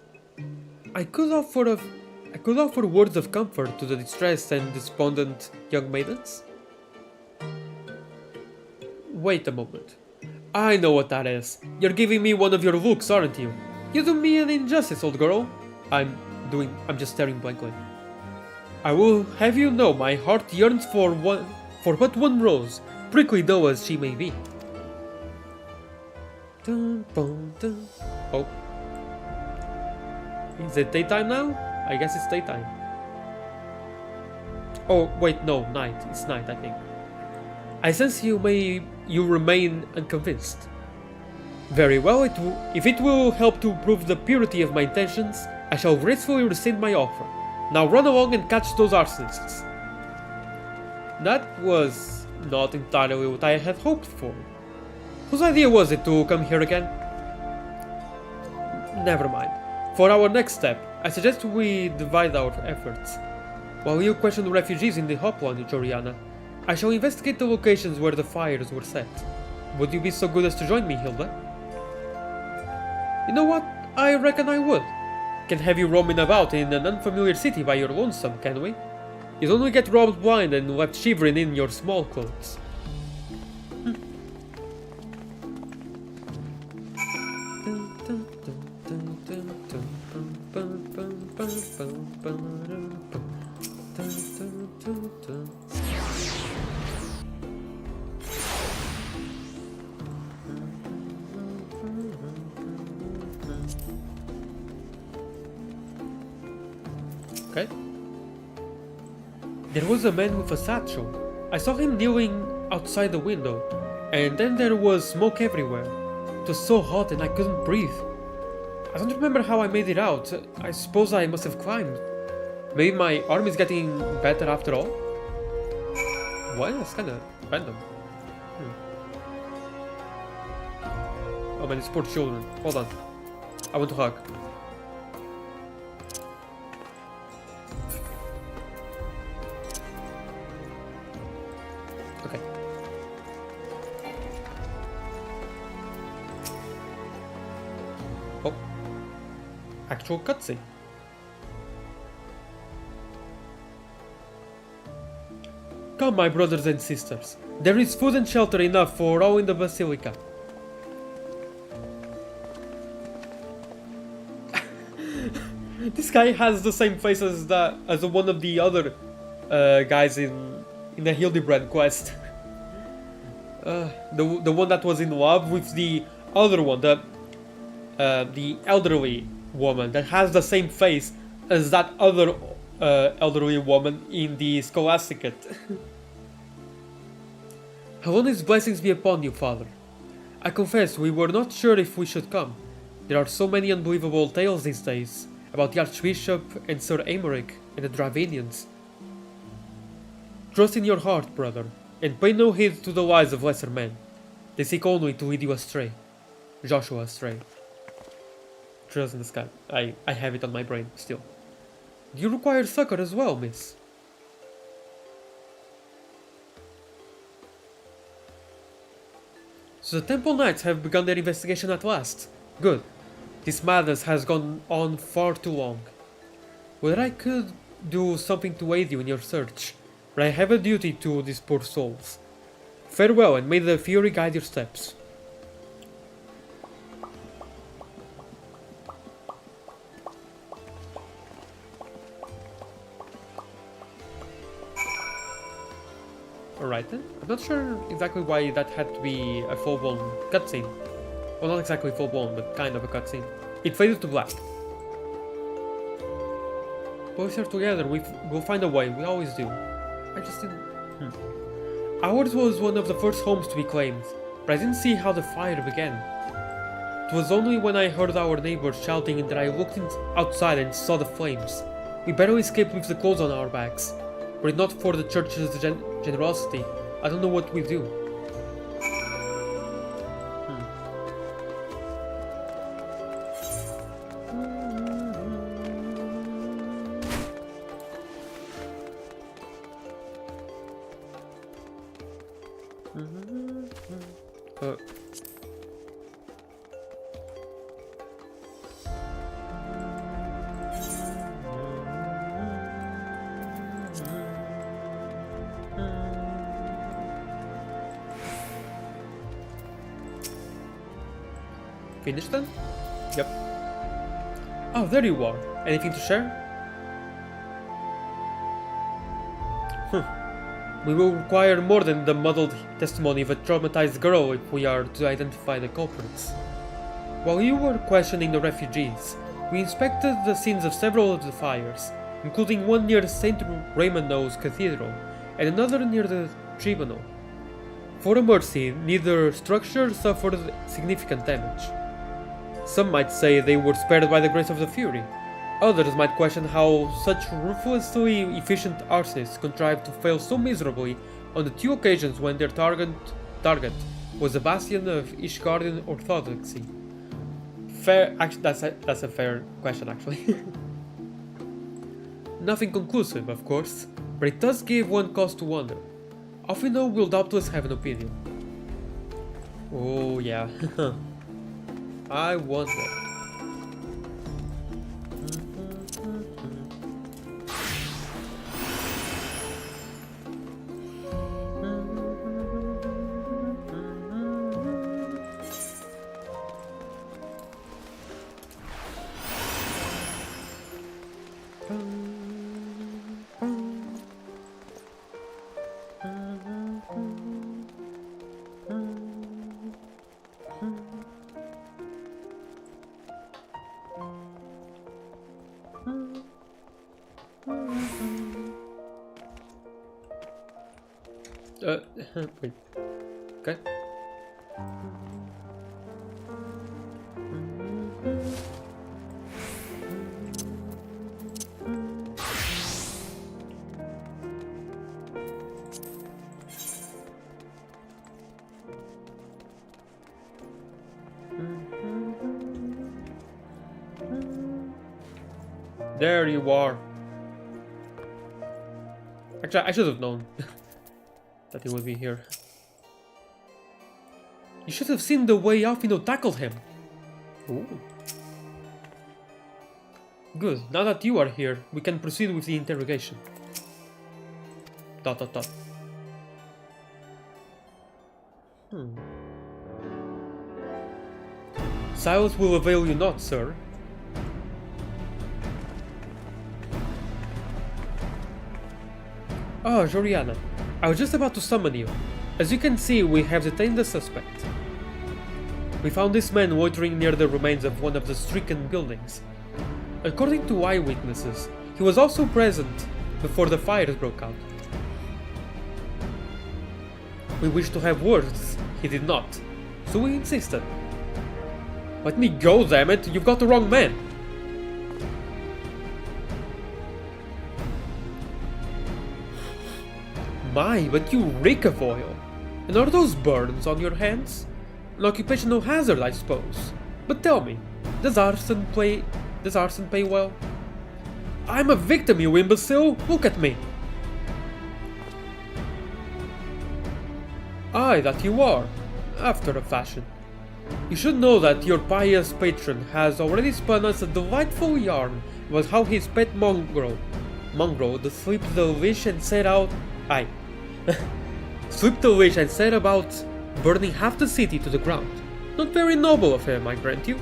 I could offer words of comfort to the distressed and despondent young maidens. Wait a moment. I know what that is. You're giving me one of your looks, aren't you? You do me an injustice, old girl. I'm just staring blankly. I will have you know my heart yearns for but one rose, prickly though as she may be. Dun, dun, dun. Oh. Is it daytime now? I guess it's daytime. Oh, wait, no, night. It's night, I think. I sense you remain unconvinced. Very well, if it will help to prove the purity of my intentions, I shall gracefully rescind my offer. Now run along and catch those arsonists. That was not entirely what I had hoped for. Whose idea was it to come here again? Never mind. For our next step, I suggest we divide our efforts. While you question the refugees in the Hoplon, Joriana, I shall investigate the locations where the fires were set. Would you be so good as to join me, Hilda? You know what? I reckon I would. Can't have you roaming about in an unfamiliar city by your lonesome, can we? You'd only get robbed blind and left shivering in your small clothes. Okay. There was a man with a satchel. I saw him kneeling outside the window, and then there was smoke everywhere. It was so hot and I couldn't breathe. I don't remember how I made it out. I suppose I must have climbed. Maybe my arm is getting better after all? What? That's kinda random. Oh man, it's poor children. Hold on. I want to hug. Okay. Oh. Actual cutscene. Come, my brothers and sisters. There is food and shelter enough for all in the Basilica. This guy has the same face as one of the other guys in the Hildebrand quest. The one that was in love with the other one, the elderly woman that has the same face as that other elderly woman in the Scholasticate. Heaven's blessings be upon you, Father. I confess we were not sure if we should come. There are so many unbelievable tales these days about the Archbishop and Sir Aymeric and the Dravinians. Trust in your heart, brother, and pay no heed to the lies of lesser men. They seek only to lead you astray. Joshua astray. Trails in the sky. I have it on my brain still. Do you require succor as well, miss? So the Temple Knights have begun their investigation at last. Good. This madness has gone on far too long. Whether I could do something to aid you in your search, but I have a duty to these poor souls. Farewell, and may the Fury guide your steps. Alright then, I'm not sure exactly why that had to be a full-blown cutscene. Well, not exactly full-blown, but kind of a cutscene. It faded to black. Both are together, we'll find a way, we always do. I just didn't... Ours was one of the first homes to be claimed, but I didn't see how the fire began. It was only when I heard our neighbors shouting that I looked outside and saw the flames. We barely escaped with the clothes on our backs. Were it not for the church's generosity, I don't know what we'd do. Finished then? Yep. Oh, there you are. Anything to share? We will require more than the muddled testimony of a traumatized girl if we are to identify the culprits. While you were questioning the refugees, we inspected the scenes of several of the fires, including one near St. Raimundo's Cathedral and another near the Tribunal. For a mercy, neither structure suffered significant damage. Some might say they were spared by the grace of the Fury. Others might question how such ruthlessly efficient arsonists contrived to fail so miserably on the 2 occasions when their target was a bastion of Ishgardian orthodoxy. That's a fair question, actually. Nothing conclusive, of course, but it does give one cause to wonder. Alphinaud will doubtless have an opinion. Oh yeah. I wonder. Wait. Okay. There you are. Actually, I should have known that he would be here. You should have seen the way Alphinaud tackled him. Ooh. Good, now that you are here, we can proceed with the interrogation. ... Silence will avail you not, sir. Oh, Joriana. I was just about to summon you. As you can see, we have detained the suspect. We found this man loitering near the remains of one of the stricken buildings. According to eyewitnesses, he was also present before the fires broke out. We wished to have words, he did not, so we insisted. Let me go, damn it, you've got the wrong man! My, but you reek of oil! And are those burns on your hands? An occupational hazard, I suppose. But tell me, does arson pay well? I'm a victim, you imbecile! Look at me! Aye, that you are, after a fashion. You should know that your pious patron has already spun us a delightful yarn about how his pet mongrel slipped the leash and set out... slipped the leash and set about burning half the city to the ground. Not very noble of him, I grant you.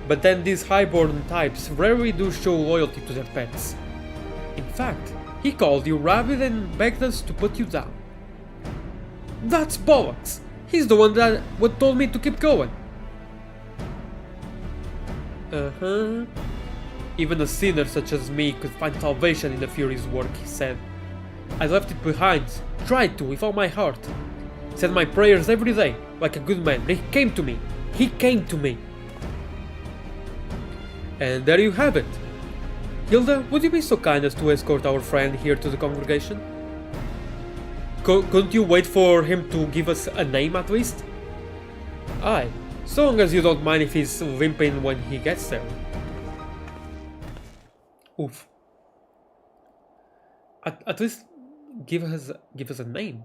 But then these highborn types rarely do show loyalty to their pets. In fact, he called you rabid and begged us to put you down. That's bollocks! He's the one that told me to keep going. Even a sinner such as me could find salvation in the Fury's work, he said. I left it behind, tried to with all my heart. Said my prayers every day, like a good man, but he came to me. He came to me. And there you have it. Hilda, would you be so kind as to escort our friend here to the congregation? Couldn't you wait for him to give us a name at least? Aye, so long as you don't mind if he's limping when he gets there. Oof. At least give us a name.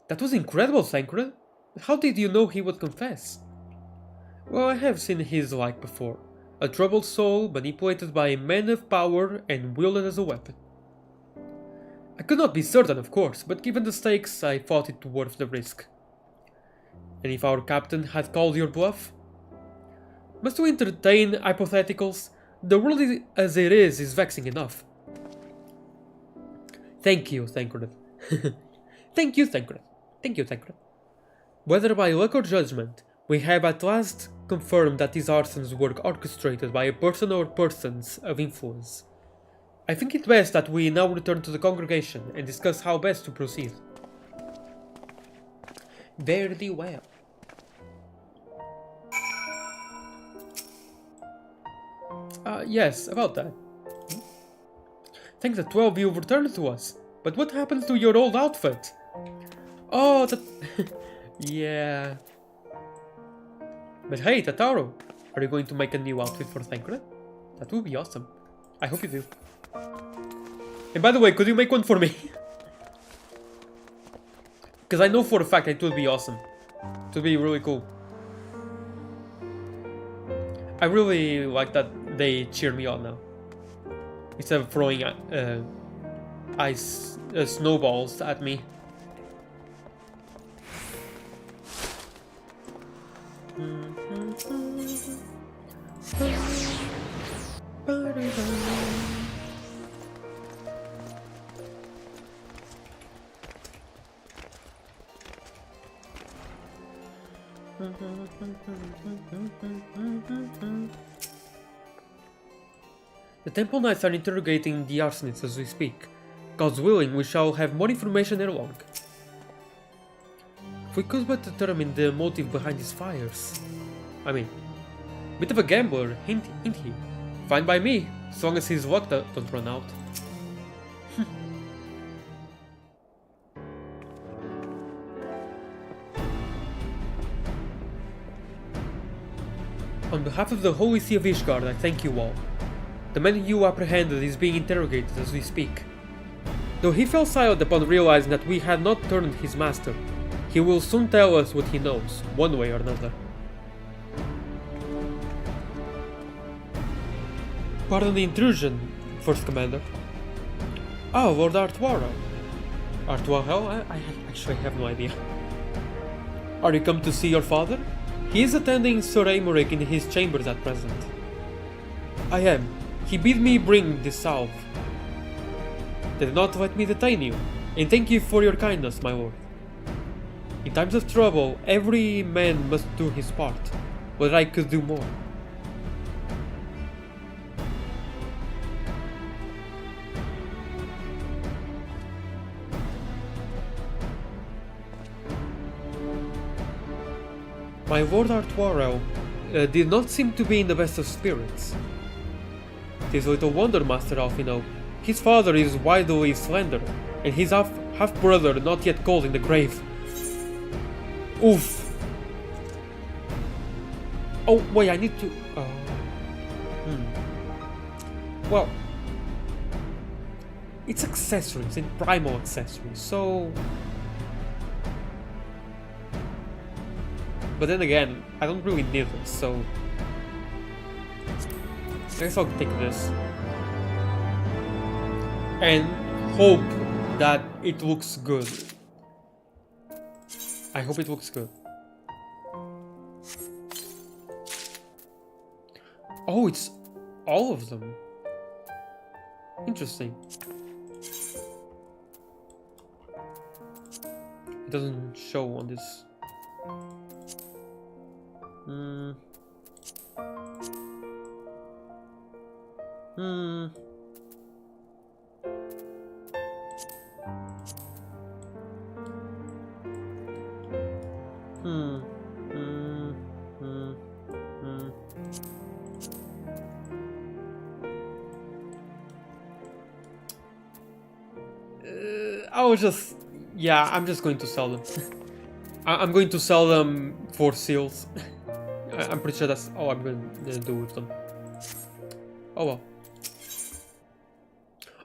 That was incredible, Thancred. How did you know he would confess? Well, I have seen his like before. A troubled soul manipulated by men of power and wielded as a weapon. I could not be certain, of course, but given the stakes, I thought it worth the risk. And if our captain had called your bluff? Must we entertain hypotheticals? The world as it is vexing enough. Thank you, Thancred. Thank you, Thancred. Thank you, Thancred. Whether by luck or judgment, we have at last confirmed that these arsons were orchestrated by a person or persons of influence. I think it best that we now return to the congregation and discuss how best to proceed. Very well. Yes, about that. Thanks that 12 you've returned to us. But what happened to your old outfit? Oh, that... yeah. But hey, Tataru, are you going to make a new outfit for Thancred? That would be awesome. I hope you do. And by the way, could you make one for me? Because I know for a fact it would be awesome. It would be really cool. I really like that they cheer me on now. Instead of throwing ice snowballs at me. The Temple Knights are interrogating the arsonists as we speak. God's willing, we shall have more information ere long. If we could but determine the motive behind these fires. I mean, bit of a gambler, ain't he? Fine by me, as long as his luck don't run out. On behalf of the Holy See of Ishgard, I thank you all. The man you apprehended is being interrogated as we speak. Though he fell silent upon realizing that we had not turned his master, he will soon tell us what he knows, one way or another. Pardon the intrusion, First Commander. Oh, Lord Artuaro. Artuaro? I actually have no idea. Are you come to see your father? He is attending Sir Aymeric in his chambers at present. I am. He bid me bring this salve. Did not let me detain you, and thank you for your kindness, my lord. In times of trouble, every man must do his part, but I could do more. My Lord Artuaro did not seem to be in the best of spirits. 'Tis little wonder, Master Alphino. His father is widely slandered, and his half-brother not yet cold in the grave. Oof. Oh, wait, I need to... Well... It's accessories, and primal accessories, so... But then again, I don't really need this, so... I guess I'll take this. And hope that it looks good. I hope it looks good. Oh, it's all of them. Interesting. It doesn't show on this. I was just... Yeah, I'm just going to sell them. I'm going to sell them for seals. I'm pretty sure that's all I'm going to do with them. Oh well.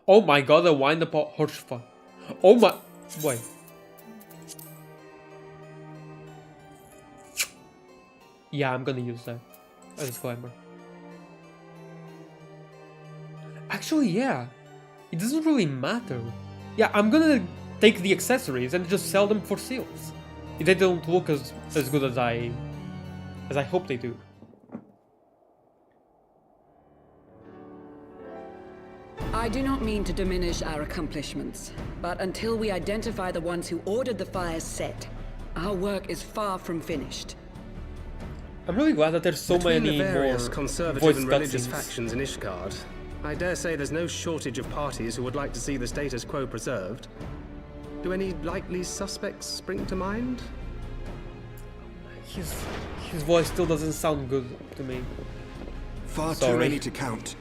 Oh my god, a wind-up horse farm. Oh my... Wait. Yeah, I'm gonna use that as a climber. Actually, yeah. It doesn't really matter. Yeah, I'm gonna take the accessories and just sell them for seals. If they don't look as good as I hope they do. I do not mean to diminish our accomplishments, but until we identify the ones who ordered the fires set, our work is far from finished. I'm really glad that there's so Between many the various more conservative voice and religious cutscenes. factions in Ishgard, I dare say there's no shortage of parties who would like to see the status quo preserved. Do any likely suspects spring to mind? His voice still doesn't sound good to me. Far Sorry. too many to count.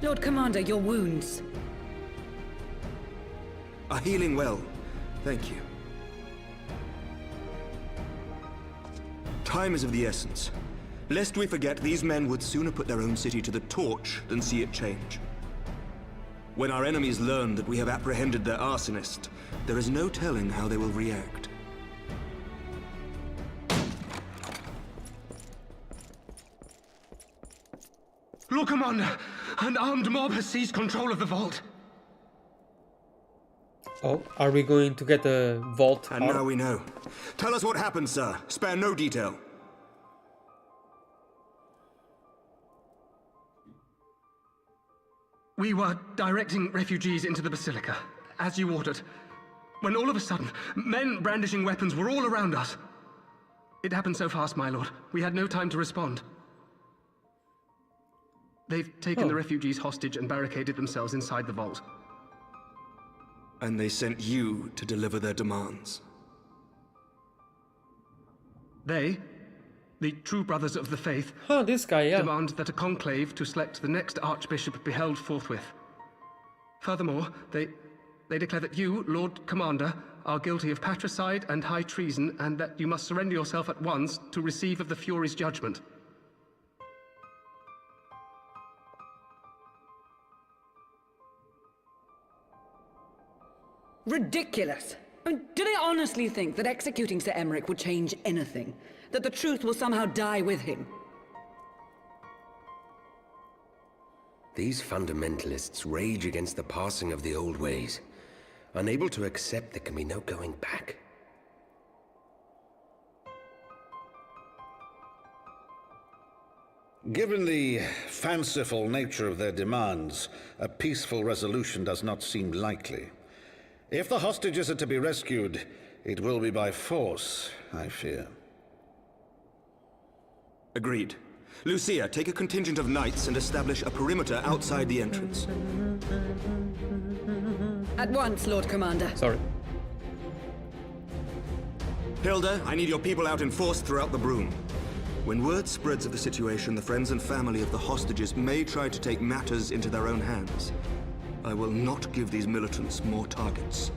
Lord Commander, your wounds. Are healing well. Thank you. Time is of the essence. Lest we forget, these men would sooner put their own city to the torch than see it change. When our enemies learn that we have apprehended their arsonist, there is no telling how they will react. Lord Commander, an armed mob has seized control of the vault. Oh, are we going to get the vault? And now we know. Tell us what happened, sir. Spare no detail. We were directing refugees into the Basilica, as you ordered, when all of a sudden, men brandishing weapons were all around us. It happened so fast, my lord. We had no time to respond. They've taken the refugees hostage and barricaded themselves inside the vault. And they sent you to deliver their demands. They, the true brothers of the faith, this guy, yeah. demand that a conclave to select the next archbishop be held forthwith. Furthermore, they declare that you, Lord Commander, are guilty of patricide and high treason, and that you must surrender yourself at once to receive of the Fury's judgment. Ridiculous! I mean, do they honestly think that executing Sir Emmerich would change anything? That the truth will somehow die with him? These fundamentalists rage against the passing of the old ways, unable to accept there can be no going back. Given the fanciful nature of their demands, a peaceful resolution does not seem likely. If the hostages are to be rescued, it will be by force, I fear. Agreed. Lucia, take a contingent of knights and establish a perimeter outside the entrance. At once, Lord Commander. Sorry. Hilda, I need your people out in force throughout the Broom. When word spreads of the situation, the friends and family of the hostages may try to take matters into their own hands. I will not give these militants more targets.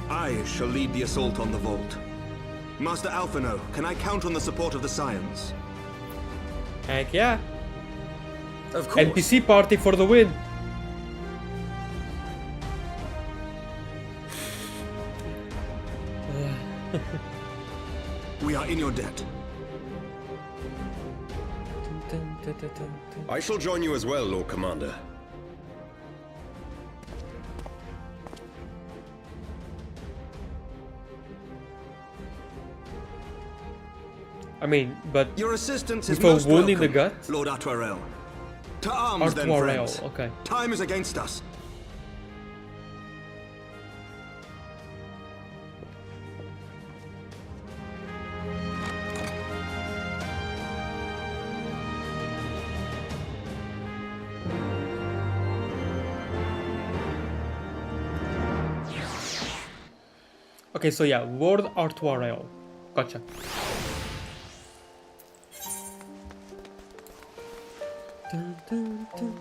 I shall lead the assault on the vault. Master Alphino, can I count on the support of the Scions? Heck yeah. Of course. NPC party for the win. We are in your debt. I shall join you as well, Lord Commander. I mean, but your assistance is with a most wound in the welcome, gut? Lord Artoirel. To arms, then, friends. Okay. Time is against us. Okay, so yeah, Lord Artoirel. Gotcha. Dun, dun, dun.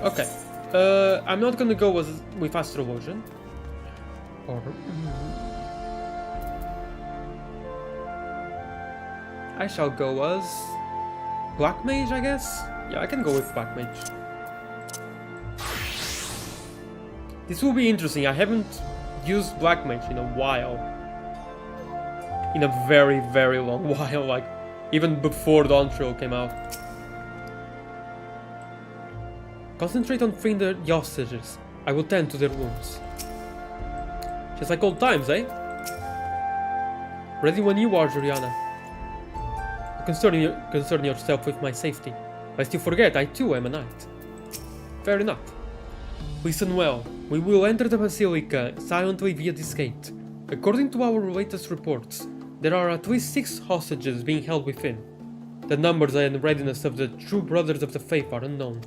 Okay, I'm not gonna go with Astral Vision. Or I shall go as Black Mage, I guess. Yeah, I can go with Black Mage. This will be interesting. I haven't used Black Mage in a while. In a very, very long while, like even before Dawntrail came out. Concentrate on freeing the hostages. I will tend to their wounds. Just like old times, eh? Ready when you are, Juliana. Concern yourself with my safety. Lest you forget, I too am a knight. Fair enough. Listen well. We will enter the Basilica silently via this gate. According to our latest reports, there are at least 6 hostages being held within. The numbers and readiness of the true Brothers of the Faith are unknown.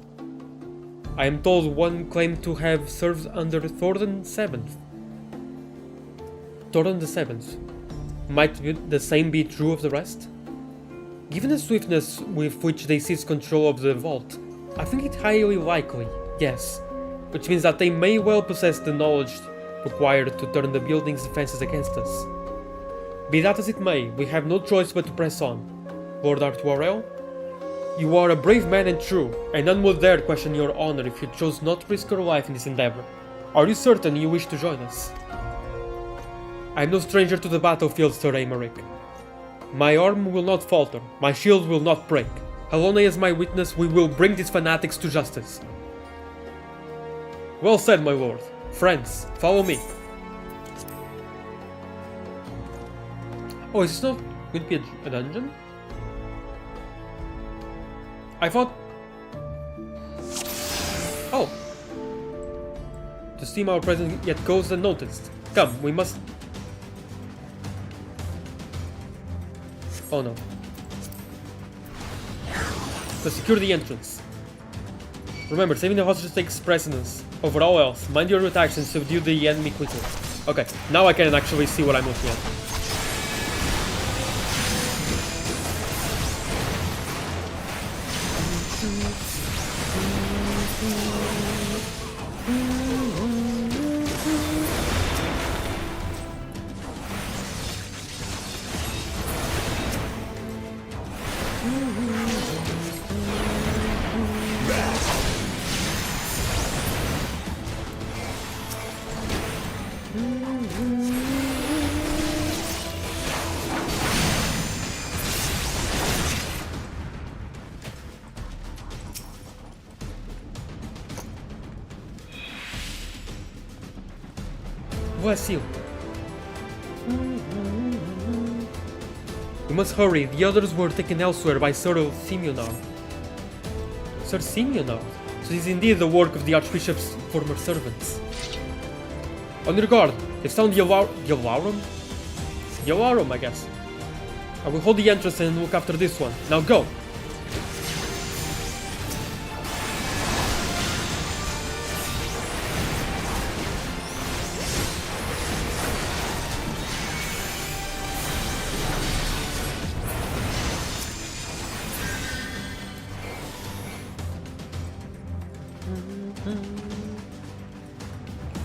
I am told one claimed to have served under Thordan VII. Thordan the Seventh. Might the same be true of the rest? Given the swiftness with which they seized control of the vault, I think it highly likely, yes, which means that they may well possess the knowledge required to turn the building's defenses against us. Be that as it may, we have no choice but to press on. Lord Artuarel, you are a brave man and true, and none would dare question your honor if you chose not to risk your life in this endeavor. Are you certain you wish to join us? I am no stranger to the battlefield, Sir Aymeric. My arm will not falter, my shield will not break. Halone is my witness, we will bring these fanatics to justice. Well said, my lord. Friends, follow me. Oh, is this not going to be a dungeon? I thought... Oh. To seem our presence yet goes unnoticed. Come, we must... Oh no. Let's secure the entrance. Remember, saving the hostages takes precedence over all else. Mind your attacks and subdue the enemy quickly. Okay, now I can actually see what I'm looking at. Bless you. We must hurry. The others were taken elsewhere by Sir Simeonard. Sir Simeonard? So this is indeed the work of the Archbishop's former servants. On your guard. They found the alarum? The alarum, I guess. I will hold the entrance and look after this one. Now go!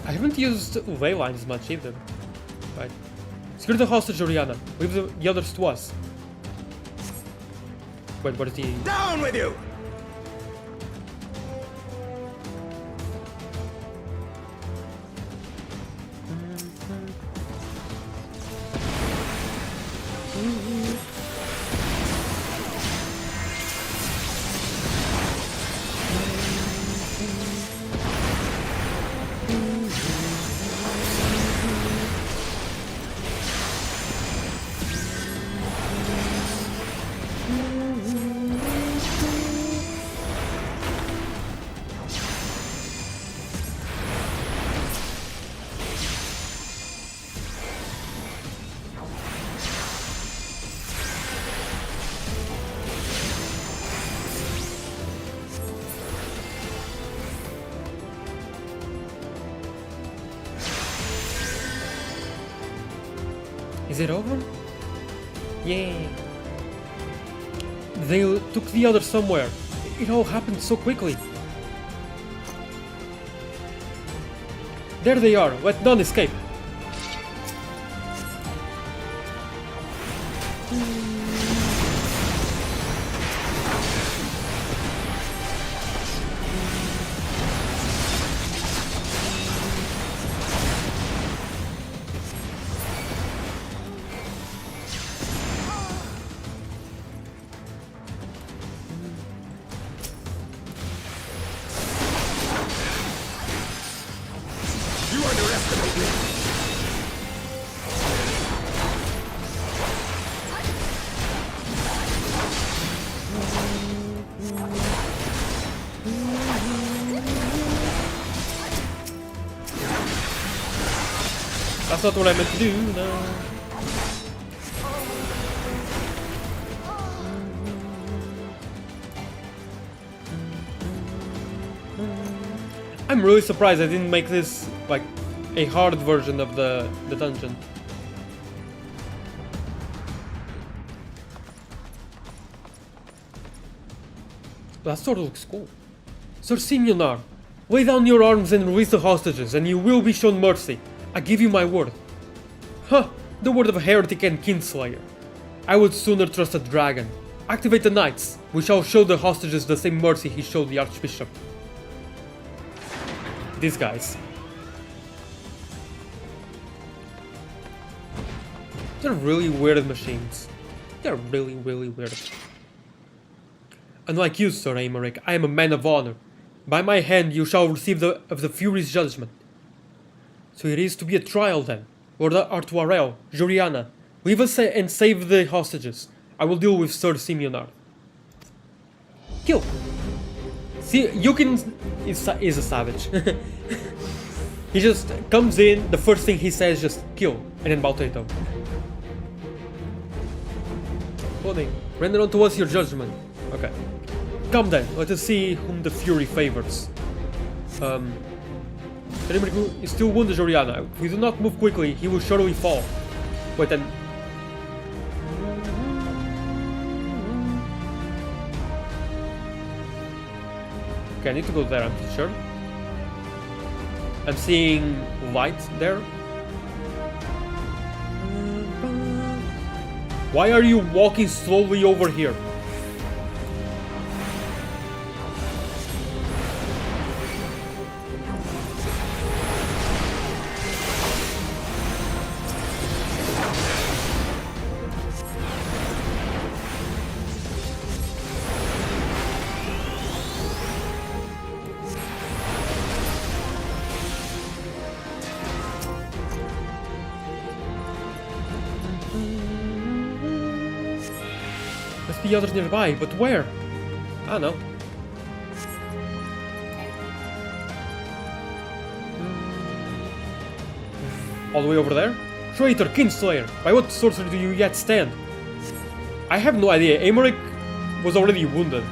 I haven't used ley lines much either. Right. Secure the hostage, Oriana. Leave the others to us. Wait, what is he? Down with you! Is it over? Yeah. They took the other somewhere. It all happened so quickly. There they are. Let none escape. You underestimate me. That's not what I meant to do, no. I'm really surprised I didn't make this like a hard version of the dungeon. That sword looks cool. Sir Simeonar, lay down your arms and release the hostages, and you will be shown mercy. I give you my word. Huh, the word of a heretic and kinslayer. I would sooner trust a dragon. Activate the knights. We shall show the hostages the same mercy he showed the archbishop. These guys. They're really weird machines. They're really, really weird. Unlike you, Sir Aymeric, I am a man of honor. By my hand you shall receive the Fury's judgment. So it is to be a trial then. Lord Artuarel, Juriana, leave us and save the hostages. I will deal with Sir Simeonar. Kill! See, Yukin is a savage. He just comes in, the first thing he says just kill, and then Balteto. Clothing, render unto us your judgment. Okay. Come then, let us see whom the Fury favors. Aymeric is still wounded, Juriana. If we do not move quickly, he will surely fall. Wait, then... Okay, I need to go there, I'm pretty sure. I'm seeing light there. Why are you walking slowly over here? The others nearby, but where? I don't know. All the way over there? Traitor, Kinslayer, by what sorcery do you yet stand? I have no idea. Aymeric was already wounded.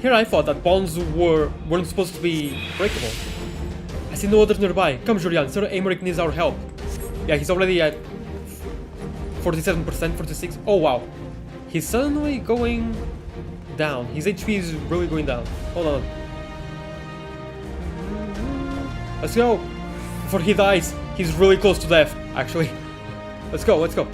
Here I thought that bonds weren't supposed to be breakable. I see no others nearby. Come, Jurian, Sir Aymeric needs our help. Yeah, he's already at 47%, 46. Oh wow. He's suddenly going down. His HP is really going down. Hold on. Let's go. Before he dies, he's really close to death, actually. Let's go, let's go.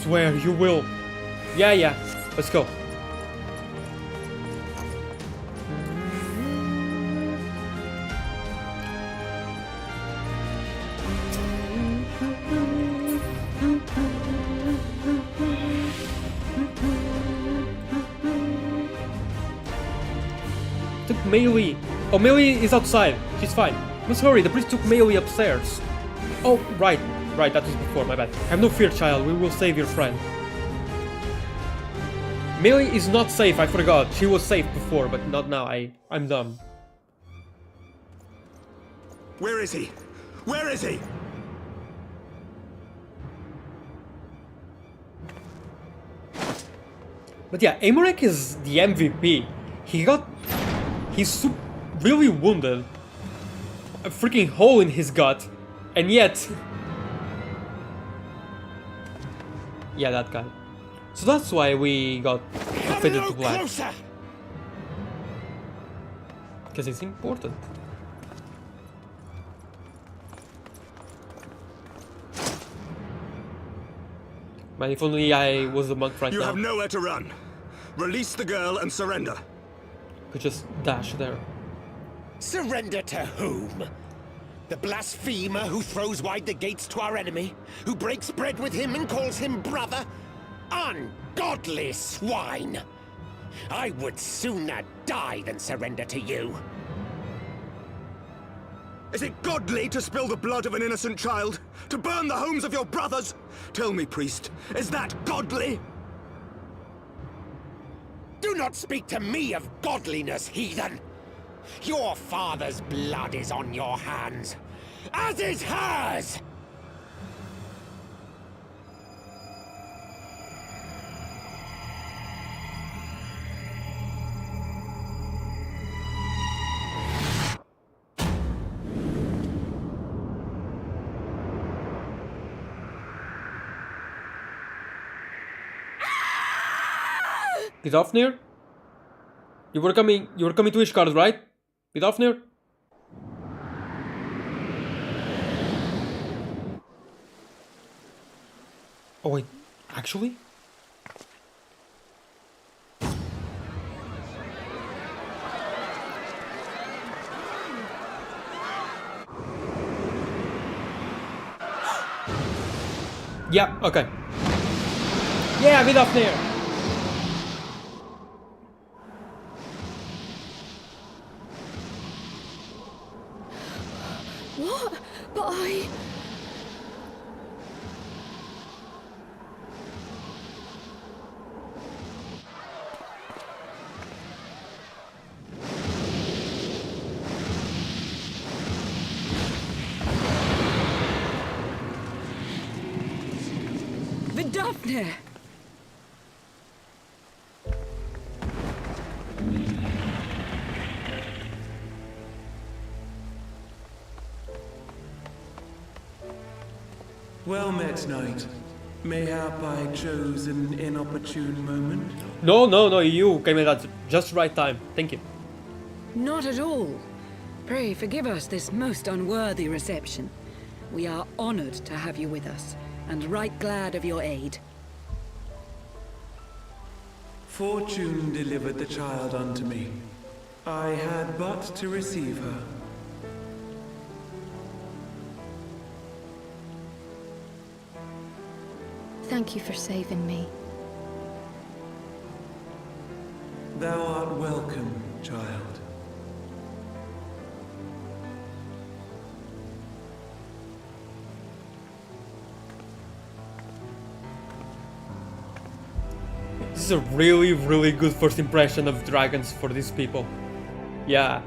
swear you will. Yeah, yeah. Let's go. Took Meili. Oh, Meili is outside. She's fine. Let's hurry. The priest took Meili upstairs. Oh, right. Right, that was before. My bad. Have no fear, child. We will save your friend. Meili is not safe. I forgot. She was safe before, but not now. I'm dumb. Where is he? Where is he? But yeah, Aymeric is the MVP. He's really wounded. A freaking hole in his gut. And yet... yeah, that guy. So that's why we got fitted to black. Because it's important. Man, if only I was the monk right now. You have nowhere to run. Release the girl and surrender. Could just dash there. Surrender to whom? The blasphemer who throws wide the gates to our enemy? Who breaks bread with him and calls him brother? Ungodly swine! I would sooner die than surrender to you. Is it godly to spill the blood of an innocent child? To burn the homes of your brothers? Tell me, priest, is that godly? Do not speak to me of godliness, heathen! Your father's blood is on your hands, as is hers! Vidofnir? You were coming to Ishgard, right? Vidofnir? Oh wait, actually? Yeah, okay. Yeah, Vidofnir! What? But I... Vidofnir! Well met, knight. Mayhap I chose an inopportune moment? No, you came at just right time. Thank you. Not at all. Pray forgive us this most unworthy reception. We are honored to have you with us, and right glad of your aid. Fortune delivered the child unto me. I had but to receive her. Thank you for saving me. Thou art welcome, child. This is a really, really good first impression of dragons for these people. Yeah.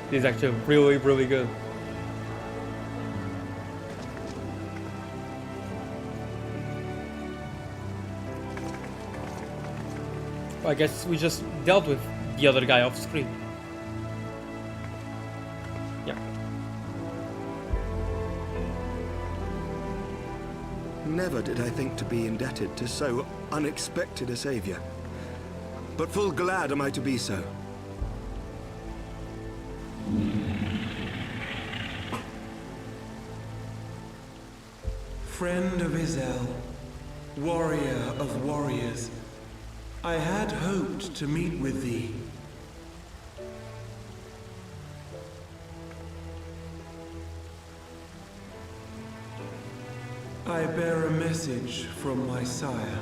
This is actually really, really good. I guess we just dealt with the other guy off screen. Yeah. Never did I think to be indebted to so unexpected a savior. But full glad am I to be so. Friend of Izel, warrior of warriors, I had hoped to meet with thee. I bear a message from my sire.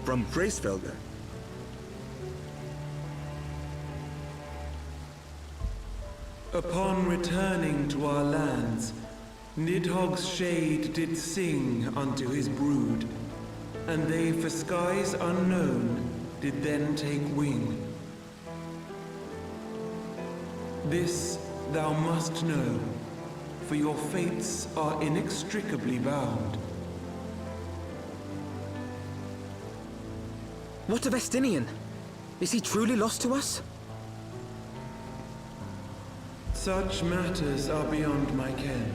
From Freysfelder? Upon returning to our lands, Nidhogg's shade did sing unto his brood, and they for skies unknown did then take wing. This thou must know, for your fates are inextricably bound. What of Estinian? Is he truly lost to us? Such matters are beyond my ken.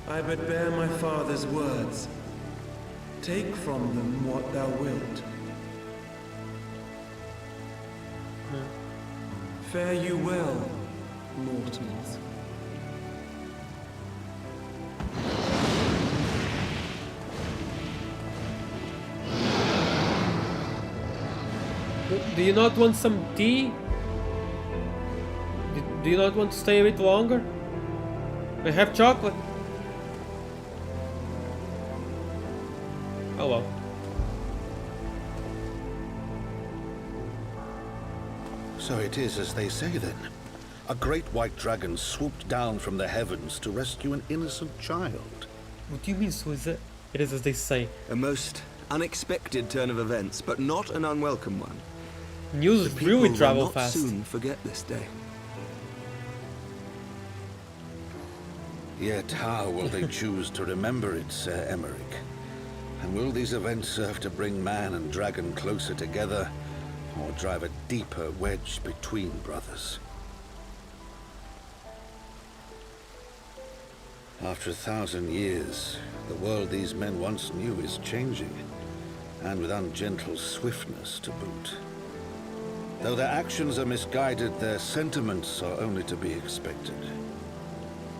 I but bear my father's words. Take from them what thou wilt. Fare you well, mortals. Do you not want some tea? Do you not want to stay a bit longer? I have chocolate. Oh well. So it is as they say then. A great white dragon swooped down from the heavens to rescue an innocent child. What do you mean, so is it? It is as they say. A most unexpected turn of events, but not an unwelcome one. News The really people travel will not fast. soon forget this day. Yet how will they choose to remember it, Sir Emmerich? And will these events serve to bring man and dragon closer together, or drive a deeper wedge between brothers? After 1,000 years, the world these men once knew is changing, and with ungentle swiftness to boot. Though their actions are misguided, their sentiments are only to be expected.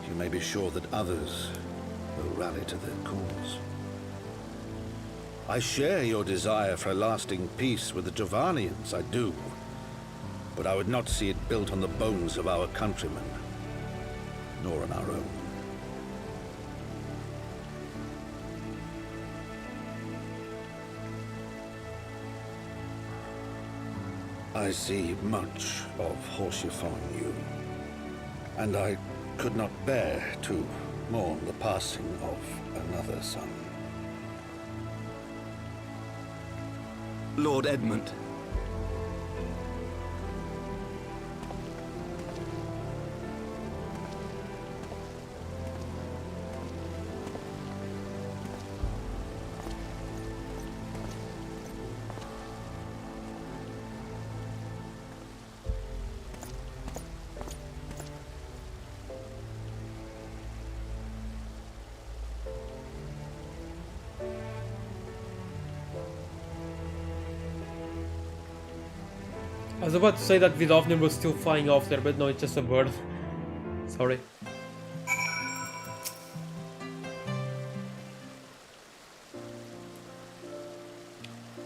You may be sure that others will rally to their cause. I share your desire for a lasting peace with the Jovanians, I do. But I would not see it built on the bones of our countrymen, nor on our own. I see much of Horsefon you, and I could not bear to mourn the passing of another son. Lord Edmund. I was about to say that Vidofnir was still flying off there, but no, it's just a bird. Sorry.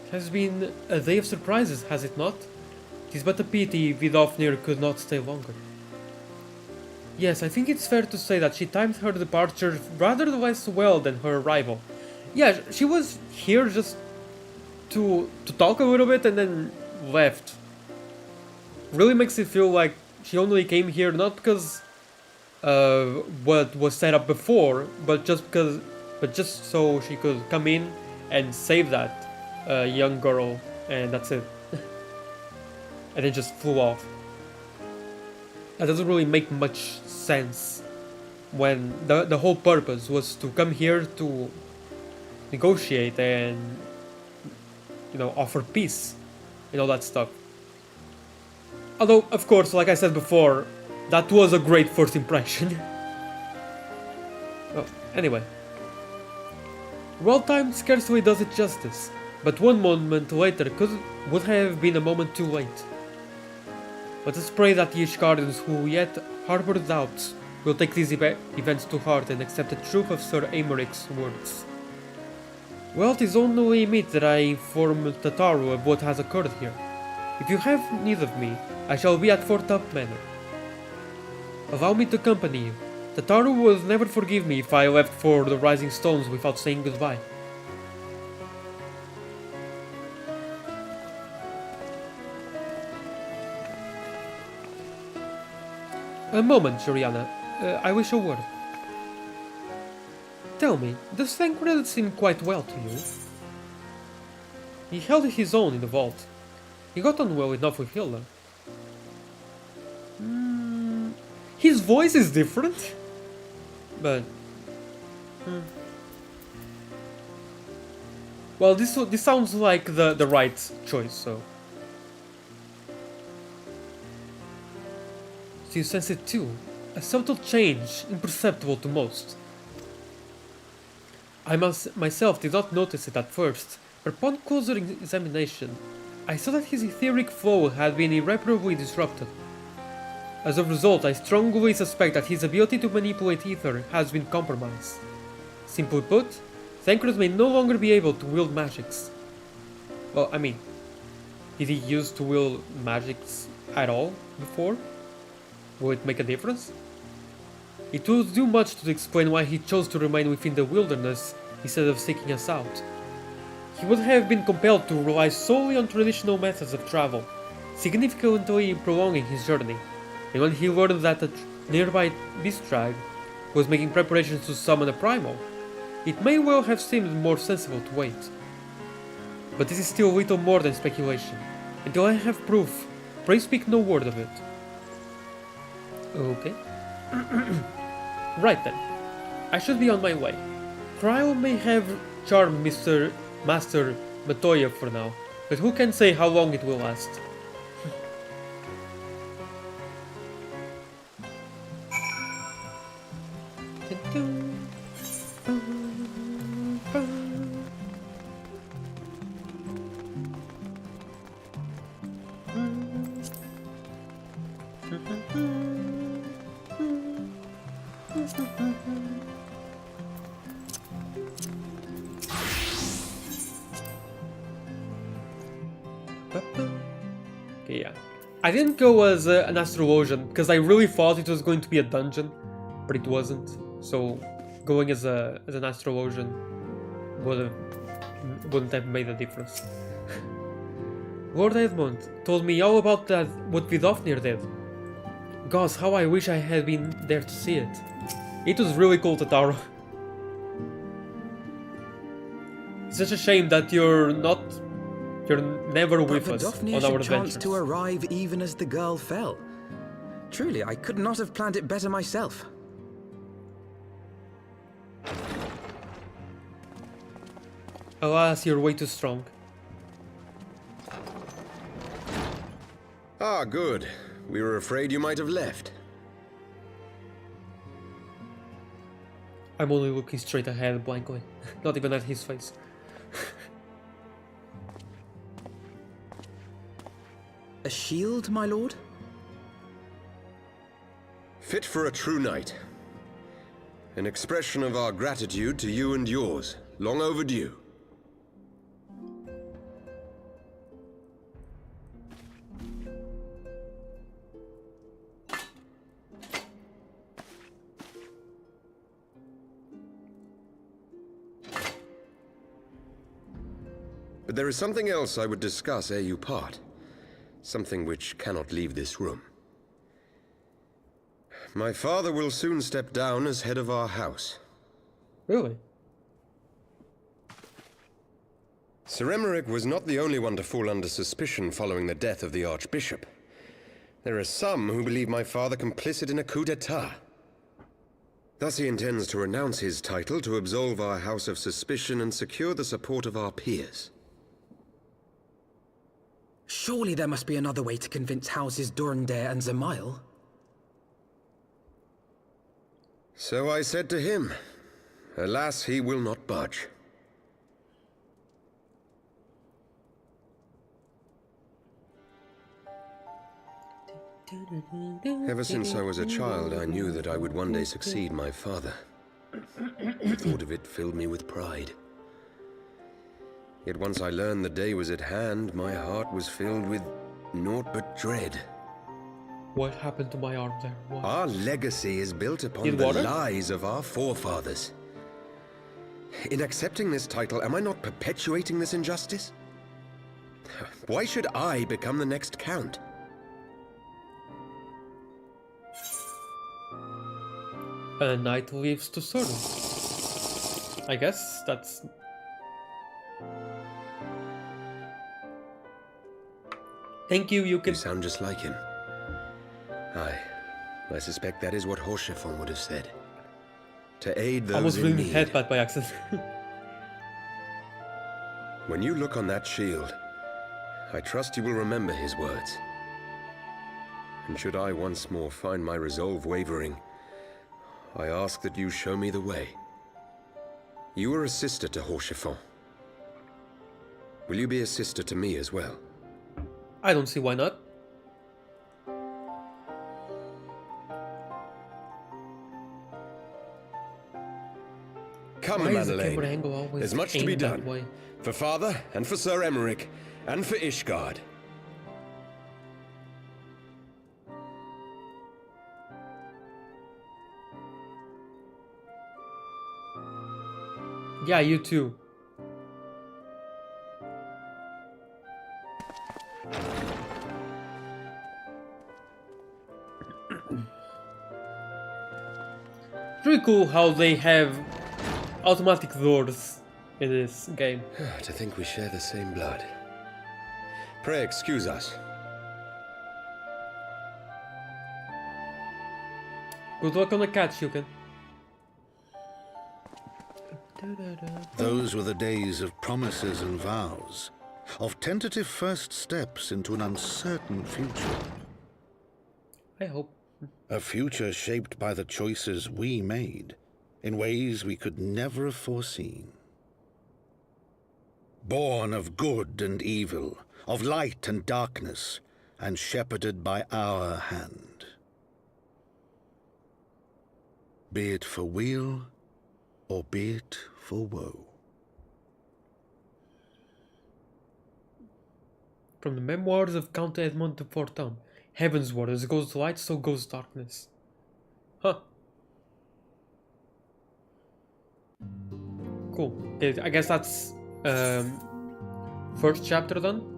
It has been a day of surprises, has it not? It is but a pity Vidofnir could not stay longer. Yes, I think it's fair to say that she timed her departure rather less well than her arrival. Yeah, she was here just to talk a little bit and then left. Really makes it feel like she only came here not because what was set up before, but just so she could come in and save that young girl, and that's it. And then just flew off. That doesn't really make much sense when the whole purpose was to come here to negotiate and, you know, offer peace and all that stuff. Although, of course, like I said before, that was a great first impression. Well, anyway. Well timed scarcely does it justice, but one moment later would have been a moment too late. Let us pray that the Ishgardens who yet harbor doubts will take these events to heart and accept the truth of Sir Amaric's words. Well, it is only meet that I inform Tataru of what has occurred here. If you have need of me, I shall be at Fort Up Manor. Allow me to accompany you. Tataru will never forgive me if I left for the Rising Stones without saying goodbye. A moment, Shuriana. I wish a word. Tell me, does Thancred seem quite well to you? He held his own in the vault. He got on well enough with Hilda. His voice is different, but well, this sounds like the right choice. So you sense it too, a subtle change, imperceptible to most. I myself did not notice it at first, but upon closer examination, I saw that his etheric flow had been irreparably disrupted. As a result, I strongly suspect that his ability to manipulate ether has been compromised. Simply put, Thancred may no longer be able to wield magics. Well, I mean, did he used to wield magics at all before? Will it make a difference? It would do much to explain why he chose to remain within the wilderness instead of seeking us out. He would have been compelled to rely solely on traditional methods of travel, significantly prolonging his journey, and when he learned that a nearby beast tribe was making preparations to summon a primal, it may well have seemed more sensible to wait. But this is still little more than speculation. Until I have proof, pray speak no word of it. Okay. Right then. I should be on my way. Trial may have charmed Master Matoya for now, but who can say how long it will last? Okay, yeah. I didn't go as an astrologian because I really thought it was going to be a dungeon, but it wasn't. So going as an astrologian wouldn't have made a difference. Lord Edmund told me all about that what Vidofnir did. Gosh, how I wish I had been there to see it. It was really cool, Tataru. It's such a shame that you're never with us on our adventures. Chanced to arrive even as the girl fell. Truly, I could not have planned it better myself. Alas, you're way too strong. Ah, good. We were afraid you might have left. I'm only looking straight ahead blankly, not even at his face. A shield, my lord? Fit for a true knight. An expression of our gratitude to you and yours, long overdue. But there is something else I would discuss ere you part. Something which cannot leave this room. My father will soon step down as head of our house. Really? Sir Emeric was not the only one to fall under suspicion following the death of the Archbishop. There are some who believe my father complicit in a coup d'etat. Thus he intends to renounce his title to absolve our house of suspicion and secure the support of our peers. Surely there must be another way to convince Houses Durandare and Zemail. So I said to him. Alas, he will not budge. Ever since I was a child, I knew that I would one day succeed my father. The thought of it filled me with pride. Yet once I learned the day was at hand, my heart was filled with naught but dread. What happened to my arm there? What? Our legacy is built upon the lies of our forefathers. In accepting this title, am I not perpetuating this injustice? Why should I become the next count? A knight leaves to serve. I guess that's... Thank you, you can... You sound just like him. Aye, I suspect that is what Haurchefant would have said. To aid those I was in really need. headbutt by accident. When you look on that shield, I trust you will remember his words. And should I once more find my resolve wavering, I ask that you show me the way. You are a sister to Haurchefant. Will you be a sister to me as well? I don't see why not. Come, Why is the Madeleine. camera angle always There's much to be aimed that done. way? For Father, and for Sir Emeric, and for Ishgard. Yeah, you too. Pretty cool how they have automatic doors in this game. To think we share the same blood. Pray excuse us. Good luck on the catch, you can. Those were the days of promises and vows, of tentative first steps into an uncertain future. I hope. A future shaped by the choices we made, in ways we could never have foreseen. Born of good and evil, of light and darkness, and shepherded by our hand. Be it for weal, or be it for woe. From the memoirs of Count Edmond de Fortin. Heavensward, as goes light, so goes darkness. Huh. Cool. Okay, I guess that's first chapter done.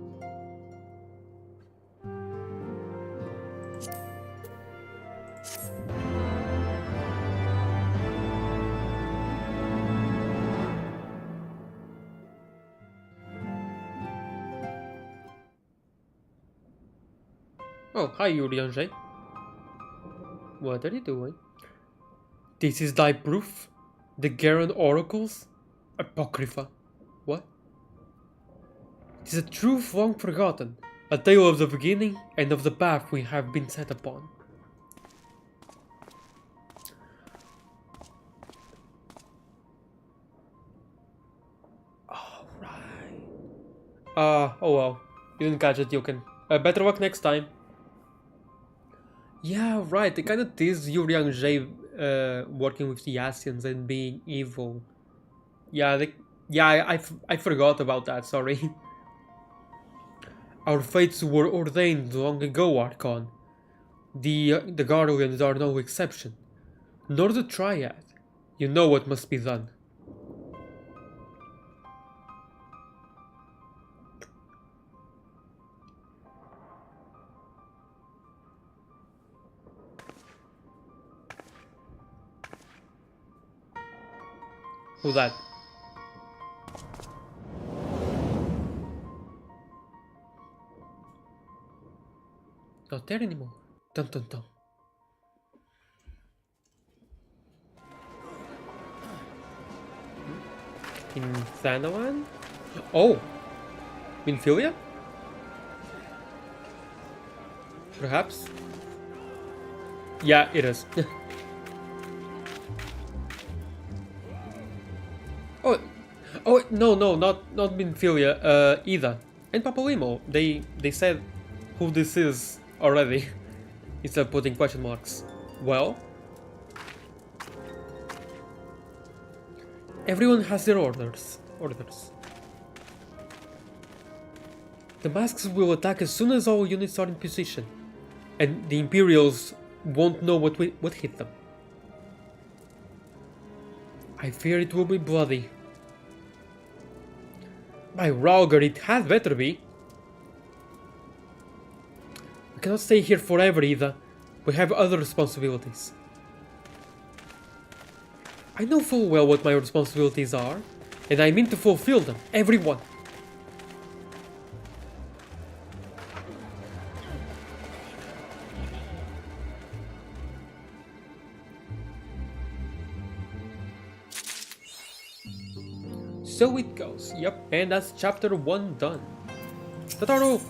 Oh, hi Urianger. What are you doing? This is thy proof? The Garen Oracles? Apocrypha. What? It is a truth long forgotten, a tale of the beginning and of the path we have been set upon. Alright. Oh well. You didn't catch it, you can. Better luck next time. Yeah, right, they kind of teased Urianger working with the Ascians and being evil. Yeah, I forgot about that, sorry. Our fates were ordained long ago, Archon. The Guardians are no exception. Nor the Triad. You know what must be done. Who's that? Not there anymore. Dun dun dun. In Thanalan? Oh! Minfilia? Perhaps? Yeah, it is. Oh no, not Minfilia. Ida and Papalymo. They said who this is already. instead of putting question marks. Well, everyone has their orders. The masks will attack as soon as all units are in position, and the Imperials won't know what hit them. I fear it will be bloody. By Rauger, it had better be. We cannot stay here forever either. We have other responsibilities. I know full well what my responsibilities are, and I mean to fulfill them, everyone. So it goes, yep, and that's chapter 1 done. Tataru!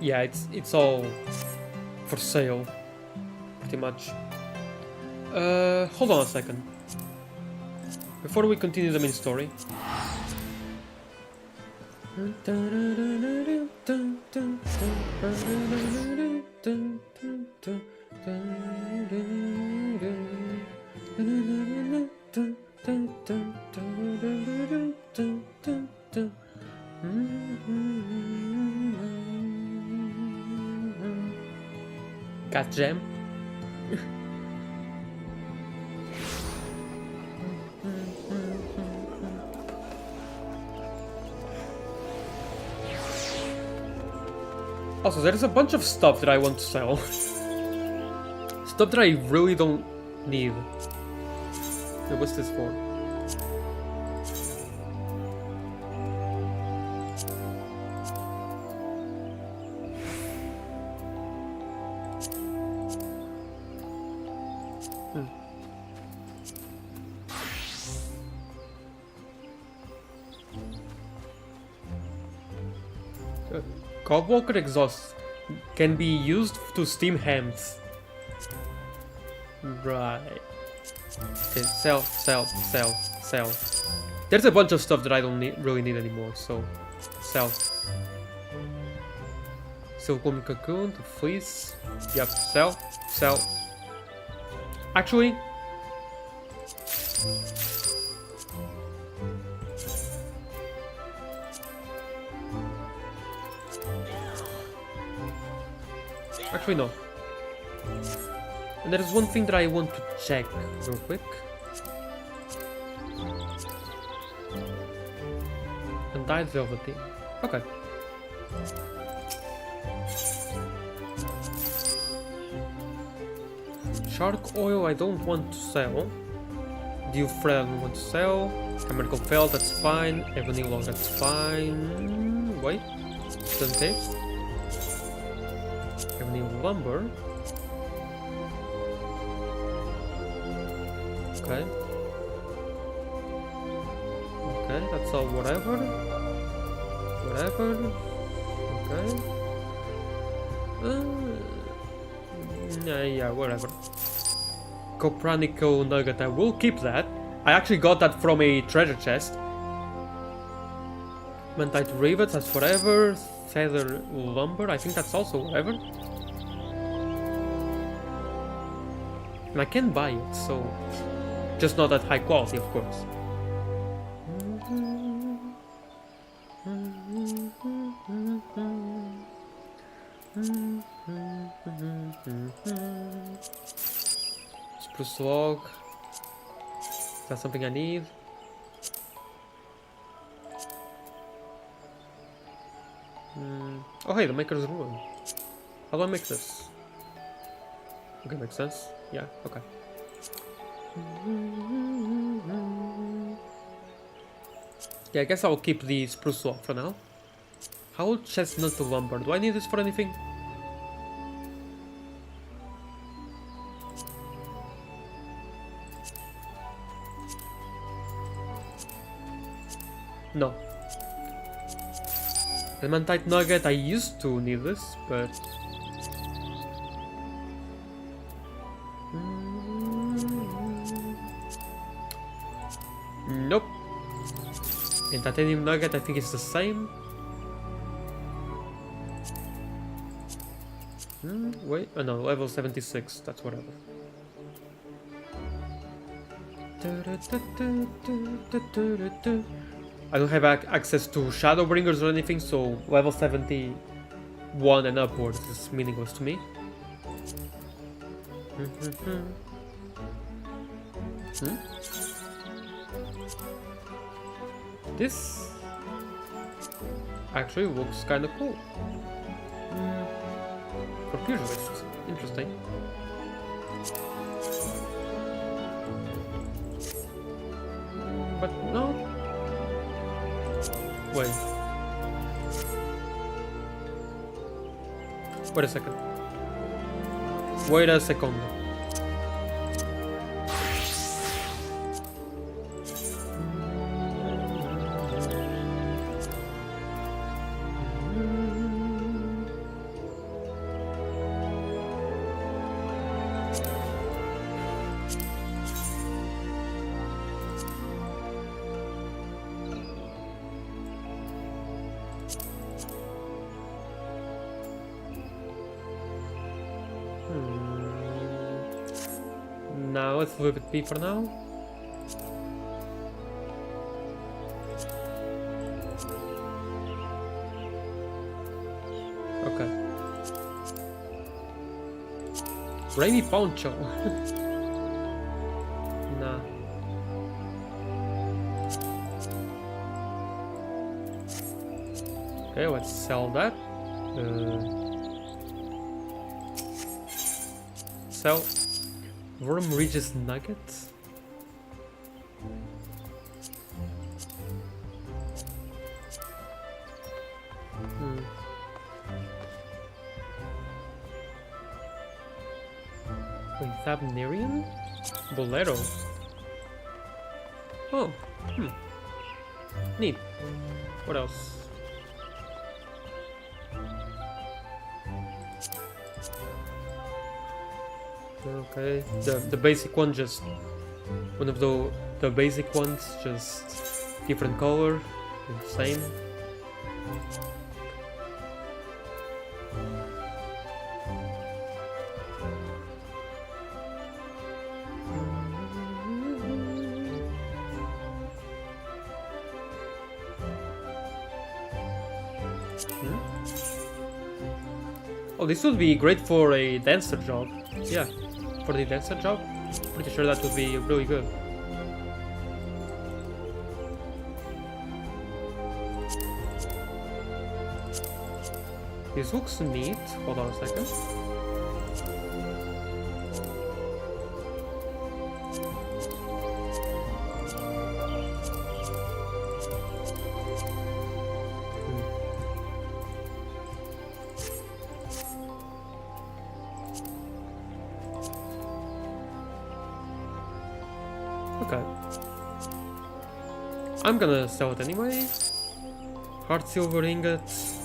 Yeah, it's all for sale, pretty much. Hold on a second. Before we continue the main story. Cat Jam. Also, there's a bunch of stuff that I want to sell. Stuff that I really don't need. So what's this for? Cobwalker exhaust can be used to steam hams. Right. Okay, sell. There's a bunch of stuff that I don't really need anymore, so sell. Silkworm cocoon to fleece. Yep, sell. Actually, no. And there's one thing that I want to check real quick. Undyed Velveteen. Okay. Shark oil I don't want to sell. Dew thread I don't want to sell. Chemical felt, that's fine. Ebony log, that's fine. Wait. Doesn't taste. Ebony lumber. Okay. Okay, that's all whatever. Okay. Yeah, whatever. Copranico nugget, I will keep that. I actually got that from a treasure chest. Mantite rivets, that's whatever. Feather lumber, I think that's also whatever. And I can buy it, so... just not at high quality, of course. Spruce log. Is that something I need? Oh hey, the Maker's Ruin. How do I make this? Okay, makes sense. Yeah, okay. Yeah, I guess I'll keep the spruce log for now. How chestnut to lumber? Do I need this for anything? No. Adamantite nugget, I used to need this, but... Nope. And titanium nugget, I think it's the same. Wait, oh no, level 76, that's whatever. I don't have access to Shadowbringers or anything, so level 71 and upwards is meaningless to me. This actually looks kind of cool. For pugilists, interesting. But no. Wait. Wait a second. Wait a second. Now let's leave it be for now. Okay. Rainy poncho. Nah. Okay, let's sell that. Sell. Worm Regis nuggets? Wait, Thabnerian? Bolero? Oh, neat. What else? Okay, the basic one, just one of the basic ones, just different color, same. Oh, this would be great for a dancer job. Yeah, for the dancer job, pretty sure that would be really good. This looks neat. Hold on a second. Okay. I'm gonna sell it anyway. Hard silver ingots.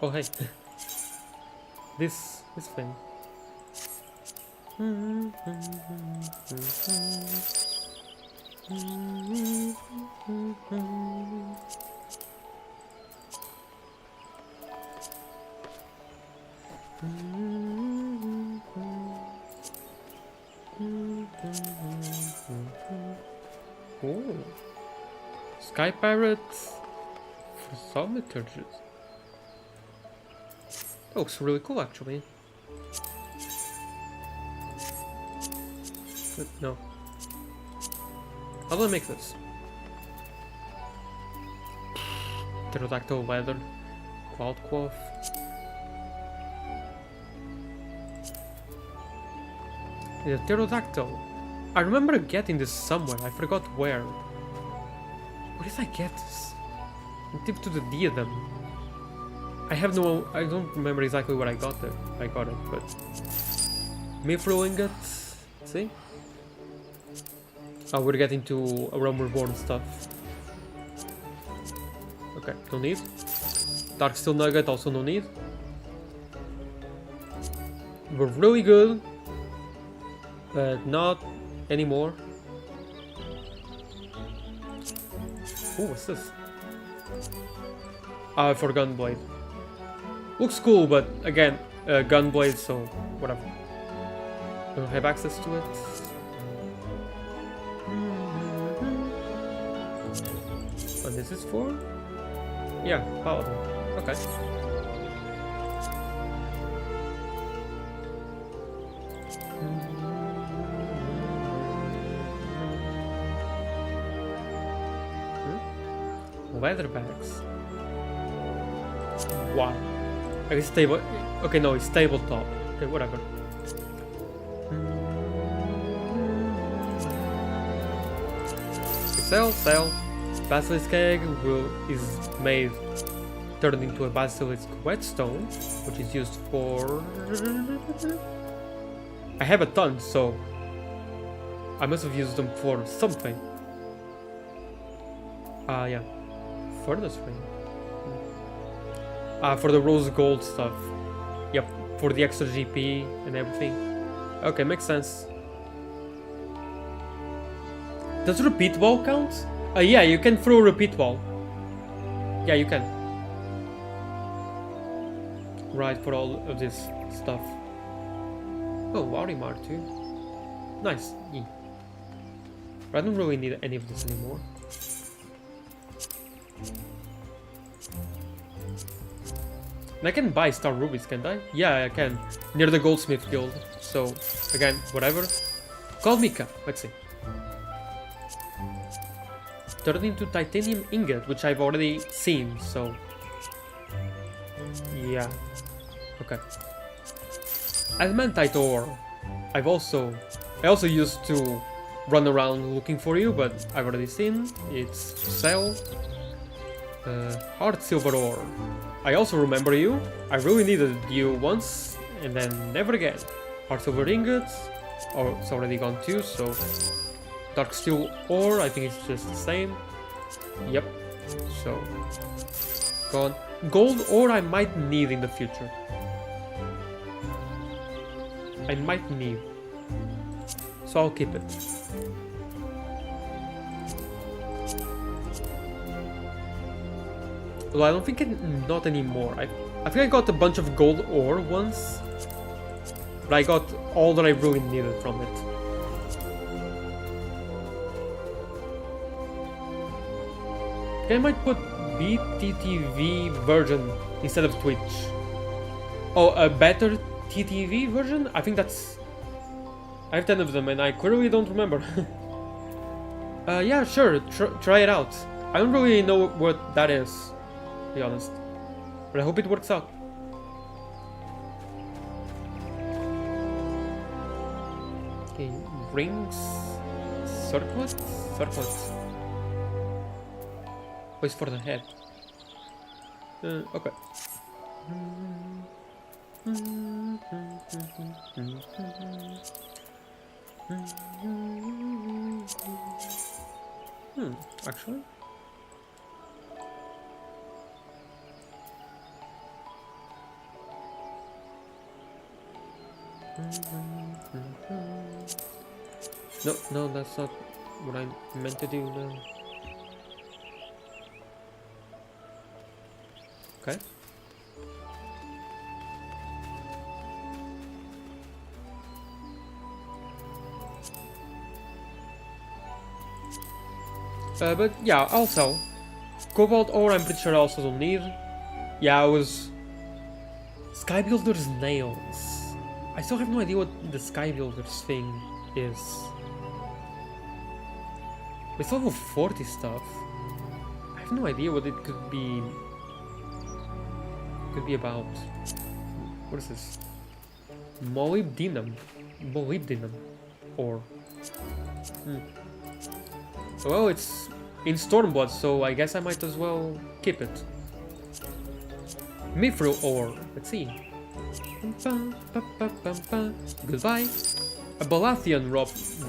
Oh hey. This thing. Oh, Sky Pirate for Thaumaturges. That looks really cool, actually. But no. How do I make this? Pterodactyl leather, cloud cloth. The pterodactyl. I remember getting this somewhere. I forgot where. Where did I get this? Tip to the diadem. I don't remember exactly where I got it. But mithril ingot. See? Oh, we're getting to a Realm Reborn stuff. Okay, no need. Darksteel nugget, also no need. We're really good, but not anymore. Ooh, what's this? For Gunblade. Looks cool, but again, Gunblade, so whatever. Don't have access to it. And this is for? Yeah, Paladin. Okay. Leather bags. Why? I guess table. Okay, no, it's tabletop. Okay, whatever. Sell. Basilisk egg is made, turned into a basilisk whetstone, which is used for. I have a ton, so I must have used them for something. Yeah. Furnace ring. For the rose gold stuff. Yep, for the extra GP and everything. Okay, makes sense. Does repeat wall count? Yeah, you can throw repeat wall. Yeah, you can. Right, for all of this stuff. Oh, Warimar too. Nice. Yeah. I don't really need any of this anymore. And I can buy star rubies, can't I? Yeah, I can. Near the goldsmith guild. So, again, whatever. Call Mika. Let's see. Turned into titanium ingot, which I've already seen, so... yeah. Okay. Adamantite ore. I also used to run around looking for you, but I've already seen. It's for sale. Hard silver ore. I also remember you. I really needed you once, and then never again. Hard silver ingots. Oh, it's already gone too, so... Dark steel ore, I think it's just the same. Yep. So... gone. Gold ore I might need in the future. I might need. So I'll keep it. Well, I don't think not anymore. I think I got a bunch of gold ore once, but I got all that I really needed from it. Okay, I might put BTTV version instead of Twitch. Oh, a better TTV version? I think that's... I have 10 of them and I clearly don't remember. Yeah, sure, try it out. I don't really know what that is, to be honest. But I hope it works out. Okay, rings... circlet? Circlet. Oh, it's for the head. Okay. Actually? No, that's not what I meant to do now. Okay. But yeah, I'll sell. Cobalt ore I'm pretty sure I also don't need. Yeah, I was... Skybuilder's nails. I still have no idea what the Skybuilder's thing is. It's level 40 stuff. I have no idea what it could be... about. What is this? Molybdenum. Molybdenum. ore. Well, it's in Stormblood, so I guess I might as well keep it. Mithril ore. Let's see. Goodbye. A Balatheon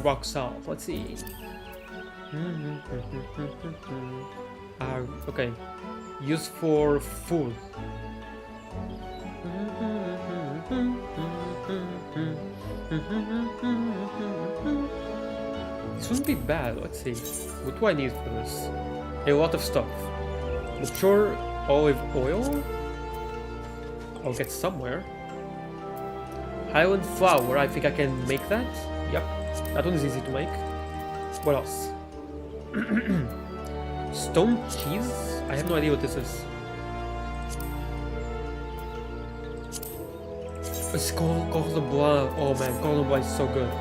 rock salt. Let's see. Okay. Used for food. This wouldn't be bad. Let's see. What do I need for this? A lot of stuff. Mature olive oil? I'll get somewhere. Highland flour. I think I can make that. Yep. That one is easy to make. What else? Stone cheese? I have no idea what this is. It's Cordon Bleu. Oh man, Cordon Bleu is so good.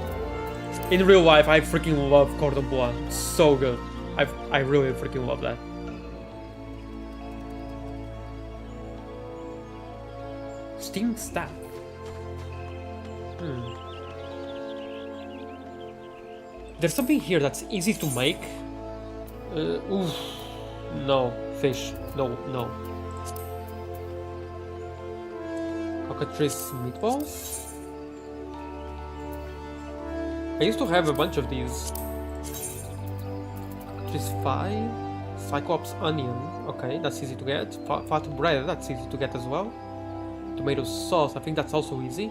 In real life, I freaking love Cordon Bleu. It's so good. I really freaking love that. Steamed staff. There's something here that's easy to make. Oof. No. Fish. No. Cockatrice meatballs? I used to have a bunch of these. Cockatrice 5. Cyclops onion. Okay, that's easy to get. Fat bread, that's easy to get as well. Tomato sauce, I think that's also easy.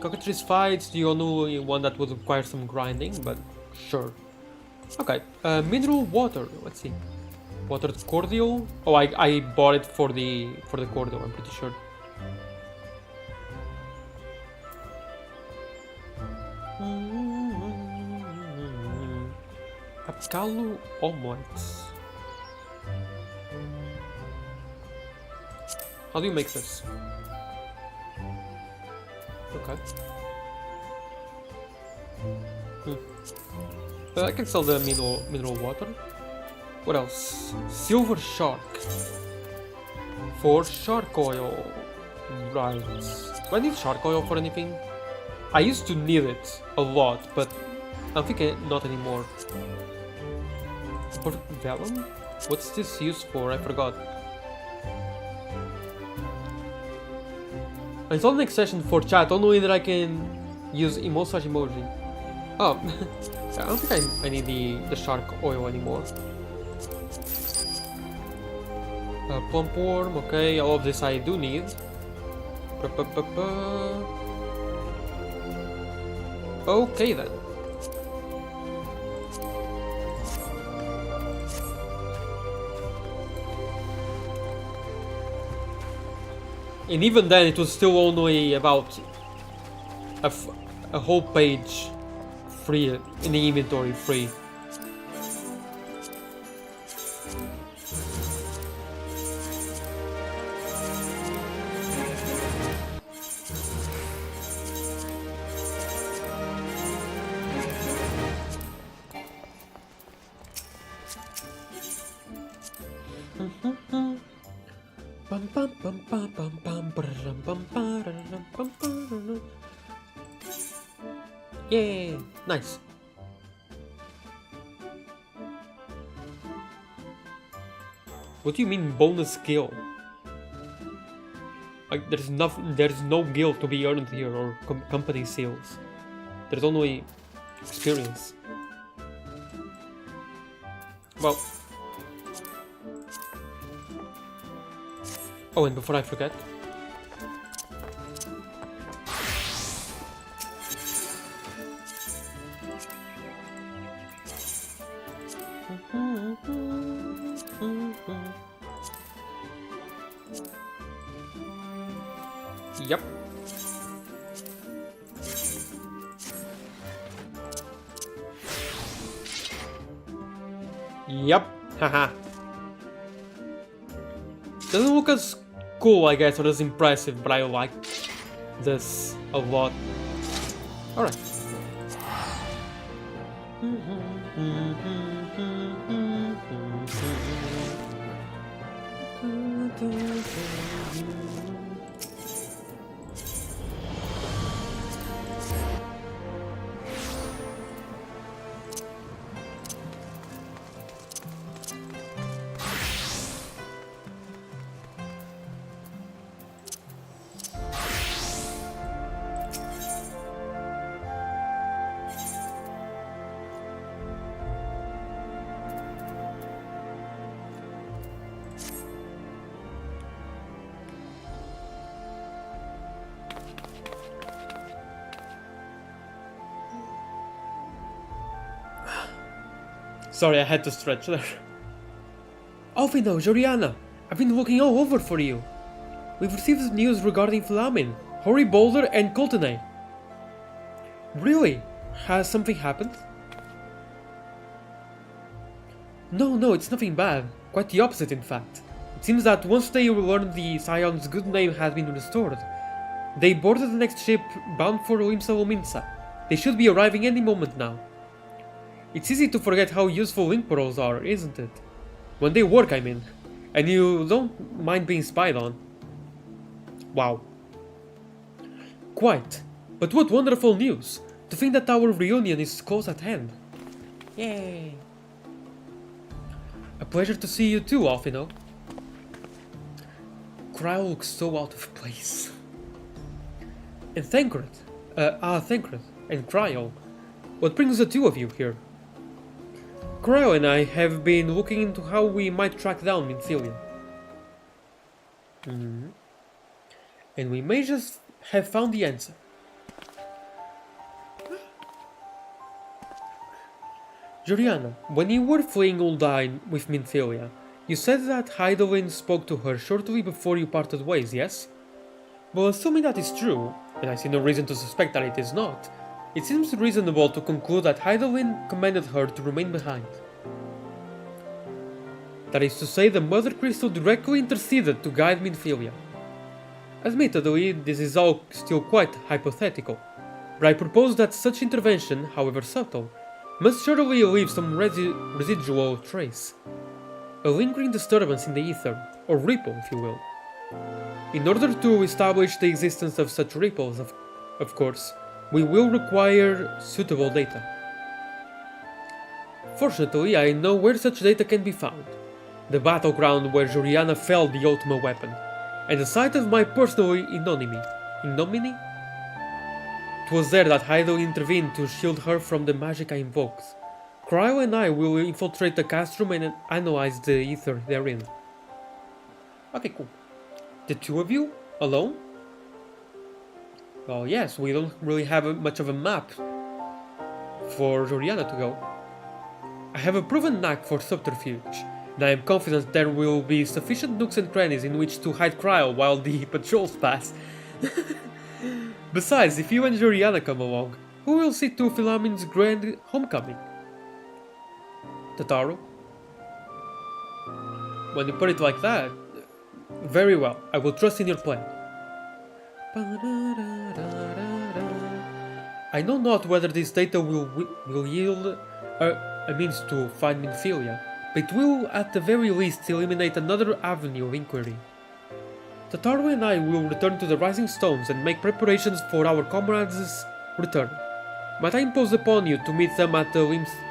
Cockatrice 5, it's the only one that would require some grinding, but sure. Okay, mineral water, let's see. Watered cordial. Oh, I bought it for the cordial, I'm pretty sure. Apkalu omelets. How do you make this? Okay. I can sell the mineral water. What else? Silver shark. For shark oil. Right. Do I need shark oil for anything? I used to need it a lot, but I think not anymore. For vellum? What's this used for? I forgot. Install an extension for chat only that I can use emoji emoji. Oh, I don't think I need the shark oil anymore. Plump worm, okay, all of this I do need. Okay then. And even then, it was still only about a whole page free in the inventory free. Yeah, nice. What do you mean bonus skill? Like there's no guild to be earned here or company sales. There's only experience. Well. Oh, and before I forget. Yep. Yep. Haha. Doesn't look as cool, I guess, or as impressive, but I like this a lot. Alright. Sorry, I had to stretch there. Alfino, Joriana, I've been looking all over for you. We've received news regarding Flamin, Hori Boulder, and Coltonay. Really? Has something happened? No, it's nothing bad. Quite the opposite, in fact. It seems that once they learned the Scion's good name has been restored, they boarded the next ship bound for Limsa Lominsa. They should be arriving any moment now. It's easy to forget how useful link pearls are, isn't it? When they work, I mean. And you don't mind being spied on. Wow. Quite. But what wonderful news! To think that our reunion is close at hand. Yay! A pleasure to see you too, Alfino. Cryo looks so out of place. And Thancred. Thancred. And Cryo. What brings the two of you here? Cryo and I have been looking into how we might track down Minfilia. And we may just have found the answer. Joriana, when you were fleeing Uldain with Minfilia, you said that Hydaelyn spoke to her shortly before you parted ways, yes? Well, assuming that is true, and I see no reason to suspect that it is not, it seems reasonable to conclude that Hydaelyn commanded her to remain behind. That is to say, the Mother Crystal directly interceded to guide Minfilia. Admittedly, this is all still quite hypothetical, but I propose that such intervention, however subtle, must surely leave some residual trace. A lingering disturbance in the ether, or ripple if you will. In order to establish the existence of such ripples, of course, we will require suitable data. Fortunately, I know where such data can be found. The battleground where Joriana felled the Ultima weapon, and the site of my personal ignominy. It was there that Hydaelyn intervened to shield her from the magic I invoked. Cryo and I will infiltrate the cast room and analyze the ether therein. Okay, cool. The two of you? Alone? Well, yes, we don't really have much of a map for Joriana to go. I have a proven knack for subterfuge, and I am confident there will be sufficient nooks and crannies in which to hide Cryo while the patrols pass. Besides, if you and Joriana come along, who will see to Philamin's grand homecoming? Tataru? When you put it like that, very well, I will trust in your plan. I know not whether this data will yield a means to find Minfilia, but it will at the very least eliminate another avenue of inquiry. Tataru and I will return to the Rising Stones and make preparations for our comrades' return. Might I impose upon you to meet them at the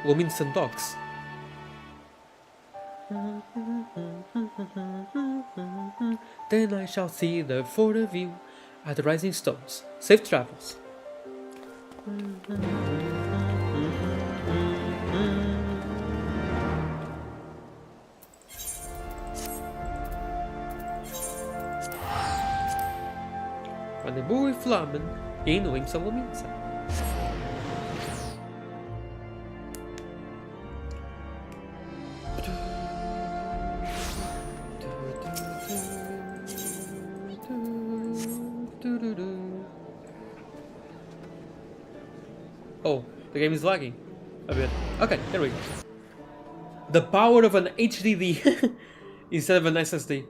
Lominsan docks? Then I shall see the four of you at the Rising Stones. Safe travels. Rendezvous with Flamin in Limsa Lominsa. Oh, the game is lagging a bit. Okay, there we go. The power of an HDD instead of an SSD.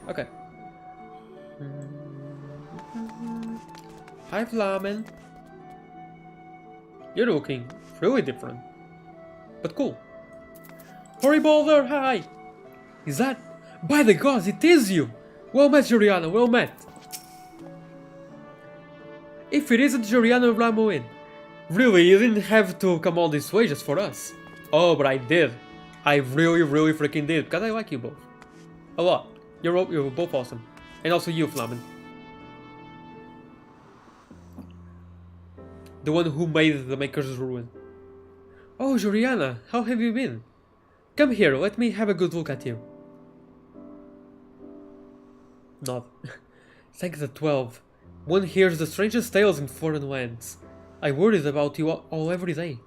Okay. Hi, Flamin. You're looking really different. But cool. Hori Boulder, hi! Is that... By the gods, it is you! Well met, Joriana, well met! If it isn't Joriana Ramoin. Really, you didn't have to come all this way just for us. Oh, but I did. I really freaking did, because I like you both. A lot. You're both awesome. And also you, Flamin. The one who made the Maker's Ruin. Oh, Joriana, how have you been? Come here, let me have a good look at you. Nod. Thanks the 12. One hears the strangest tales in foreign lands. I worried about you all every day.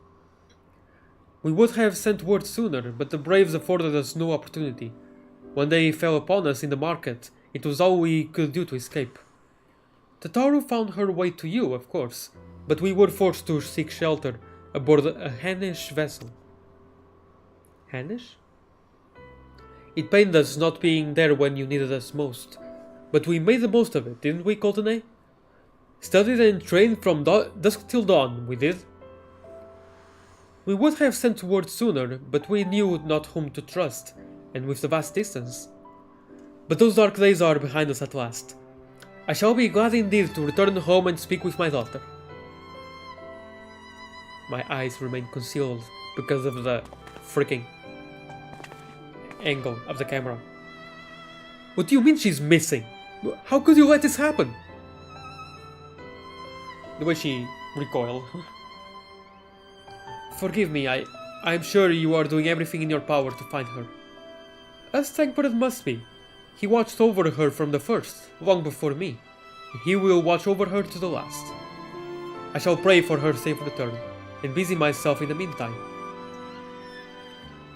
We would have sent word sooner, but the Braves afforded us no opportunity. When they fell upon us in the market, it was all we could do to escape. Tataru found her way to you, of course, but we were forced to seek shelter aboard a Hainish vessel. Hainish? It pained us not being there when you needed us most, but we made the most of it, didn't we, Coultonay? Studied and trained from dusk till dawn, we did. We would have sent word sooner, but we knew not whom to trust, and with the vast distance. But those dark days are behind us at last. I shall be glad indeed to return home and speak with my daughter. My eyes remain concealed because of the freaking angle of the camera. What do you mean she's missing? How could you let this happen? The way she recoiled. Forgive me, I'm sure you are doing everything in your power to find her. As Thancred must be. He watched over her from the first, long before me. He will watch over her to the last. I shall pray for her safe return, and busy myself in the meantime.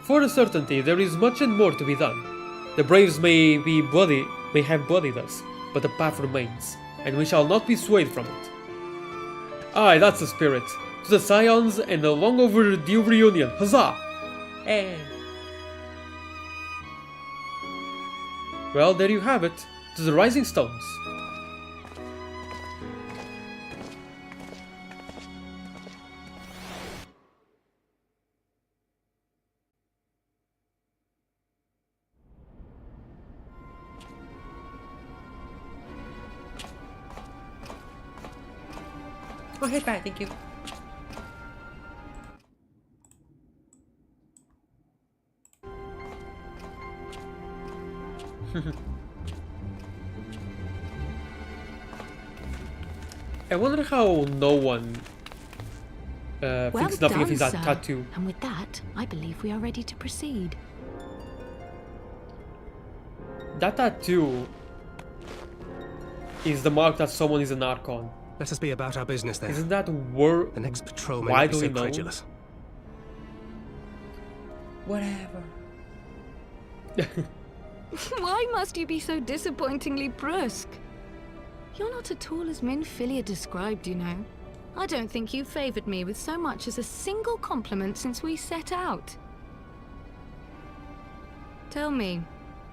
For a certainty, there is much and more to be done. The Braves may have bloodied us, but the path remains, and we shall not be swayed from it. Aye, that's the spirit. To the Scions and a long overdue reunion. Huzzah! Well, there you have it. To the Rising Stones. Oh, hey, bye, thank you. I wonder how no one thinks nothing of his tattoo. And with that, I believe we are ready to proceed. That tattoo is the mark that someone is an Archon. Let us be about our business then. Isn't that the next patrol may not be so credulous? Whatever. Why must you be so disappointingly brusque? You're not at all as Minfilia described, you know. I don't think you favoured me with so much as a single compliment since we set out. Tell me,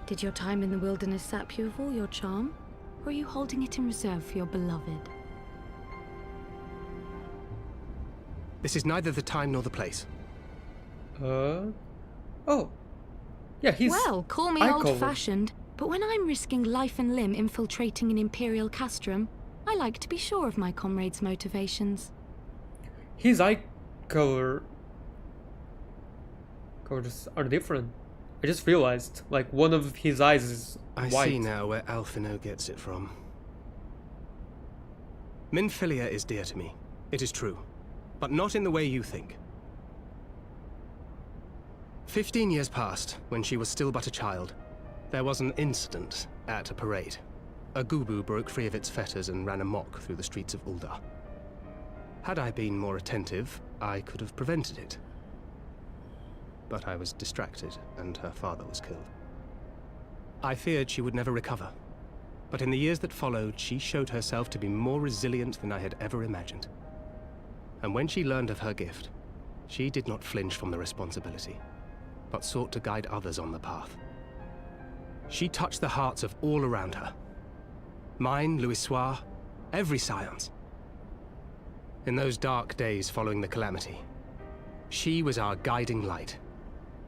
did your time in the wilderness sap you of all your charm? Or are you holding it in reserve for your beloved? This is neither the time nor the place. Oh. Yeah, he's... Well, call me old-fashioned, but when I'm risking life and limb infiltrating an Imperial castrum, I like to be sure of my comrades' motivations. His eye colors are different. I just realized, like, one of his eyes is white. I see now where Alphinaud gets it from. Minfilia is dear to me. It is true. But not in the way you think. 15 years passed, when she was still but a child. There was an incident at a parade. A Gubu broke free of its fetters and ran amok through the streets of Ul'dah. Had I been more attentive, I could have prevented it. But I was distracted, and her father was killed. I feared she would never recover. But in the years that followed, she showed herself to be more resilient than I had ever imagined. And when she learned of her gift, she did not flinch from the responsibility, but sought to guide others on the path. She touched the hearts of all around her. Mine, Louisoix, every Scion's. In those dark days following the calamity, she was our guiding light,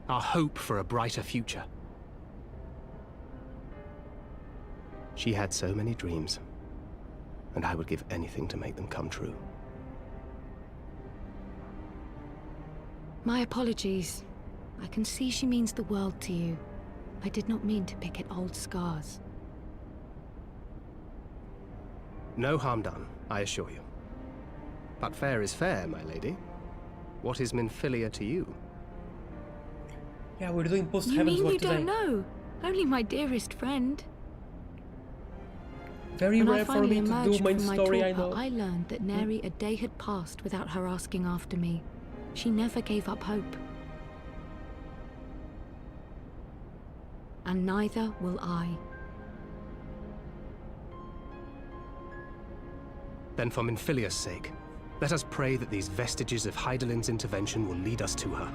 our hope for a brighter future. She had so many dreams, and I would give anything to make them come true. My apologies. I can see she means the world to you. I did not mean to pick at old scars. No harm done, I assure you. But fair is fair, my lady. What is Minfilia to you? Yeah, we're doing post You heavens mean work you today. don't know? Only my dearest friend. Very When I rare for finally me to do emerged main from my story, I torpor, know. I learned that nary a day had passed without her asking after me. She never gave up hope. And neither will I. Then for Minfilia's sake, let us pray that these vestiges of Hydaelyn's intervention will lead us to her.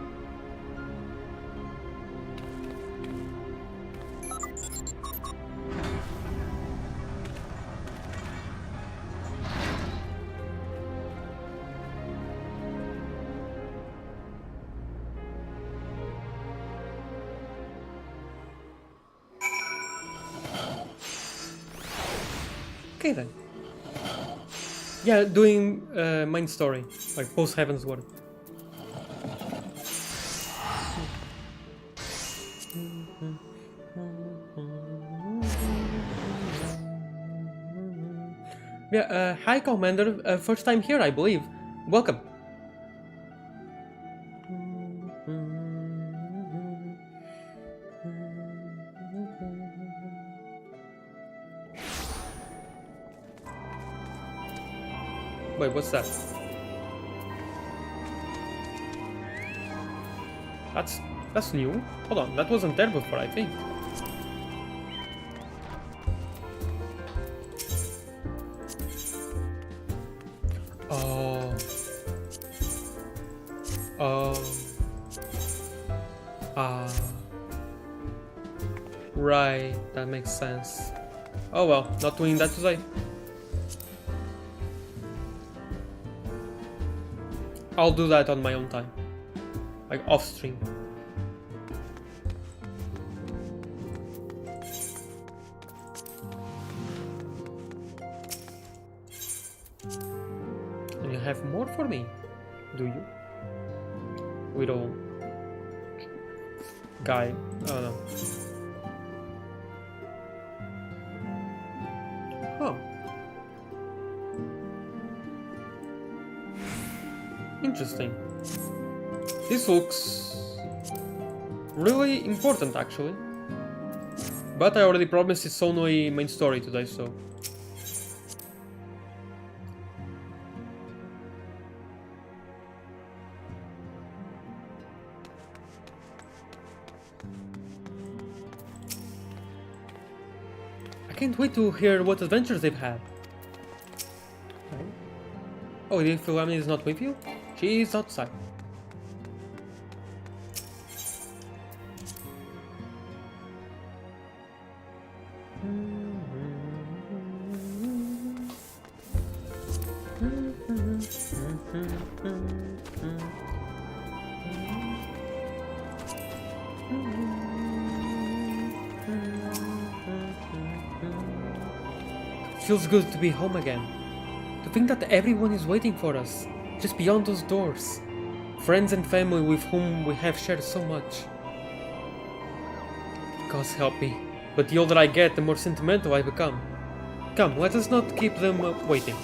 Okay then. Yeah, doing main story, like post Heavensward. Yeah, hi Commander, first time here I believe. Welcome. Wait, what's that? That's new. Hold on, that wasn't there before, I think. Oh. Oh. Ah. Right, that makes sense. Oh well, not doing that today. I'll do that on my own time. Like off stream. And you have more for me, do you? Widow guy. Oh no. Oh. Interesting. This looks really important actually. But I already promised it's only main story today, so. I can't wait to hear what adventures they've had. Oh, the Philomene is not with you? She is outside. Feels good to be home again. To think that everyone is waiting for us, just beyond those doors. Friends and family with whom we have shared so much. God help me, but the older I get, the more sentimental I become. Come, let us not keep them waiting.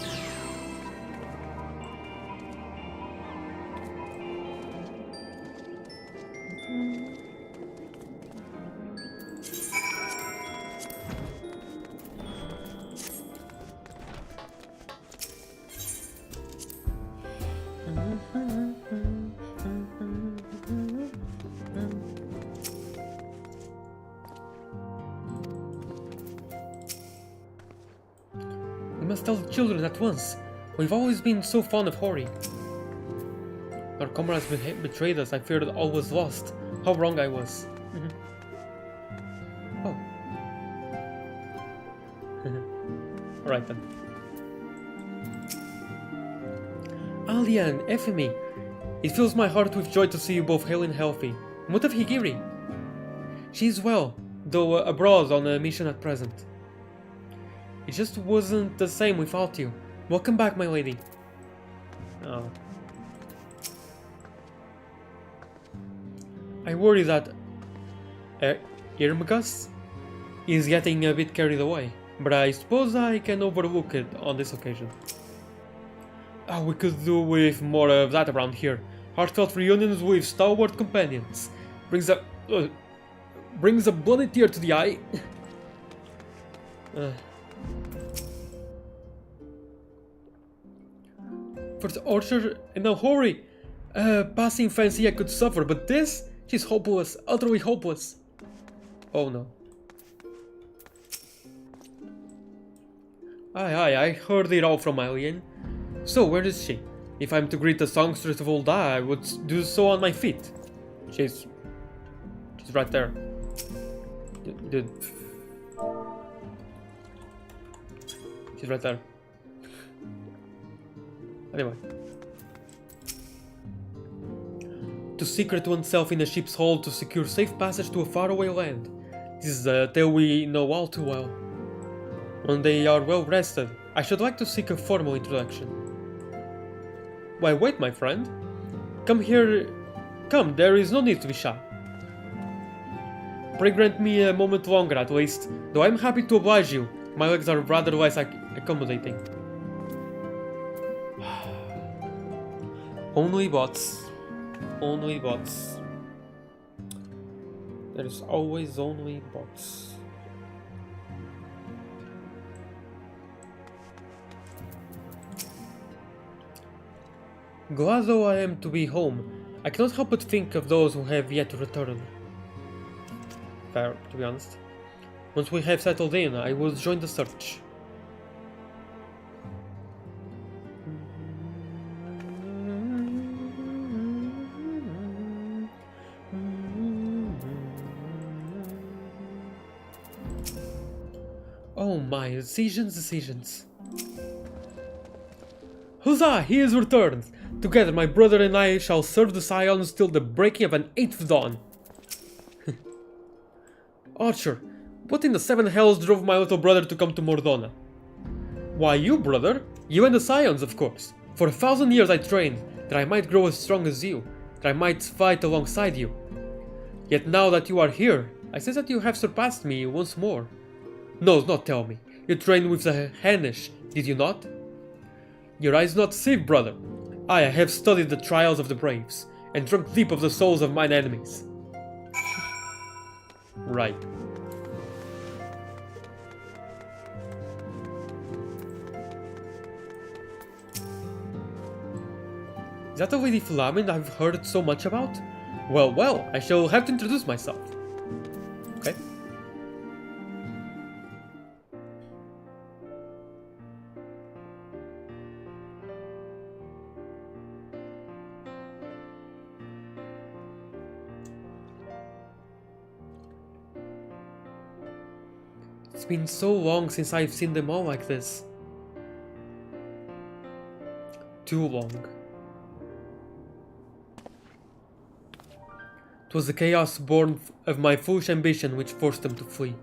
We must tell the children at once. We've always been so fond of Hori. Our comrades betrayed us. I feared all was lost. How wrong I was. Oh. Alright then. Alia and Euphemie. It fills my heart with joy to see you both hale and healthy. And what of Higiri? She is well, though abroad on a mission at present. It just wasn't the same without you. Welcome back, my lady. Oh. I worry that Irmgard is getting a bit carried away, but I suppose I can overlook it on this occasion. Oh, we could do with more of that around here. Heartfelt reunions with stalwart companions. Brings a bloody tear to the eye. for the Archer and now hurry. Passing fancy I could suffer, but this? She's hopeless, utterly hopeless. Oh no. Aye, I heard it all from Alien. So, where is she? If I'm to greet the songstress of Ul'dah, I would do so on my feet. She's right there. Dude. She's right there. Anyway. To secret oneself in a ship's hold to secure safe passage to a faraway land. This is a tale we know all too well. When they are well rested, I should like to seek a formal introduction. Why wait, my friend? Come here. Come, there is no need to be shy. Pray grant me a moment longer at least, though I'm happy to oblige you. My legs are rather less accommodating. Only bots. Only bots. There is always only bots. Glad though I am to be home, I cannot help but think of those who have yet to return. Fair, to be honest. Once we have settled in, I will join the search. Oh my, decisions. Huzzah! He is returned! Together, my brother and I shall serve the Scions till the breaking of an 8th dawn. Archer, what in the 7 hells drove my little brother to come to Mor Dhona? Why, you, brother. You and the Scions, of course. For 1,000 years I trained, that I might grow as strong as you, that I might fight alongside you. Yet now that you are here, I sense that you have surpassed me once more. No, not tell me. You trained with the Hainish, did you not? Your eyes not deceive, brother. I have studied the trials of the braves, and drunk deep of the souls of mine enemies. Right. Is that the Lady Flamin I've heard so much about? Well, I shall have to introduce myself. Okay. It's been so long since I've seen them all like this. Too long. It was the chaos born of my foolish ambition which forced them to flee.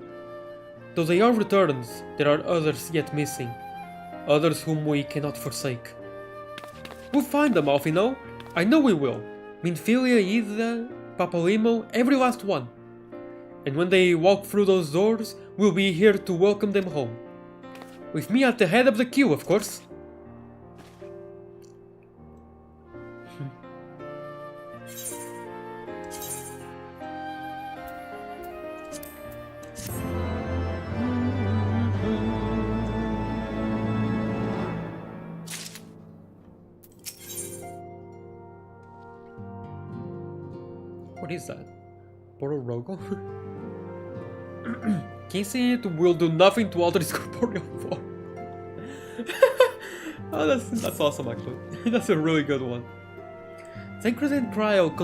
Though they are returned, there are others yet missing. Others whom we cannot forsake. We'll find them, Alphinaud. I know we will. Minfilia, Ida, Papalimo, every last one. And when they walk through those doors, we'll be here to welcome them home. With me at the head of the queue, of course. What is that? Bororogo? Can you see it will do nothing to alter its corporeal form? Oh, that's awesome actually. That's a really good one. Thancred and Cryo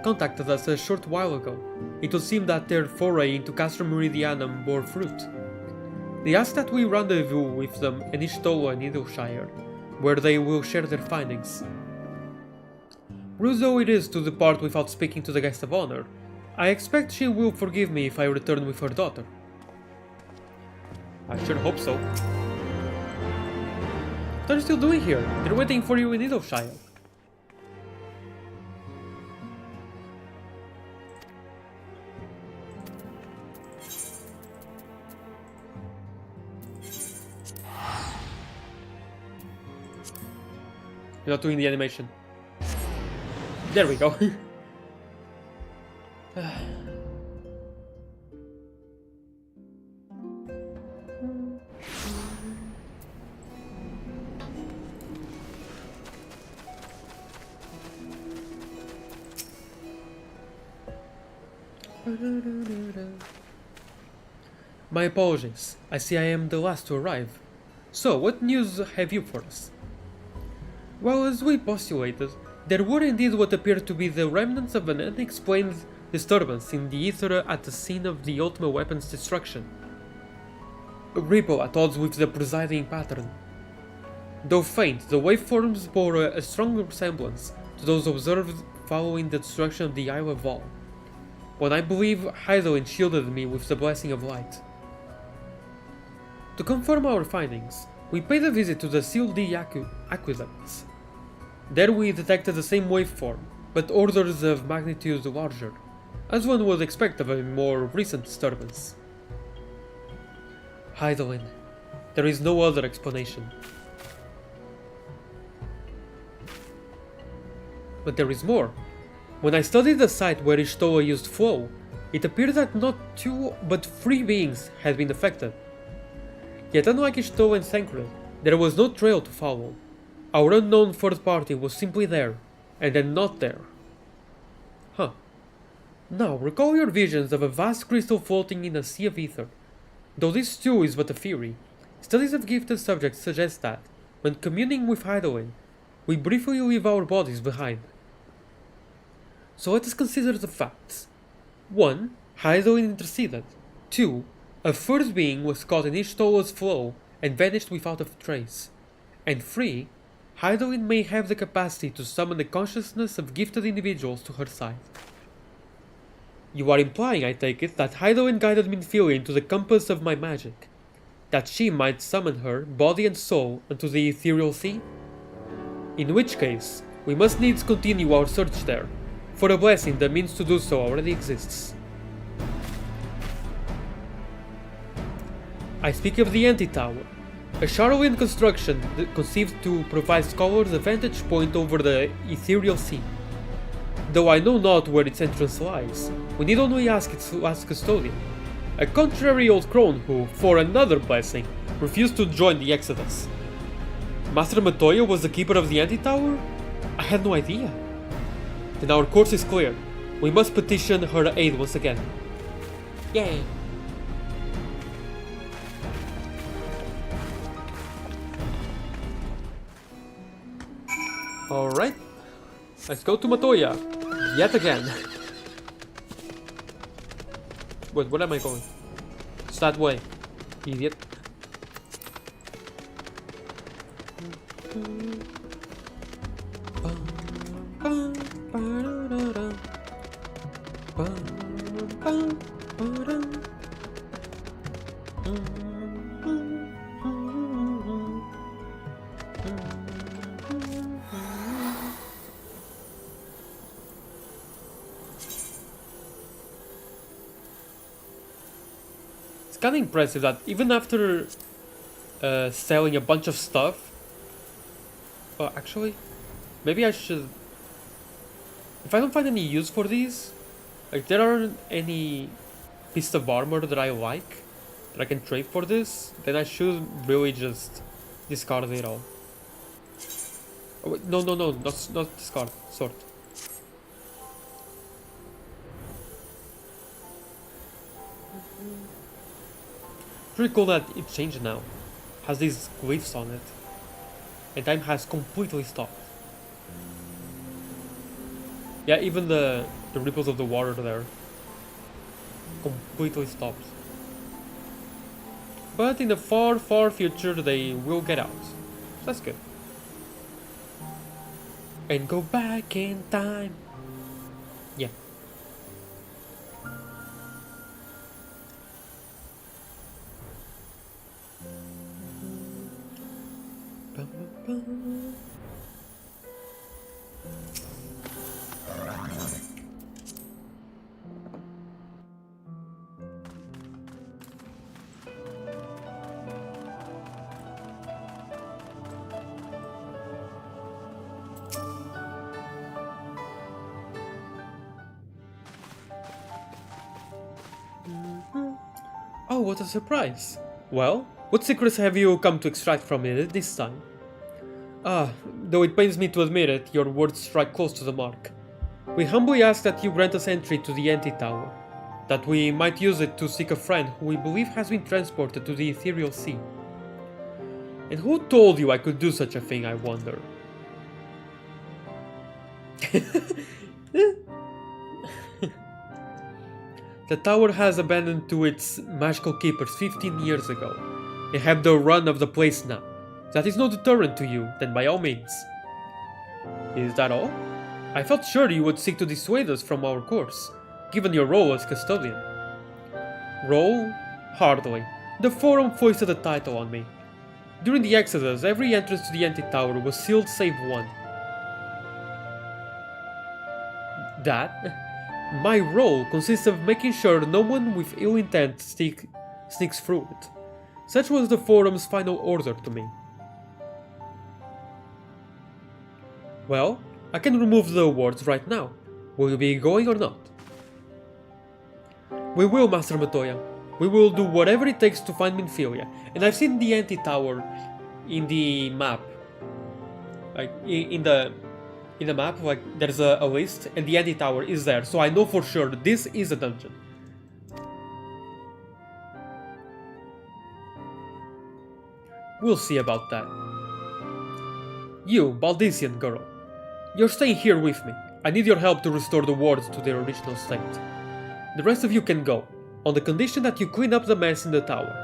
contacted us a short while ago. It would seem that their foray into Castrum Meridianum bore fruit. They asked that we rendezvous with them in Y'shtola and Idleshire, where they will share their findings. Rude though it is to depart without speaking to the guest of honor, I expect she will forgive me if I return with her daughter. I sure hope so. What are you still doing here? They're waiting for you in Idleshire. You're not doing the animation. There we go. My apologies. I see I am the last to arrive. So, what news have you for us? Well, as we postulated, there were indeed what appeared to be the remnants of an unexplained disturbance in the ether at the scene of the Ultima Weapon's destruction. A ripple at odds with the presiding pattern. Though faint, the waveforms bore a strong resemblance to those observed following the destruction of the Isle of Vol, when I believe Hydaelyn shielded me with the blessing of light. To confirm our findings, we paid a visit to the Sealed D aqueducts. There we detected the same waveform, but orders of magnitude larger, as one would expect of a more recent disturbance. Hydaelyn, there is no other explanation. But there is more. When I studied the site where Y'shtola used flow, it appeared that not 2 but 3 beings had been affected. Yet unlike Y'shtola and Thancred, there was no trail to follow. Our unknown third party was simply there, and then not there. Huh. Now, recall your visions of a vast crystal floating in a sea of ether. Though this too is but a theory, studies of gifted subjects suggest that, when communing with Hydaelyn, we briefly leave our bodies behind. So let us consider the facts. 1. Hydaelyn interceded. 2. A third being was caught in Y'shtola's flow and vanished without a trace. And 3. Hydaelyn may have the capacity to summon the consciousness of gifted individuals to her side. You are implying, I take it, that Hydaelyn guided Minfilia into the compass of my magic, that she might summon her, body and soul, into the ethereal sea? In which case, we must needs continue our search there. For a blessing, the means to do so already exists. I speak of the Anti-Tower, a Charlovian construction conceived to provide scholars a vantage point over the ethereal sea. Though I know not where its entrance lies, we need only ask its last custodian, a contrary old crone who, for another blessing, refused to join the Exodus. Master Matoya was the keeper of the Anti-Tower? I had no idea. Then our course is clear. We must petition her aid once again. Yay! Alright. Let's go to Matoya. Yet again. Wait, where am I going? It's that way. Idiot. It's kind of impressive that even after selling a bunch of stuff, actually, maybe I should, if I don't find any use for these, like there aren't any pieces of armor that I like, that I can trade for this, then I should really just discard it all. Oh, wait, no, not discard, sort. Pretty cool that it changed now. Has these glyphs on it. And time has completely stopped. Yeah, even the ripples of the water there completely stopped. But in the far, far future they will get out. So that's good. And go back in time. Yeah. Oh, what a surprise! Well, what secrets have you come to extract from it this time? Ah, though it pains me to admit it, your words strike close to the mark. We humbly ask that you grant us entry to the Anti-Tower. that we might use it to seek a friend who we believe has been transported to the Ethereal Sea. And who told you I could do such a thing, I wonder? The tower has abandoned to its magical keepers 15 years ago. They have the run of the place now. That is no deterrent to you, then by all means. Is that all? I felt sure you would seek to dissuade us from our course, given your role as custodian. Role? Hardly. The Forum foisted a title on me. During the Exodus, every entrance to the Anti-Tower was sealed save one. That? My role consists of making sure no one with ill intent sneaks through it. Such was the Forum's final order to me. Well, I can remove the awards right now. Will you be going or not? We will, Master Matoya. We will do whatever it takes to find Minfilia, and I've seen the Anti-Tower in the map. Like, in the map, like, there's a list, and the Anti-Tower is there, so I know for sure this is a dungeon. We'll see about that. You, Baldician girl. You're staying here with me. I need your help to restore the wards to their original state. The rest of you can go, on the condition that you clean up the mess in the tower.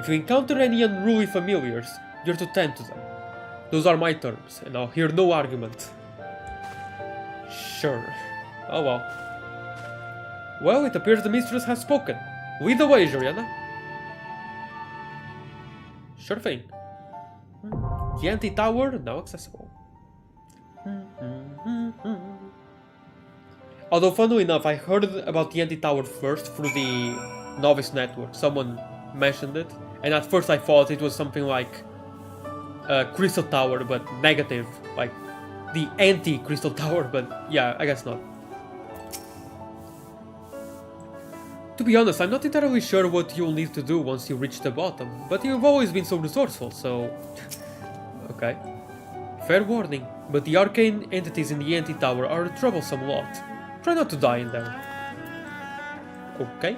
If you encounter any unruly familiars, you're to tend to them. Those are my terms, and I'll hear no argument. Sure. Oh well. Well, it appears the mistress has spoken. Lead the way, Juliana. Sure thing. The Anti-Tower now accessible. Although, funnily enough, I heard about the Anti-Tower first through the Novice Network. Someone mentioned it, and at first I thought it was something like Crystal Tower, but negative, like the anti-Crystal Tower, but yeah, I guess not. To be honest, I'm not entirely sure what you'll need to do once you reach the bottom, but you've always been so resourceful, so... okay. Fair warning, but the arcane entities in the Anti-Tower are a troublesome lot. Try not to die in there. Okay.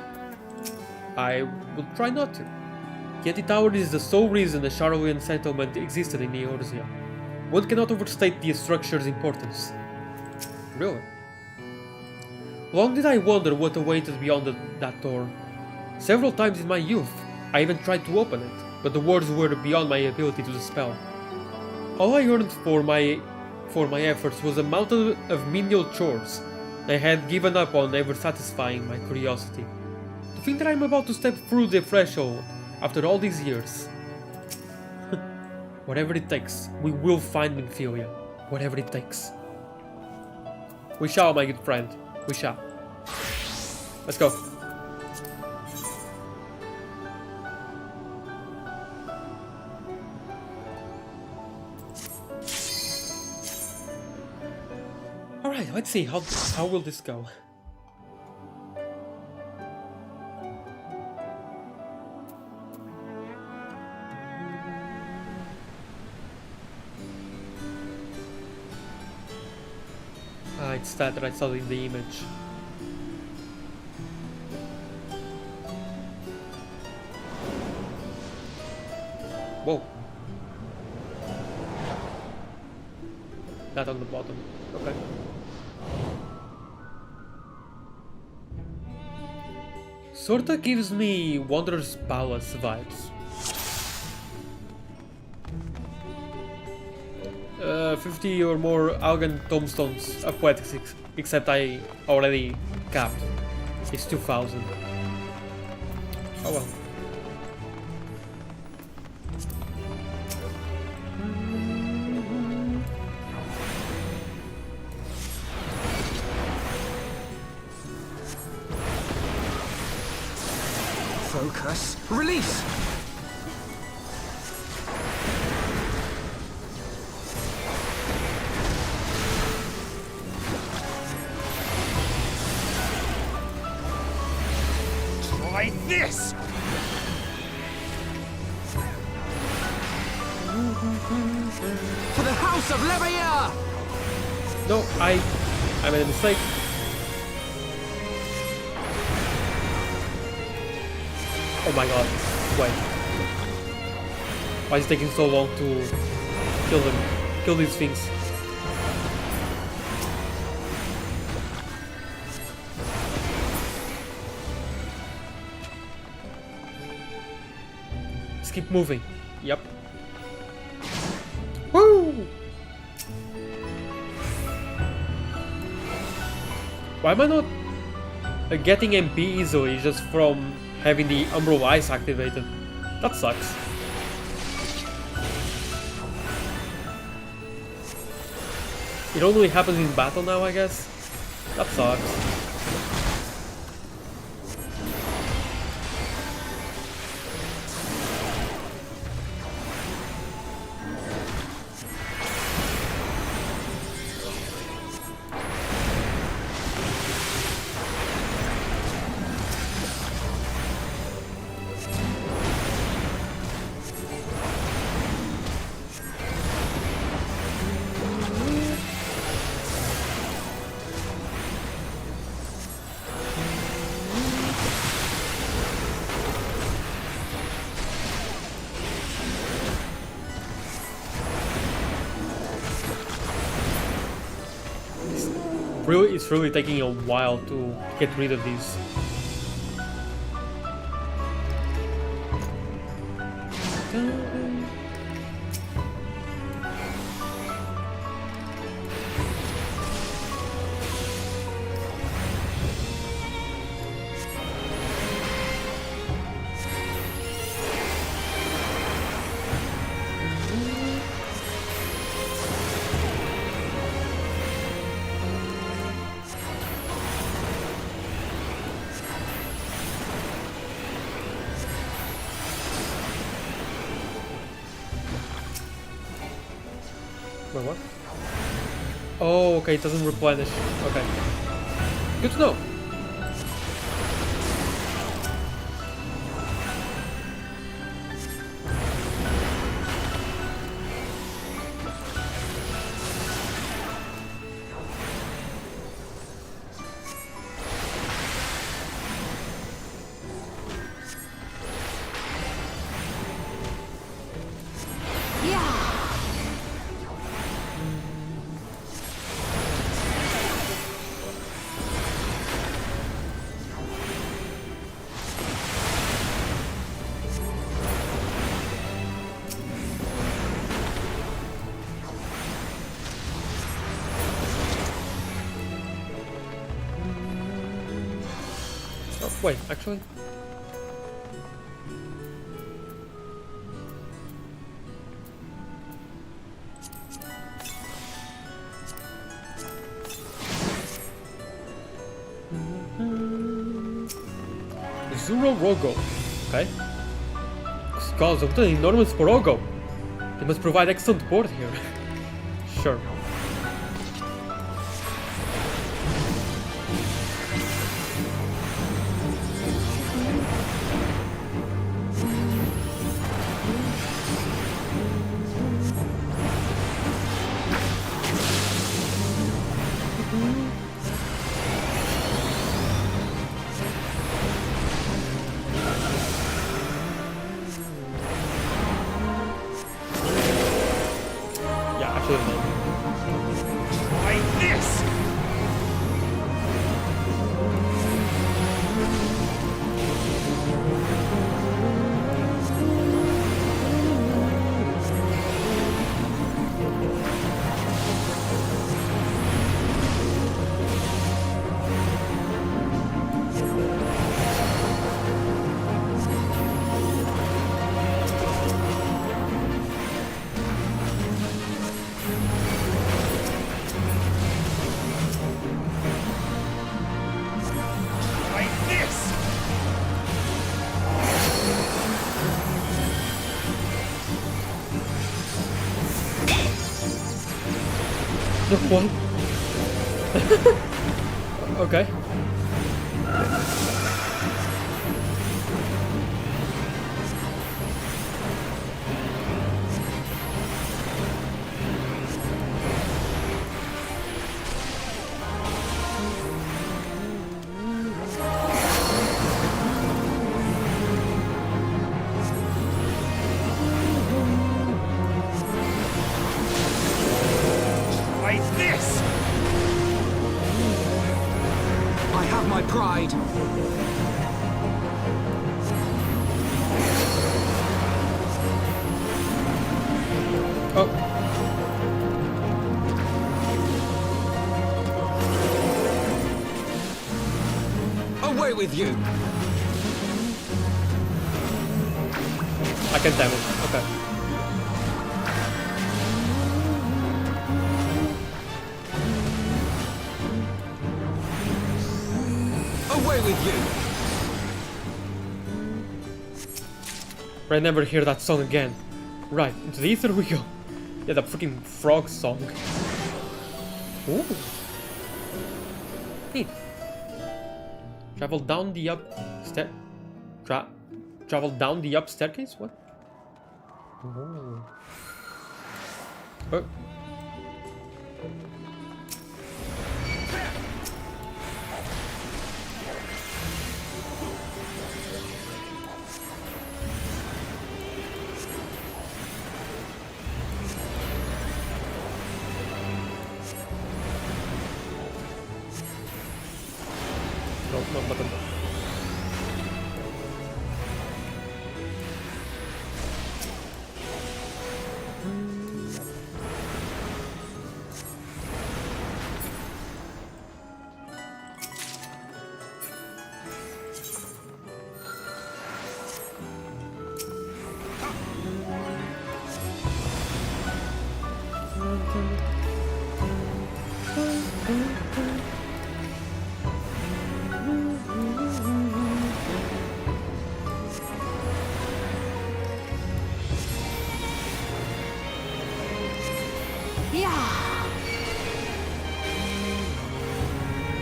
I will try not to. The Anti-Tower is the sole reason the Charolian settlement existed in Eorzea. One cannot overstate the structure's importance. Really? Long did I wonder what awaited beyond that door. Several times in my youth, I even tried to open it, but the wards were beyond my ability to dispel. All I earned for my efforts was a mountain of menial chores. I had given up on ever satisfying my curiosity. To think that I'm about to step through the threshold after all these years. Whatever it takes, we will find Minfilia. Whatever it takes. We shall, my good friend. We shall. Let's go. Alright, let's see, how will this go? It's that I saw in the image. Whoa. That on the bottom. Okay. Sorta gives me Wanderer's Palace vibes. 50 or more Algan tombstones of poetics, except I already capped. It's 2000. Oh well. Focus. Release! Try this! For the House of Leveilleur! No, I made a mistake. Oh my god. Wait. Why is it taking so long to kill them? Kill these things. Just keep moving. Yep. Woo! Why am I not getting MP easily just from having the Umbral of Ice activated? That sucks. It only happens in battle now, I guess. That sucks. It's really taking a while to get rid of these. Wait, what? Oh, okay, it doesn't replenish. Okay. Good to know. Wait, actually? Zuro Rogo. Okay. Skulls of the enormous Porogo. They must provide excellent port here. Sure. What? Okay. tried. Oh. Away with you! I can damage. Okay. Away with you! I never hear that song again. Right, into the ether we go. Yeah, the freaking frog song. Ooh. Neat. Travel down the travel down the up staircase? What? Ooh. Oh. No button.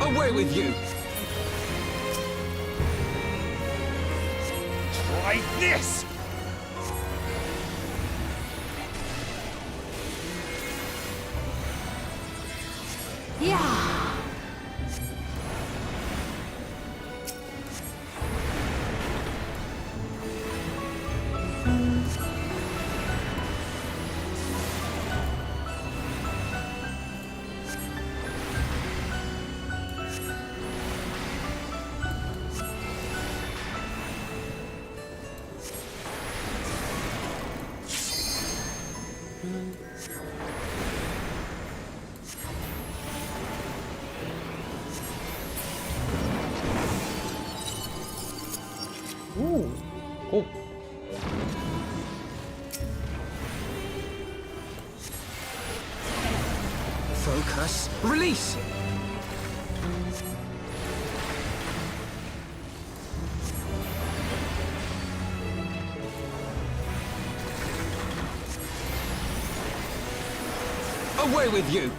Away with you! Try this! Yeah. Ooh. Cool. Focus. Release! Away with you!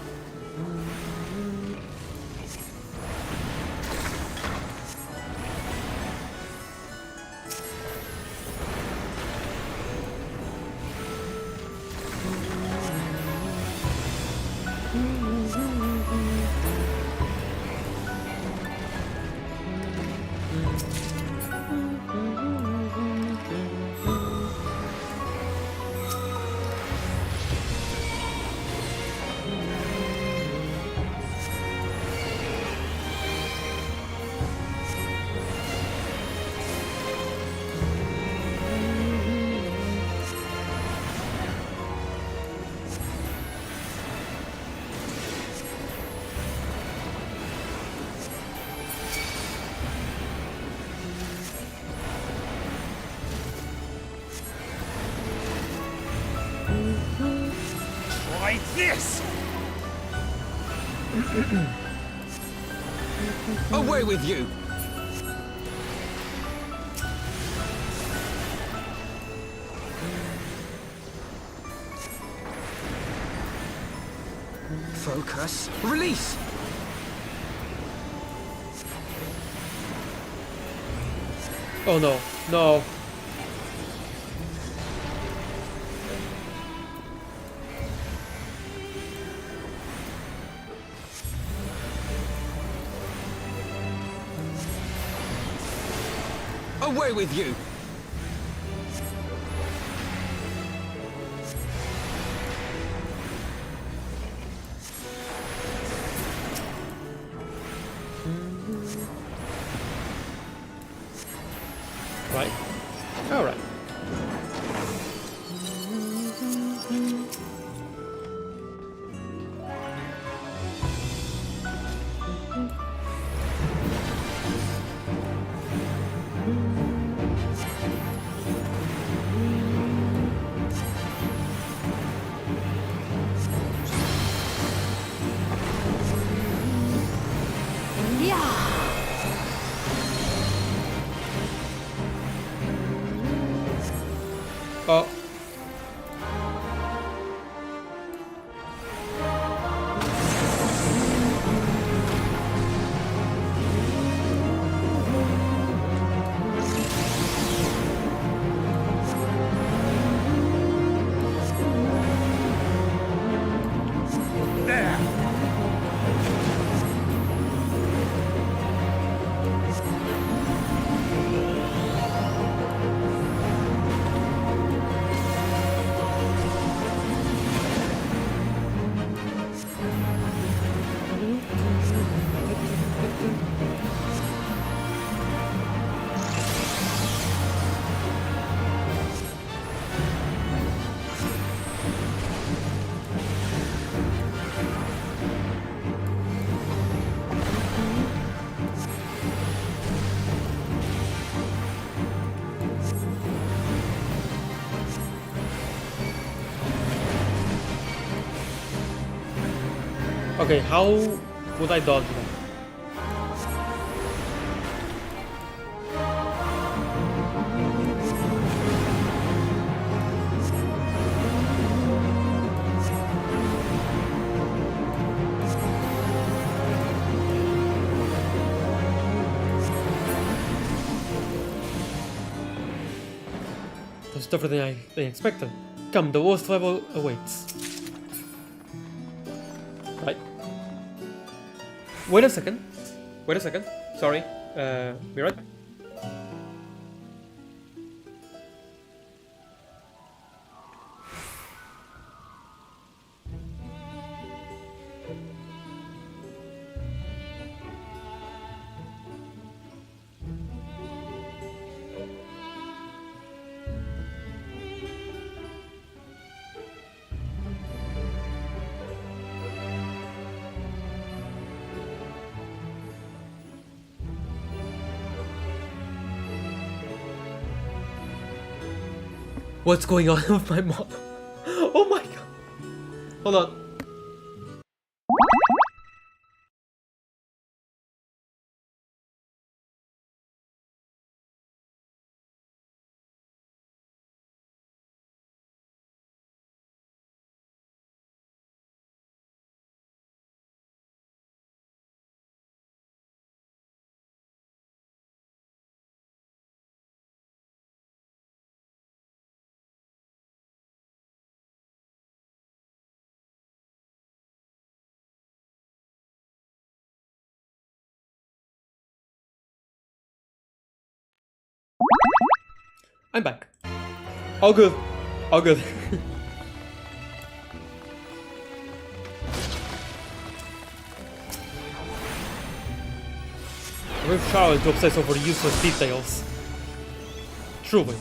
Try this! Away with you! Focus. Release! Oh no. No. Away with you! Oh. Okay, how would I dodge them? That's tougher than I expected. Come, the worst level awaits. Right. Wait a second. Wait a second. Sorry. Be right back. What's going on with my mom? Oh my god. Hold on. I'm back. All good. All good. We're Charlotte to obsess over useless details. Truly.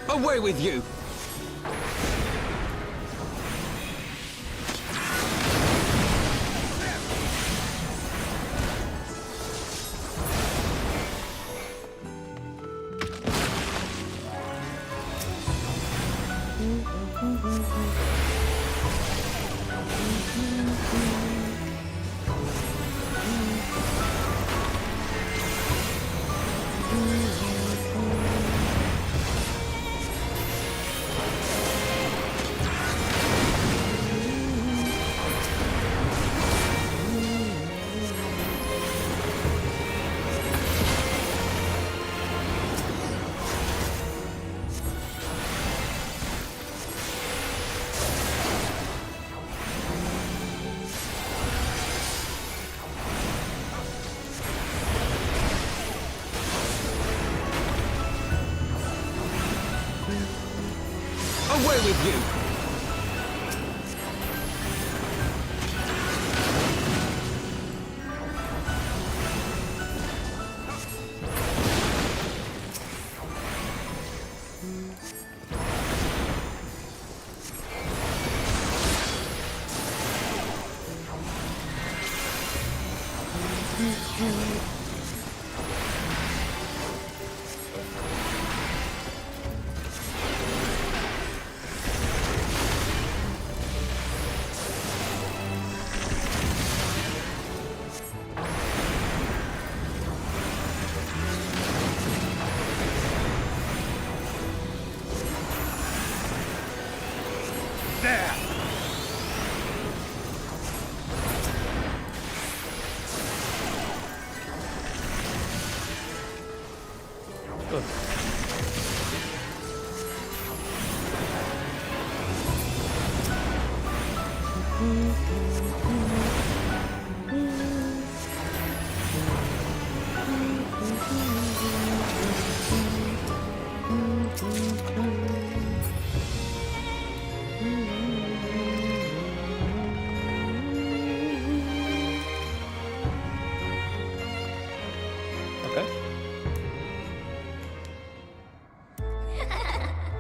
Away with you! Away with you! There!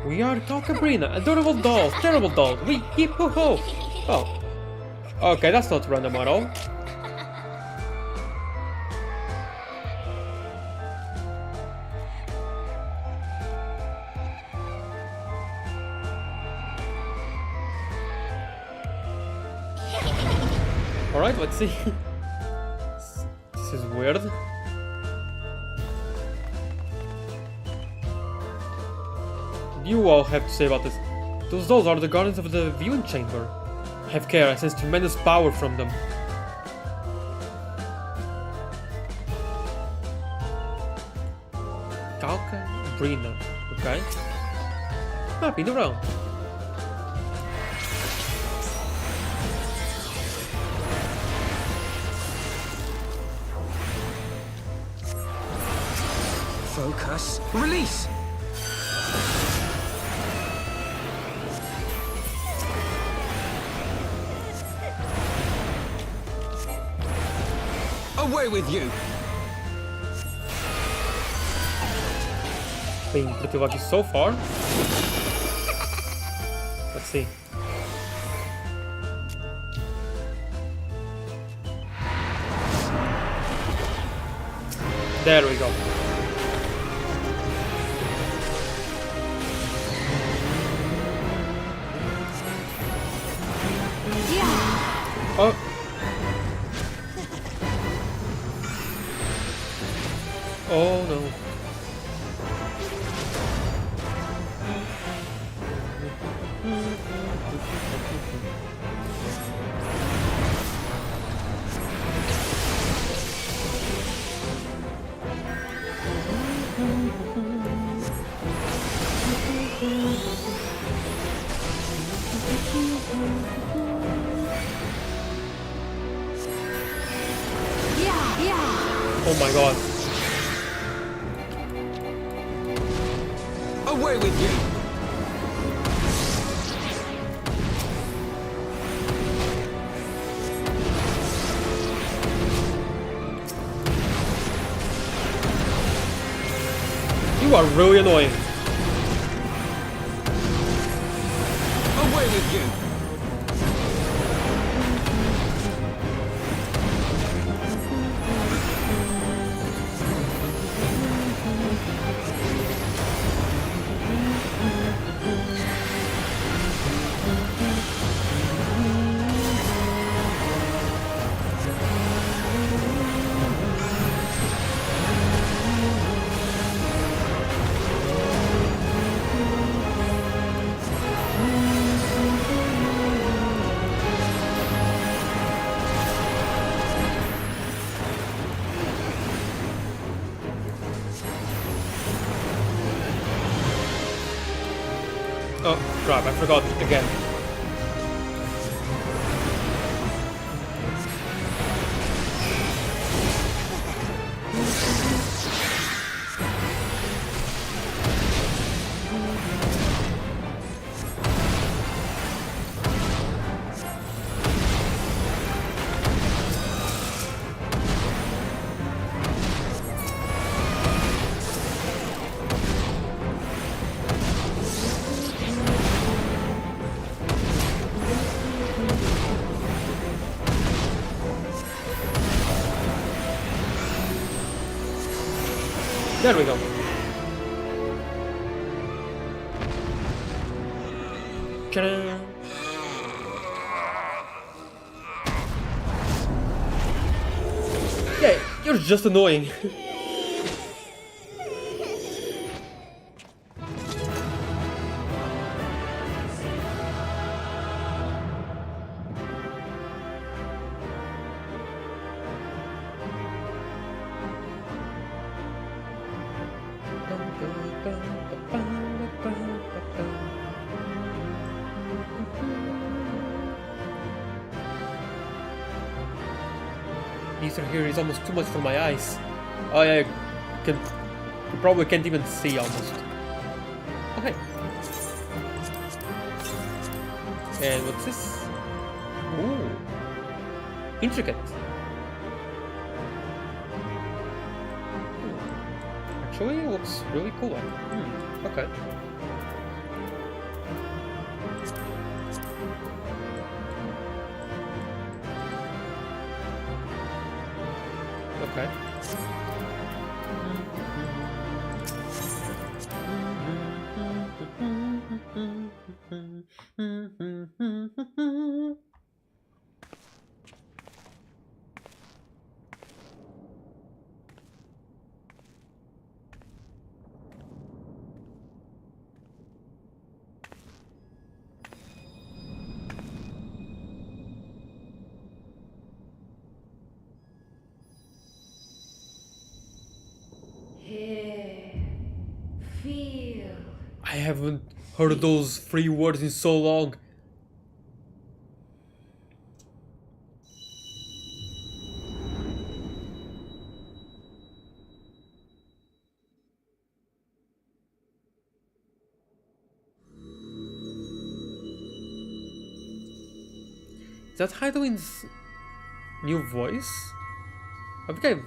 We are Calcabrina, adorable dolls, terrible dolls. We hip ho ho. Oh. Okay, that's not random at all. Alright, let's see. This is weird. You all have to say about this. Those dolls are the guardians of the viewing chamber. Have care, I sense tremendous power from them. Calcabrina, okay. Mapping around. Focus. Release! Away with you! Being pretty lucky so far. Let's see. There we go. Oh. Oh no. Oh my god. Away with you! You are really annoying. Away with you! Oh, crap, I forgot again. There we go. Ta-da. Yeah, you're just annoying. Ether here is almost too much for my eyes. Oh yeah, you probably can't even see almost. Okay. And what's this? Ooh. Intricate. Actually, it looks really cool. Okay. Okay. I haven't heard those 3 words in so long. Is that Hydaelyn's new voice? I think I've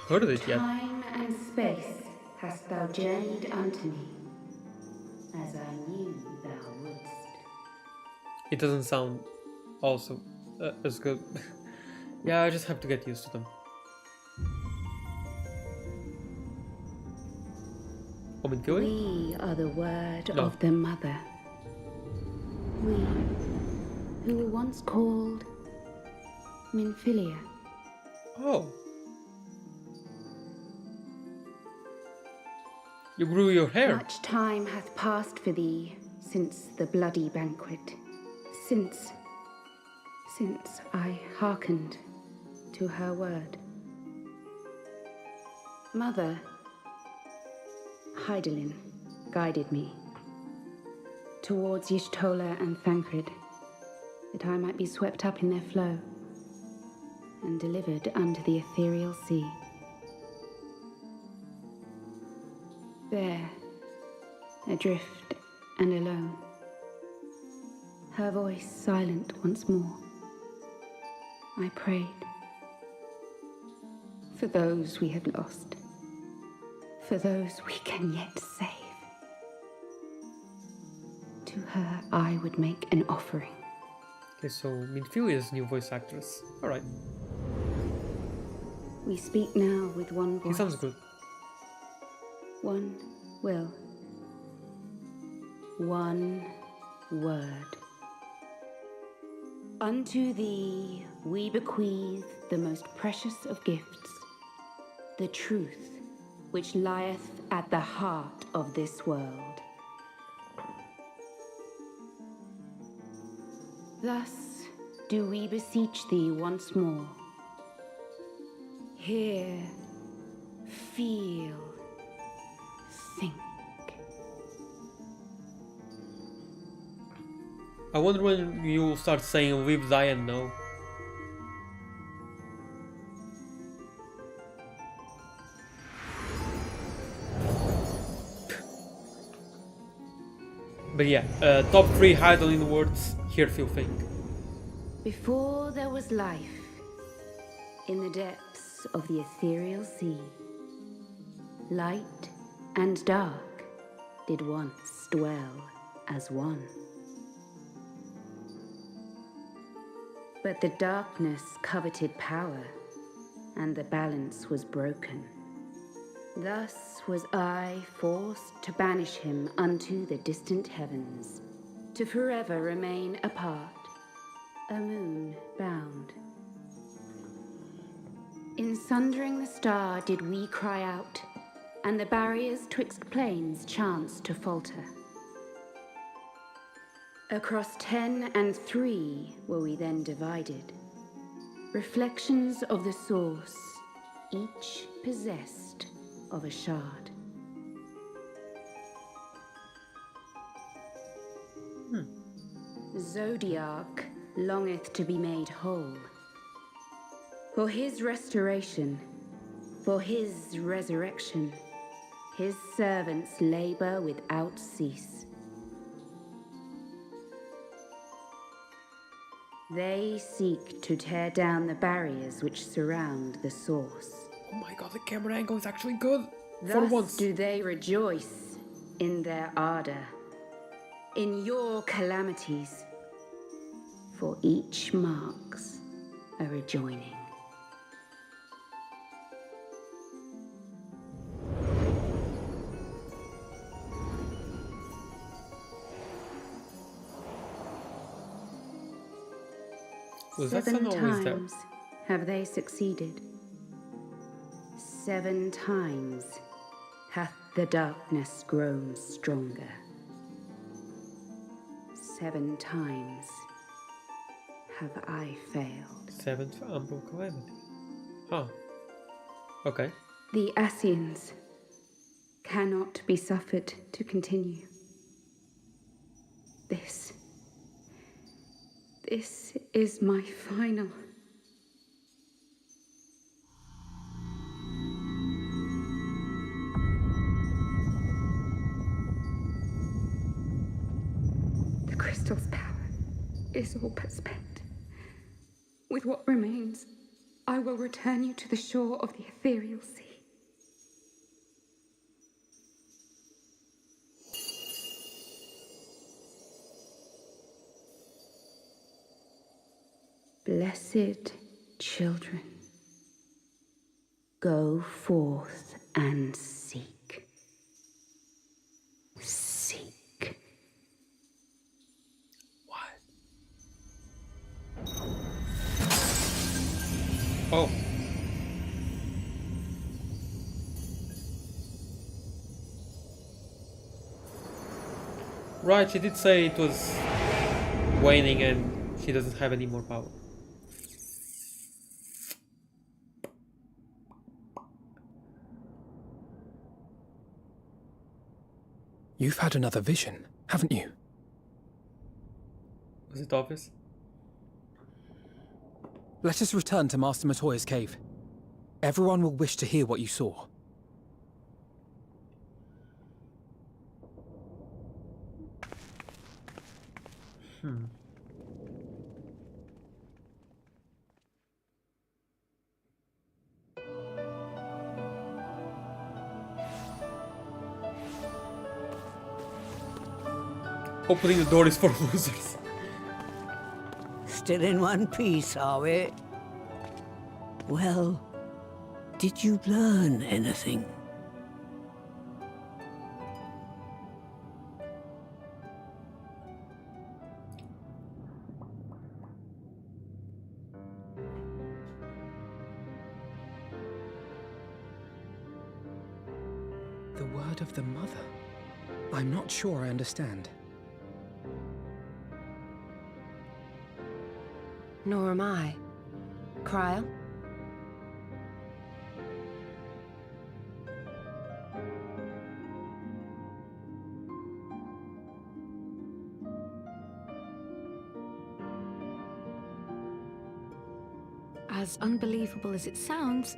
heard of it yet. Time and space hast thou journeyed unto me, as I knew thou wouldst. It doesn't sound also as good. Yeah, I just have to get used to them. We are the word of the mother. We, who were once called Minfilia. Oh. You grew your hair. Much time hath passed for thee since the bloody banquet. Since I hearkened to her word. Mother, Hydaelyn guided me towards Y'shtola and Thancred, that I might be swept up in their flow and delivered unto the ethereal sea. There, adrift and alone. Her voice silent once more. I prayed for those we have lost, for those we can yet save. To her I would make an offering. Okay, so Minfilia's new voice actress. Alright. We speak now with one voice. He sounds good. One will. One word. Unto thee we bequeath the most precious of gifts, the truth which lieth at the heart of this world. Thus do we beseech thee once more. Hear, feel, think. I wonder when you will start saying live, die and know. But yeah, top 3 Hydaelyn words, hear, feel, think. Before there was life, in the depths of the ethereal sea, light and dark did once dwell as one. But the darkness coveted power, and the balance was broken. Thus was I forced to banish him unto the distant heavens, to forever remain apart, a moon bound. In sundering the star did we cry out, and the barriers twixt planes chanced to falter. Across 10 and 3 were we then divided, reflections of the source, each possessed of a shard. Zodiac longeth to be made whole. For his restoration, for his resurrection, his servants labor without cease. They seek to tear down the barriers which surround the source. Oh my god, the camera angle is actually good. For Thus once. do they rejoice in their ardor, in your calamities, for each marks a rejoining. Was that 7 sound always there? times have they succeeded. 7 times hath the darkness grown stronger. 7 times have I failed. 7th Umbral Calamity. Huh. Okay. The Ascians cannot be suffered to continue. This is my final. The crystal's power is all but spent. With what remains, I will return you to the shore of the ethereal sea. Blessed children, go forth and seek. Seek. Oh. Right, she did say it was waning and she doesn't have any more power. You've had another vision, haven't you? Was it obvious? Let us return to Master Matoya's cave. Everyone will wish to hear what you saw. Opening the door is for losers. Still in one piece, are we? Well, did you learn anything? The word of the mother? I'm not sure I understand. Nor am I. Cryle? As unbelievable as it sounds,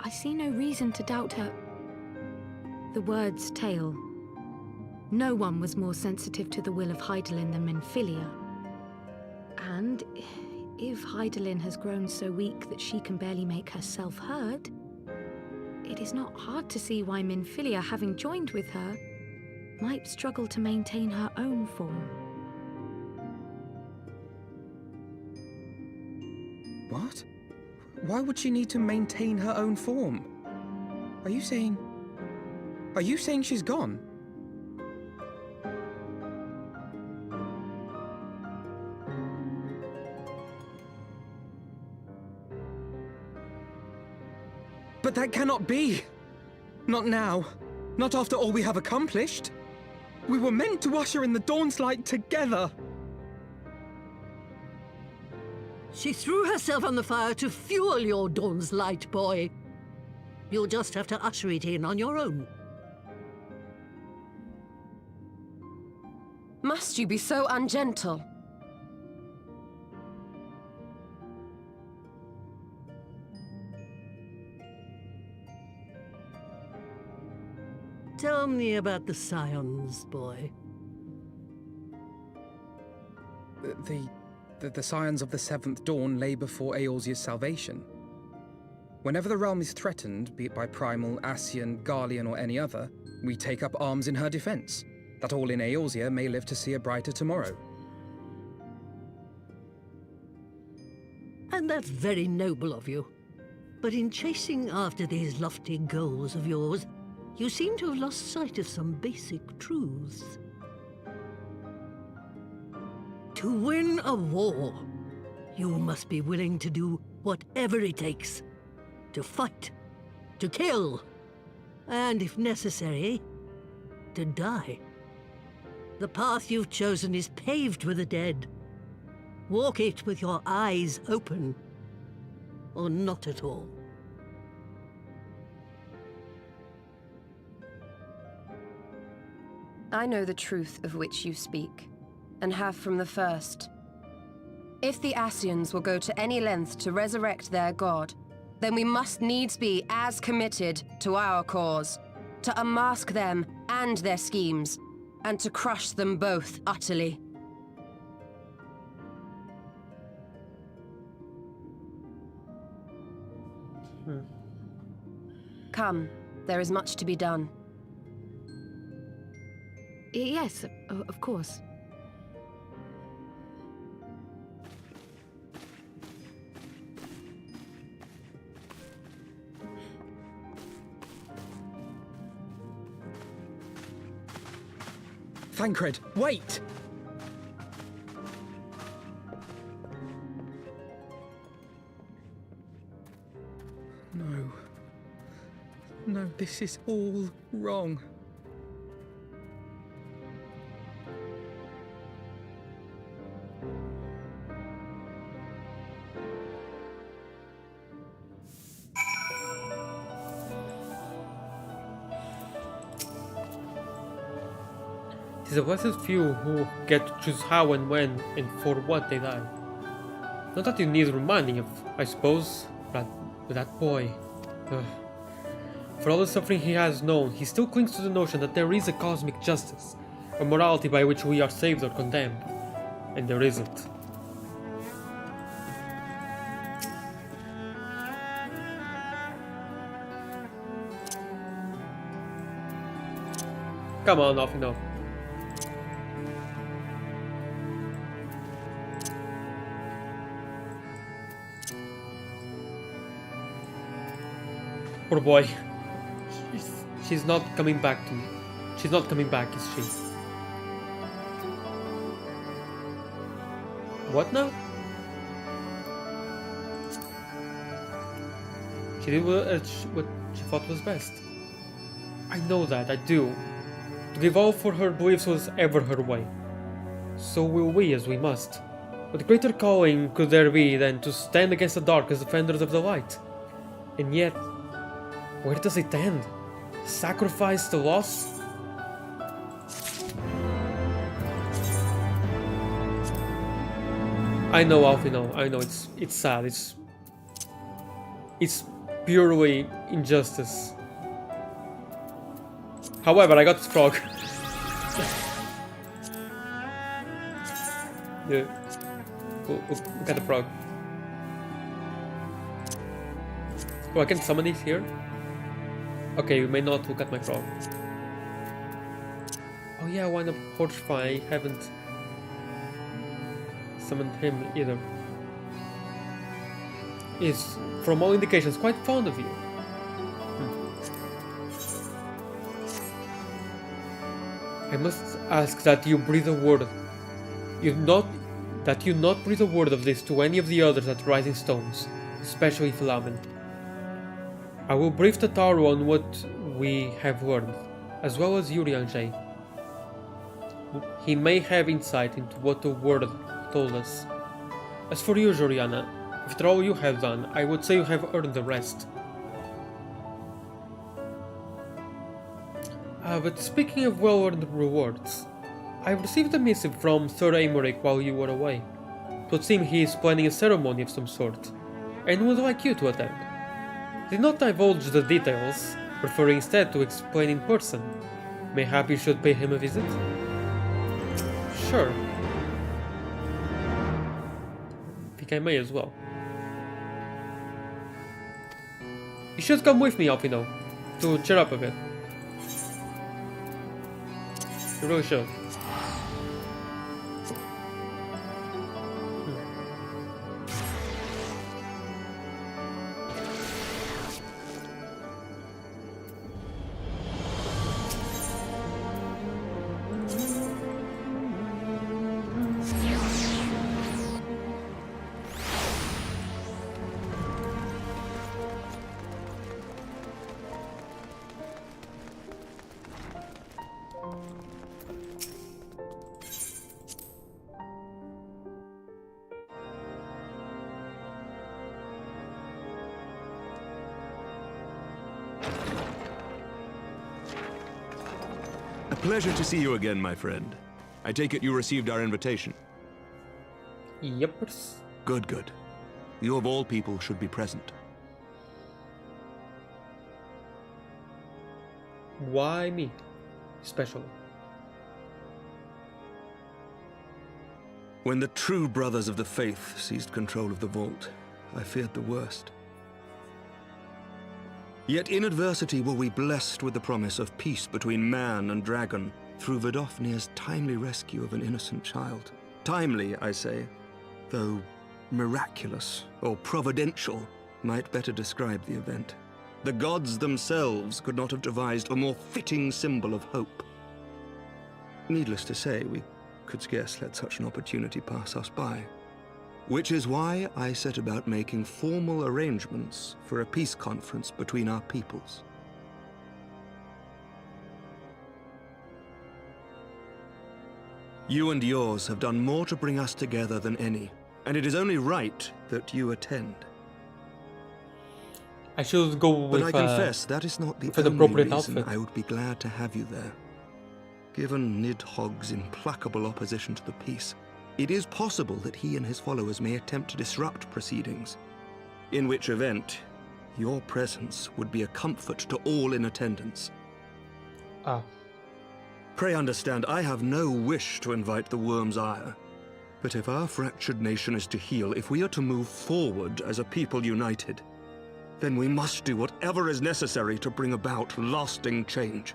I see no reason to doubt her. The word's tale. No one was more sensitive to the will of Hydaelyn than Minfilia. And if Hydaelyn has grown so weak that she can barely make herself heard, it is not hard to see why Minfilia, having joined with her, might struggle to maintain her own form. What? Why would she need to maintain her own form? Are you saying she's gone? But that cannot be! Not now. Not after all we have accomplished. We were meant to usher in the dawn's light together. She threw herself on the fire to fuel your dawn's light, boy. You'll just have to usher it in on your own. Must you be so ungentle? Tell me about the Scions, boy. The Scions of the Seventh Dawn lay before Eorzea's salvation. Whenever the realm is threatened, be it by Primal, Ascian, Garlean, or any other, we take up arms in her defense, that all in Eorzea may live to see a brighter tomorrow. And that's very noble of you. But in chasing after these lofty goals of yours, you seem to have lost sight of some basic truths. To win a war, you must be willing to do whatever it takes. To fight, to kill, and if necessary, to die. The path you've chosen is paved with the dead. Walk it with your eyes open, or not at all. I know the truth of which you speak, and have from the first. If the Ascians will go to any length to resurrect their god, then we must needs be as committed to our cause, to unmask them and their schemes, and to crush them both utterly. Come, there is much to be done. Yes, of course. Thancred, wait! No. No, this is all wrong. It is a blessed few who get to choose how and when and for what they die. Not that you need reminding of, I suppose, but that boy. Ugh. For all the suffering he has known, he still clings to the notion that there is a cosmic justice, a morality by which we are saved or condemned. and there isn't. Come on, Alphinaud. Poor boy. She's not coming back to me. She's not coming back, is she? What now? She did what she thought was best. I know that, I do. To give all for her beliefs was ever her way. So will we, as we must. What greater calling could there be than to stand against the dark as defenders of the light? And yet, where does it end? Sacrifice to loss? I know, Alphinaud, I know, it's sad, it's purely injustice. However, I got this frog. Yeah, we'll get the frog. Oh, I can summon it here? Okay, we may not look at my frog. Oh yeah, why not Horchfire? I haven't summoned him either. Is, from all indications, quite fond of you. I must ask that you breathe a word. That you not breathe a word of this to any of the others at Rising Stones, especially Flamen. I will brief Tataru on what we have learned, as well as Urianger. He may have insight into what the word told us. As for you, Joriana, after all you have done, I would say you have earned the rest. But speaking of well-earned rewards, I received a missive from Sir Aymeric while you were away. It would seem he is planning a ceremony of some sort, and would like you to attend. Did not divulge the details, preferring instead to explain in person. Mayhap you should pay him a visit? Sure. Think I may as well. You should come with me, Alphinaud, to cheer up a bit. You really should. Pleasure to see you again, my friend. I take it you received our invitation? Yep. Good, good. You of all people should be present. Why me? Especially. When the true brothers of the faith seized control of the vault, I feared the worst. Yet in adversity were we blessed with the promise of peace between man and dragon through Vidofnir's timely rescue of an innocent child. Timely, I say, though miraculous or providential might better describe the event. The gods themselves could not have devised a more fitting symbol of hope. Needless to say, we could scarce let such an opportunity pass us by. Which is why I set about making formal arrangements for a peace conference between our peoples. You and yours have done more to bring us together than any, and it is only right that you attend. I should go with but I confess that is not the for the only appropriate reason outfit. I would be glad to have you there. Given Nidhogg's implacable opposition to the peace, it is possible that he and his followers may attempt to disrupt proceedings, in which event your presence would be a comfort to all in attendance. Ah. Pray understand, I have no wish to invite the Worm's ire. But if our fractured nation is to heal, if we are to move forward as a people united, then we must do whatever is necessary to bring about lasting change.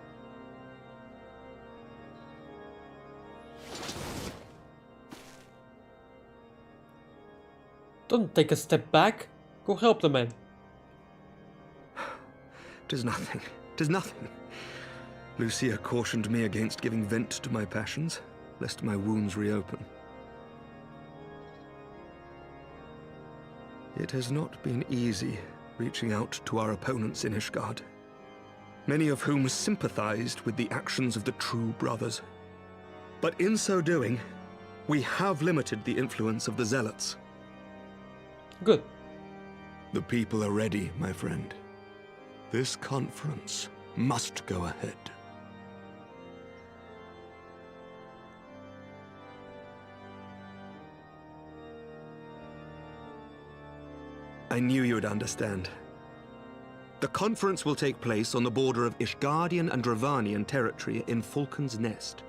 Don't take a step back. Go help the man. 'Tis nothing. 'Tis nothing. Lucia cautioned me against giving vent to my passions, lest my wounds reopen. It has not been easy reaching out to our opponents in Ishgard, many of whom sympathized with the actions of the true brothers. But in so doing, we have limited the influence of the zealots. Good. The people are ready, my friend. This conference must go ahead. I knew you would understand. The conference will take place on the border of Ishgardian and Dravanian territory in Falcon's Nest.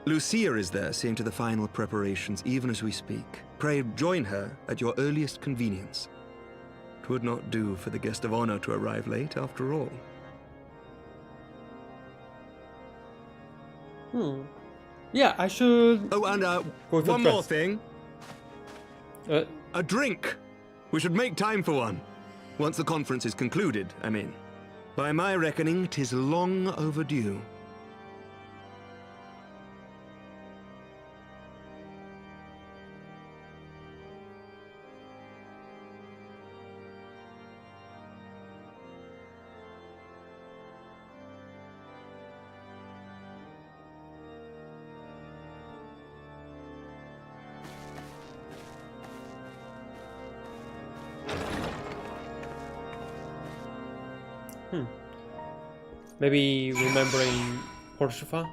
Lucia is there, seeing to the final preparations even as we speak. Pray join her at your earliest convenience. 'Twould not do for the guest of honor to arrive late, after all. Yeah, I should... Oh, and one more thing. A drink! We should make time for one. Once the conference is concluded, I mean. By my reckoning, 'tis long overdue. Maybe remembering Horshafa?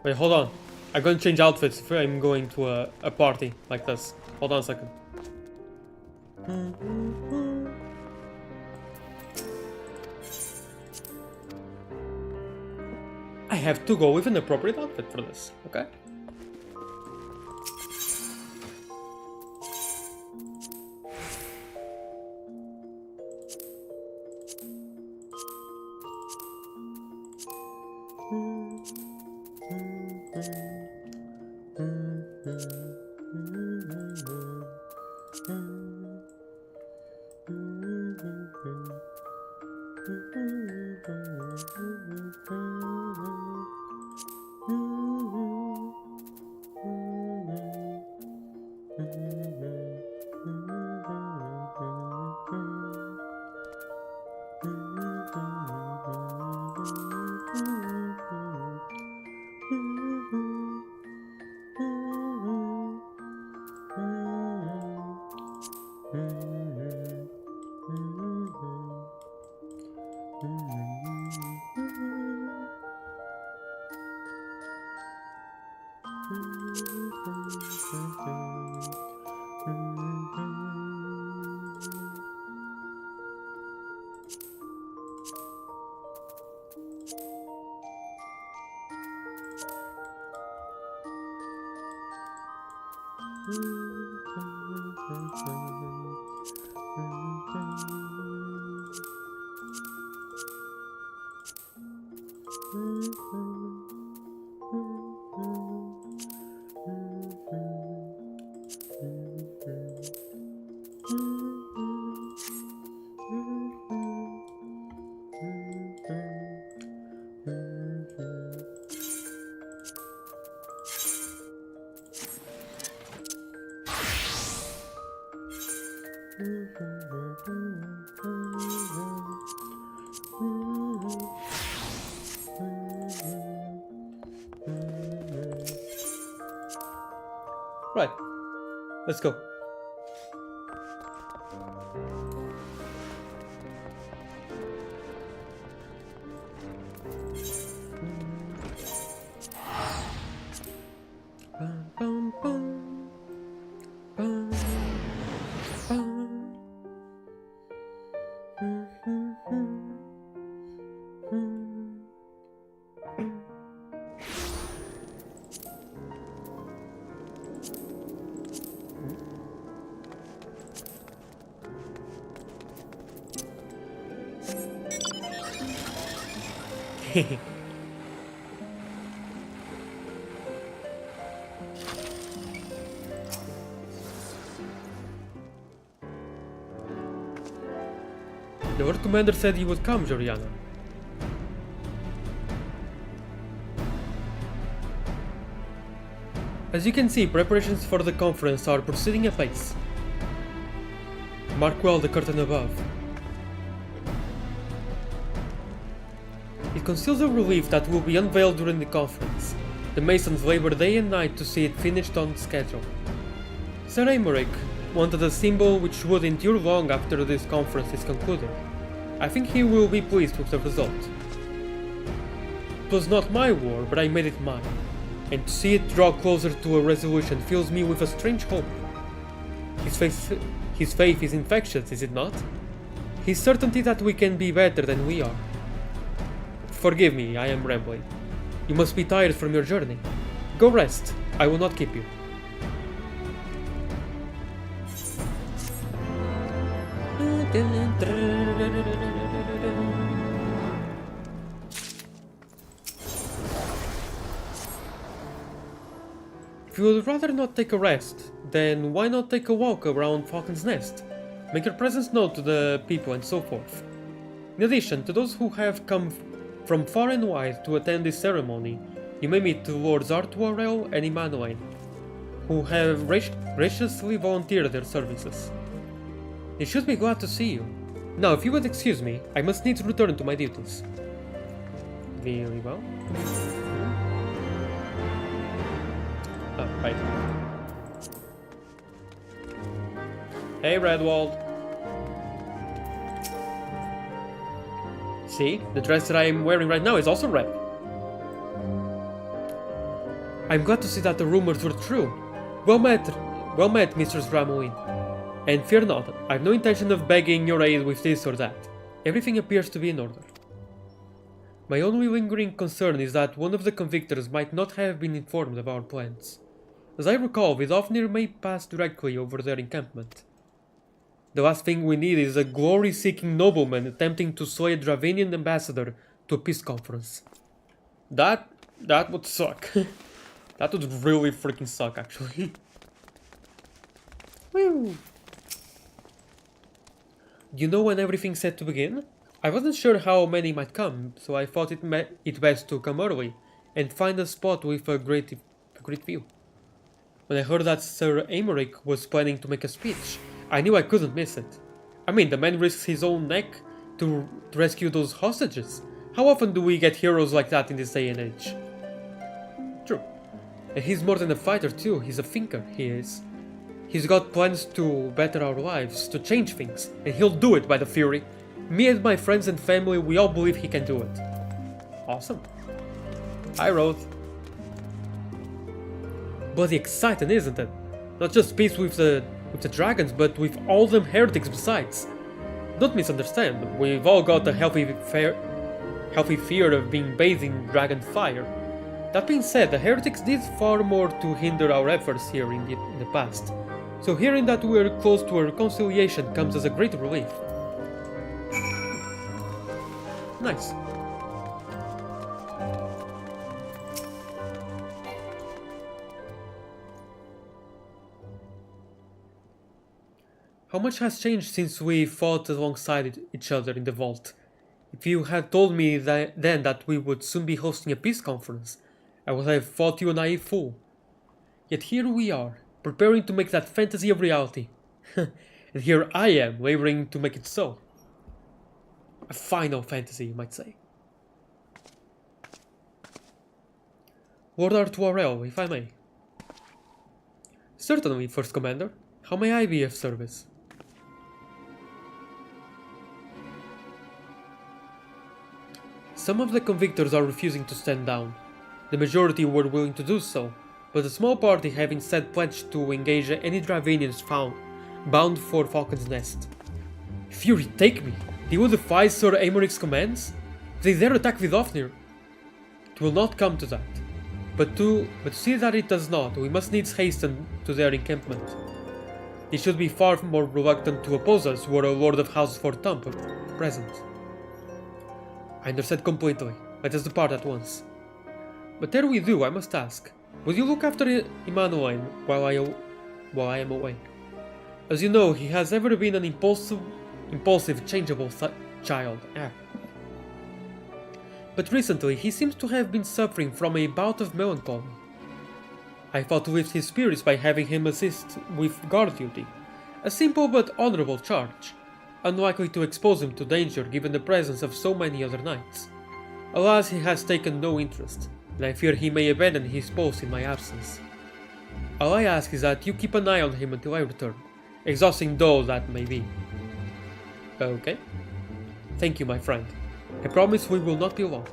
Wait, hold on. I'm going to change outfits if I'm going to a party like this. Hold on a second. I have to go with an appropriate outfit for this, okay? Right. Let's go. The Lord Commander said he would come, Joriana. As you can see, preparations for the conference are proceeding apace. Mark well the curtain above. It conceals a relief that will be unveiled during the conference. The Masons labor day and night to see it finished on schedule. Sir Aymeric wanted a symbol which would endure long after this conference is concluded. I think he will be pleased with the result. It was not my war, but I made it mine, and to see it draw closer to a resolution fills me with a strange hope. His faith is infectious, is it not? His certainty that we can be better than we are. Forgive me, I am rambling. You must be tired from your journey. Go rest, I will not keep you. If you would rather not take a rest, then why not take a walk around Falcon's Nest? Make your presence known to the people and so forth. In addition, to those who have come from far and wide to attend this ceremony, you may meet the Lords Artuarel and Emmanuel, who have graciously volunteered their services. They should be glad to see you. Now, if you would excuse me, I must need to return to my duties. Very well. Oh, right. Hey, Redwald. See, the dress that I am wearing right now is also red. I'm glad to see that the rumors were true. Well met, Mistress Ramuin. And fear not, I have no intention of begging your aid with this or that. Everything appears to be in order. My only lingering concern is that one of the convictors might not have been informed of our plans. As I recall, Vidofnir may pass directly over their encampment. The last thing we need is a glory-seeking nobleman attempting to sway a Dravanian ambassador to a peace conference. That would suck. That would really freaking suck, actually. Woo! You know when everything's set to begin? I wasn't sure how many might come, so I thought it best to come early and find a spot with a great view. When I heard that Sir Aymeric was planning to make a speech, I knew I couldn't miss it. I mean, the man risks his own neck to rescue those hostages. How often do we get heroes like that in this day and age? True. And he's more than a fighter too, he's a thinker, he is. He's got plans to better our lives, to change things, and he'll do it by the Fury. Me and my friends and family, we all believe he can do it. Awesome. Hi, Roth. Bloody exciting, isn't it? Not just peace with the dragons, but with all them heretics besides. Don't misunderstand, we've all got a healthy fear of being bathed in dragon fire. That being said, the heretics did far more to hinder our efforts here in the past. So hearing that we're close to a reconciliation comes as a great relief. Nice. How much has changed since we fought alongside each other in the vault? If you had told me then that we would soon be hosting a peace conference, I would have thought you a naive fool. Yet here we are, preparing to make that fantasy a reality. And here I am, laboring to make it so. A final fantasy, you might say. Lord Artuarel, if I may. Certainly, First Commander. How may I be of service? Some of the convictors are refusing to stand down. The majority were willing to do so, but a small party have instead pledged to engage any Dravanians bound for Falcon's Nest. Fury, take me! They will defy Sir Aymeric's commands? They dare attack Vidofnir? It will not come to that. But to see that it does not, we must needs hasten to their encampment. They should be far more reluctant to oppose us were a Lord of House Fortump present. I understand completely. let us depart at once. But ere we do, I must ask, will you look after Emmanuel while I am away? As you know, he has ever been an impulsive, changeable child. But recently, he seems to have been suffering from a bout of melancholy. I thought to lift his spirits by having him assist with guard duty, a simple but honorable charge, unlikely to expose him to danger given the presence of so many other knights. Alas, he has taken no interest, and I fear he may abandon his post in my absence. All I ask is that you keep an eye on him until I return, exhausting though that may be. Okay. Thank you, my friend. I promise we will not be long.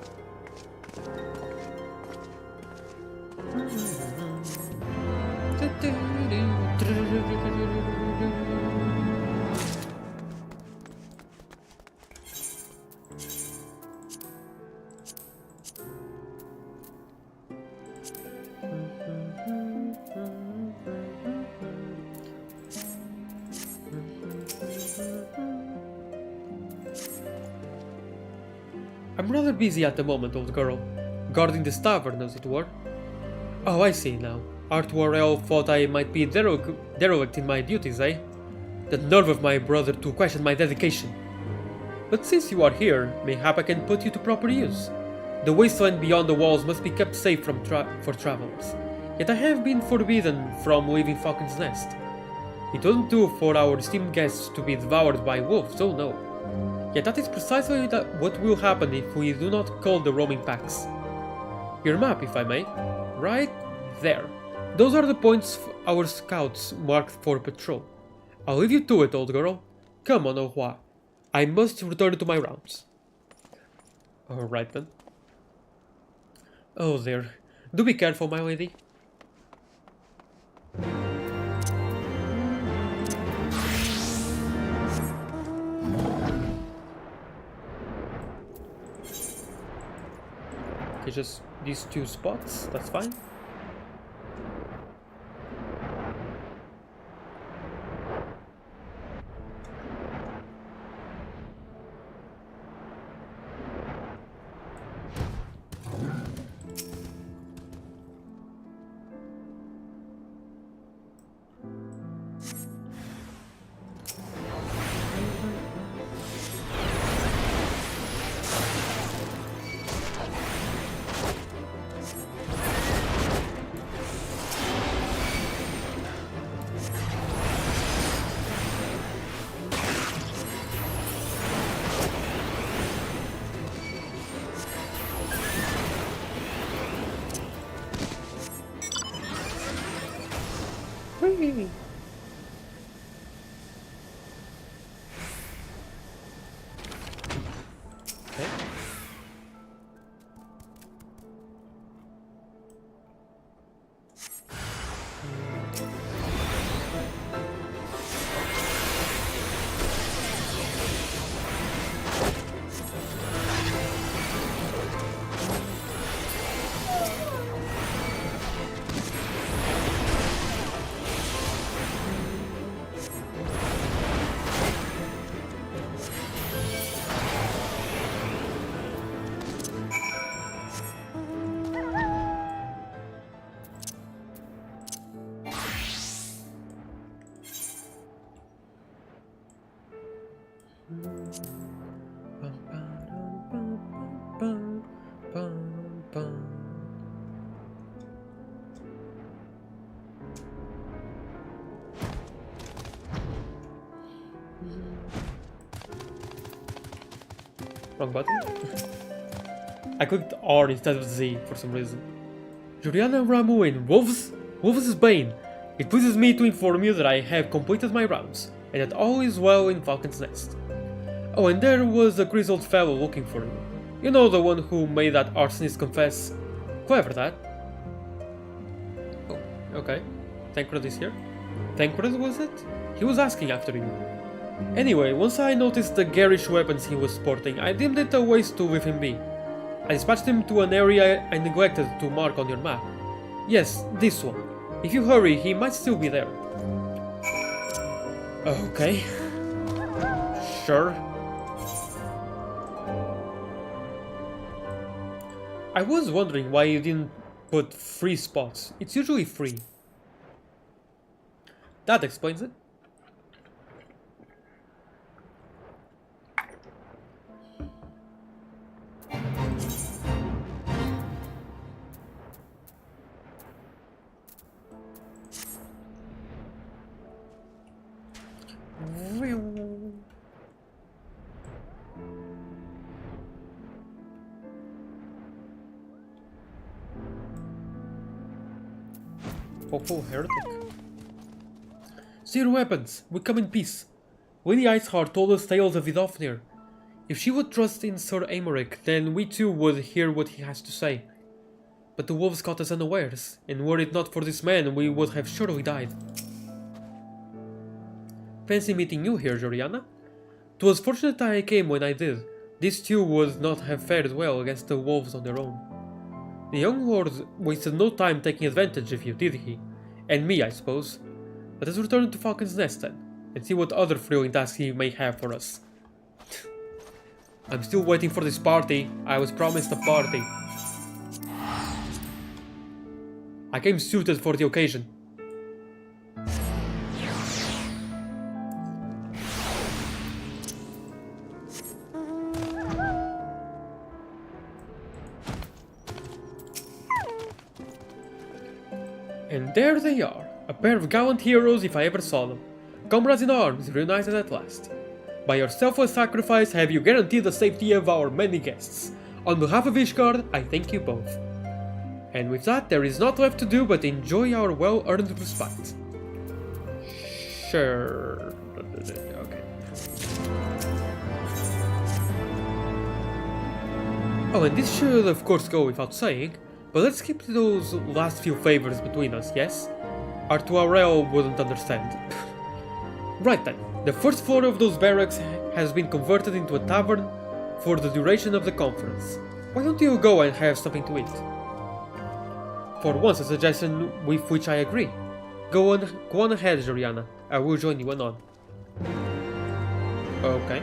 I'm rather busy at the moment, old girl, guarding this tavern, as it were. Oh, I see now. Artwarel thought I might be derelict in my duties, eh? The nerve of my brother to question my dedication. But since you are here, mayhap I can put you to proper use. The wasteland beyond the walls must be kept safe for travelers. Yet I have been forbidden from leaving Falcon's Nest. It wouldn't do for our esteemed guests to be devoured by wolves, oh no. Yet that is precisely what will happen if we do not call the roaming packs. Your map, if I may. Right there. Those are the points our scouts marked for patrol. I'll leave you to it, old girl. Come on, Ohua. I must return to my rounds. Alright then. Oh dear. Do be careful, my lady. Okay, just these two spots, that's fine. Whee! Okay. Wrong button? I clicked R instead of Z for some reason. Juliana Ramuin, Wolves' Bane. It pleases me to inform you that I have completed my rounds, and that all is well in Falcon's Nest. Oh, and there was a grizzled fellow looking for you. You know, the one who made that arsonist confess. Clever, that. Oh, okay. Tancred is here. Tancred, was it? He was asking after you. Anyway, once I noticed the garish weapons he was sporting, I deemed it a waste to leave him be. I dispatched him to an area I neglected to mark on your map. Yes, this one. If you hurry, he might still be there. Okay. Sure. I was wondering why you didn't put free spots. It's usually free. That explains it. Awful heretic. Zero weapons, we come in peace. Lady Iceheart told us tales of Vidofnir. If she would trust in Sir Aymeric, then we too would hear what he has to say. But the wolves caught us unawares, and were it not for this man, we would have surely died. Fancy meeting you here, Joriana. 'Twas fortunate I came when I did. These two would not have fared well against the wolves on their own. The young lord wasted no time taking advantage of you, did he? And me, I suppose. Let us return to Falcon's Nest then, and see what other thrilling tasks he may have for us. I'm still waiting for this party. I was promised a party. I came suited for the occasion. And there they are, a pair of gallant heroes if I ever saw them. Comrades in arms, reunited at last. By your selfless sacrifice have you guaranteed the safety of our many guests. On behalf of Ishgard, I thank you both. And with that, there is not left to do but enjoy our well-earned respect. Sure. Okay. Oh, and this should of course go without saying, but let's keep those last few favors between us, yes? Artuarel wouldn't understand. Right then, the first floor of those barracks has been converted into a tavern for the duration of the conference. Why don't you go and have something to eat? For once, a suggestion with which I agree. Go on ahead, Joriana. I will join you anon. Okay.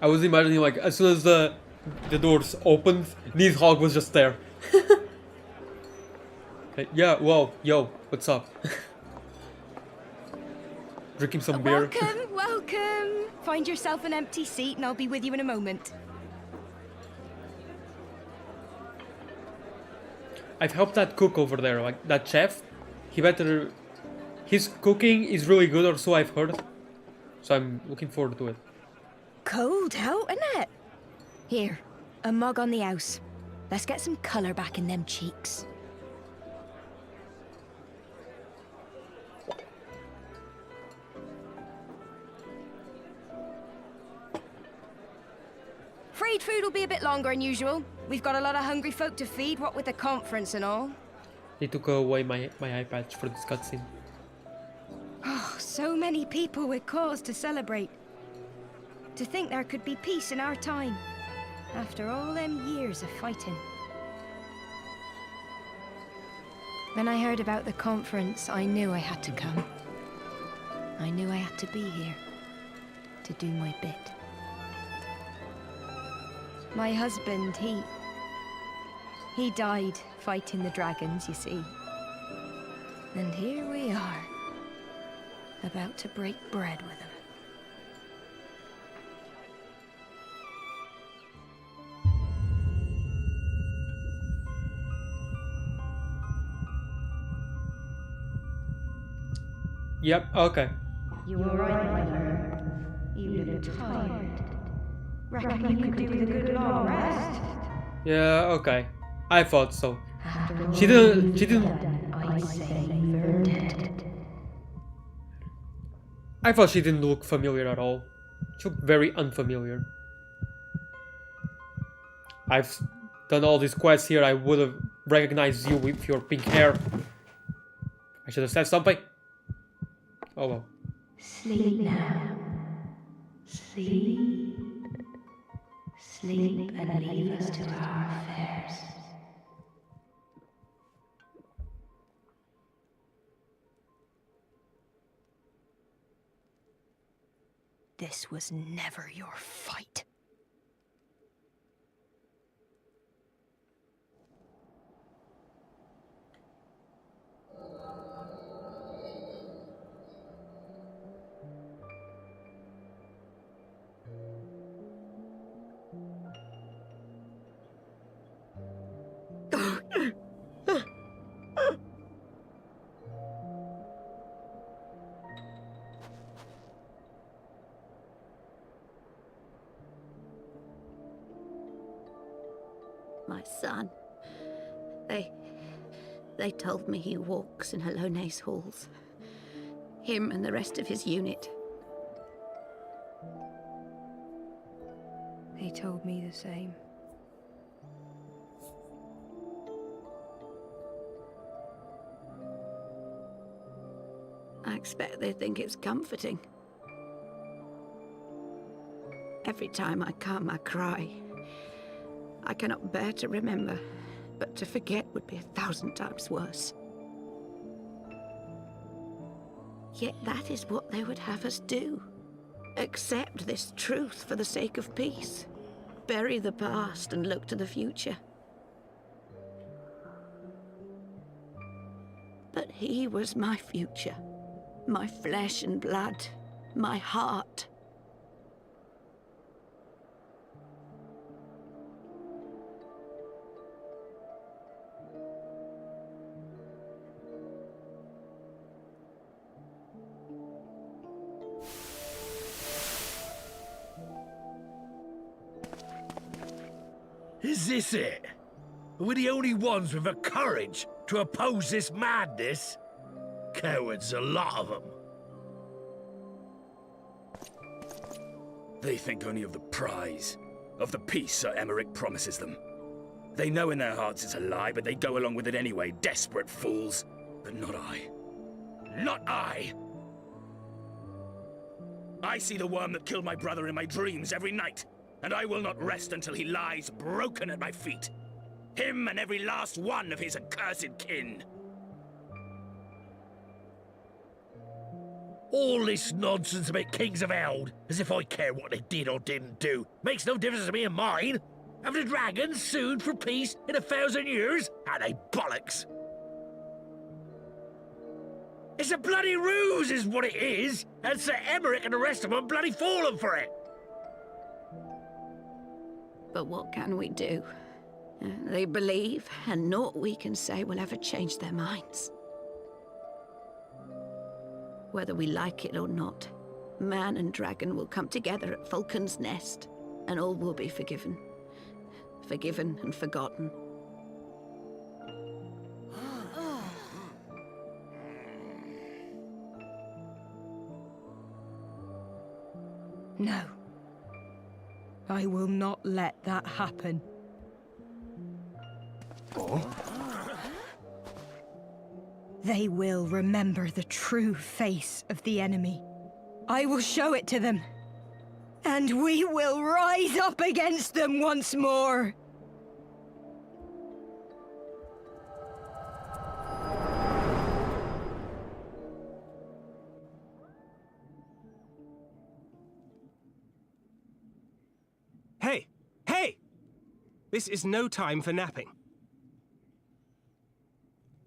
I was imagining, like, as soon as the doors opened, Nidhogg was just there. Yeah, whoa, yo, what's up? Drinking some beer. Welcome, welcome. Find yourself an empty seat and I'll be with you in a moment. I've helped that cook over there, like that chef. His cooking is really good, or so I've heard. So I'm looking forward to it. Cold out, isn't it? Here, a mug on the house. Let's get some colour back in them cheeks. Afraid food will be a bit longer than usual. We've got a lot of hungry folk to feed, what with the conference and all. They took away my eye patch for this cutscene. Oh, so many people with cause to celebrate. To think there could be peace in our time, after all them years of fighting. When I heard about the conference, I knew I had to come. I knew I had to be here, to do my bit. My husband, he died fighting the dragons, you see. And here we are, about to break bread with him. Yep, okay. You were right, my lord. You look tired. Reckon you could do with a good long rest? Yeah, okay. I thought so. She didn't. I'd say you're dead. I thought she didn't look familiar at all. She looked very unfamiliar. I've done all these quests here. I would have recognized you with your pink hair. I should have said something. Oh well. Sleep now. Sleep. Sleep and leave us to our affairs. This was never your fight. My son. They told me he walks in Hallone's halls. Him and the rest of his unit. They told me the same. I expect they think it's comforting. Every time I come, I cry. I cannot bear to remember, but to forget would be 1,000 times worse. Yet that is what they would have us do. Accept this truth for the sake of peace. Bury the past and look to the future. But he was my future. My flesh and blood. My heart. Is this it? We're the only ones with the courage to oppose this madness? Cowards, a lot of them. They think only of the prize, of the peace Sir Emmerich promises them. They know in their hearts it's a lie, but they go along with it anyway, desperate fools. But not I. Not I! I see the worm that killed my brother in my dreams every night, and I will not rest until he lies broken at my feet. Him and every last one of his accursed kin. All this nonsense about Kings of Eld, as if I care what they did or didn't do, makes no difference to me and mine. Have the dragons sued for peace in 1,000 years? Are they bollocks? It's a bloody ruse is what it is, and Sir Emmerich and the rest of them bloody fallen for it. But what can we do? They believe, and naught we can say will ever change their minds. Whether we like it or not, man and dragon will come together at Vulcan's Nest, and all will be forgiven. Forgiven and forgotten. No. I will not let that happen. They will remember the true face of the enemy. I will show it to them. And we will rise up against them once more. Hey! Hey! This is no time for napping.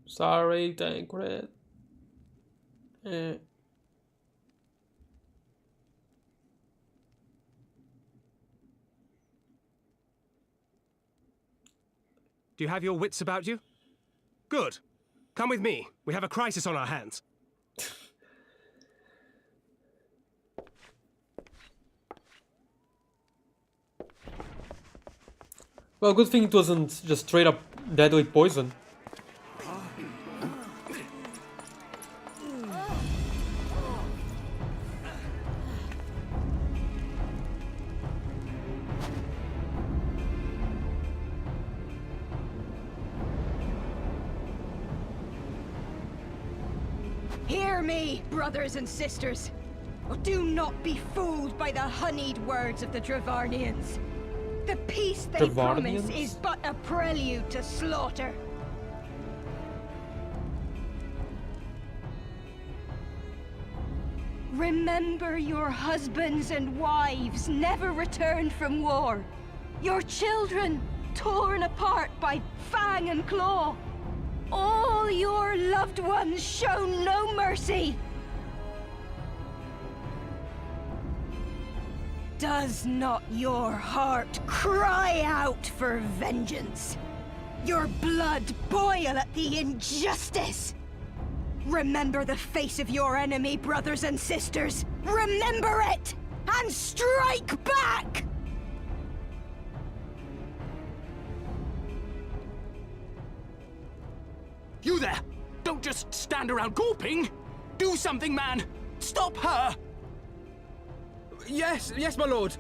Sorry, Tancred. Do you have your wits about you? Good. Come with me. We have a crisis on our hands. Well, good thing it wasn't just straight up deadly poison. Hear me, brothers and sisters. Do not be fooled by the honeyed words of the Dravarnians. The peace they promise is but a prelude to slaughter. Remember your husbands and wives never returned from war. Your children torn apart by fang and claw. All your loved ones shown no mercy. Does not your heart cry out for vengeance? Your blood boil at the injustice? Remember the face of your enemy, brothers and sisters. Remember it, and strike back! You there! Don't just stand around gawping! Do something, man! Stop her! Yes, my lord.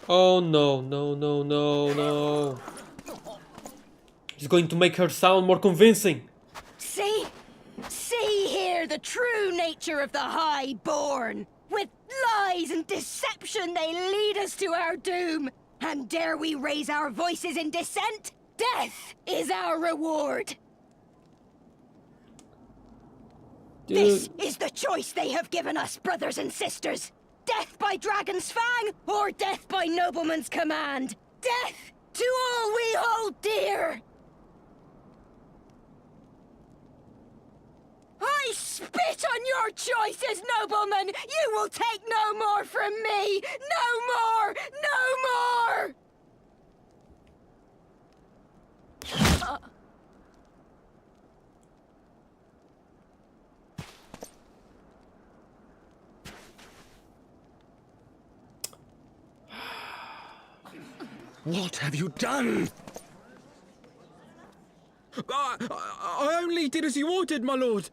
Oh no. He's going to make her sound more convincing. See? See here the true nature of the Highborn. With lies and deception they lead us to our doom. And dare we raise our voices in dissent? Death is our reward. Dude. This is the choice they have given us, brothers and sisters. Death by dragon's fang, or death by nobleman's command. Death to all we hold dear. I spit on your choices, noblemen! You will take no more from me! No more! No more! What have you done? I only did as you ordered, my lord.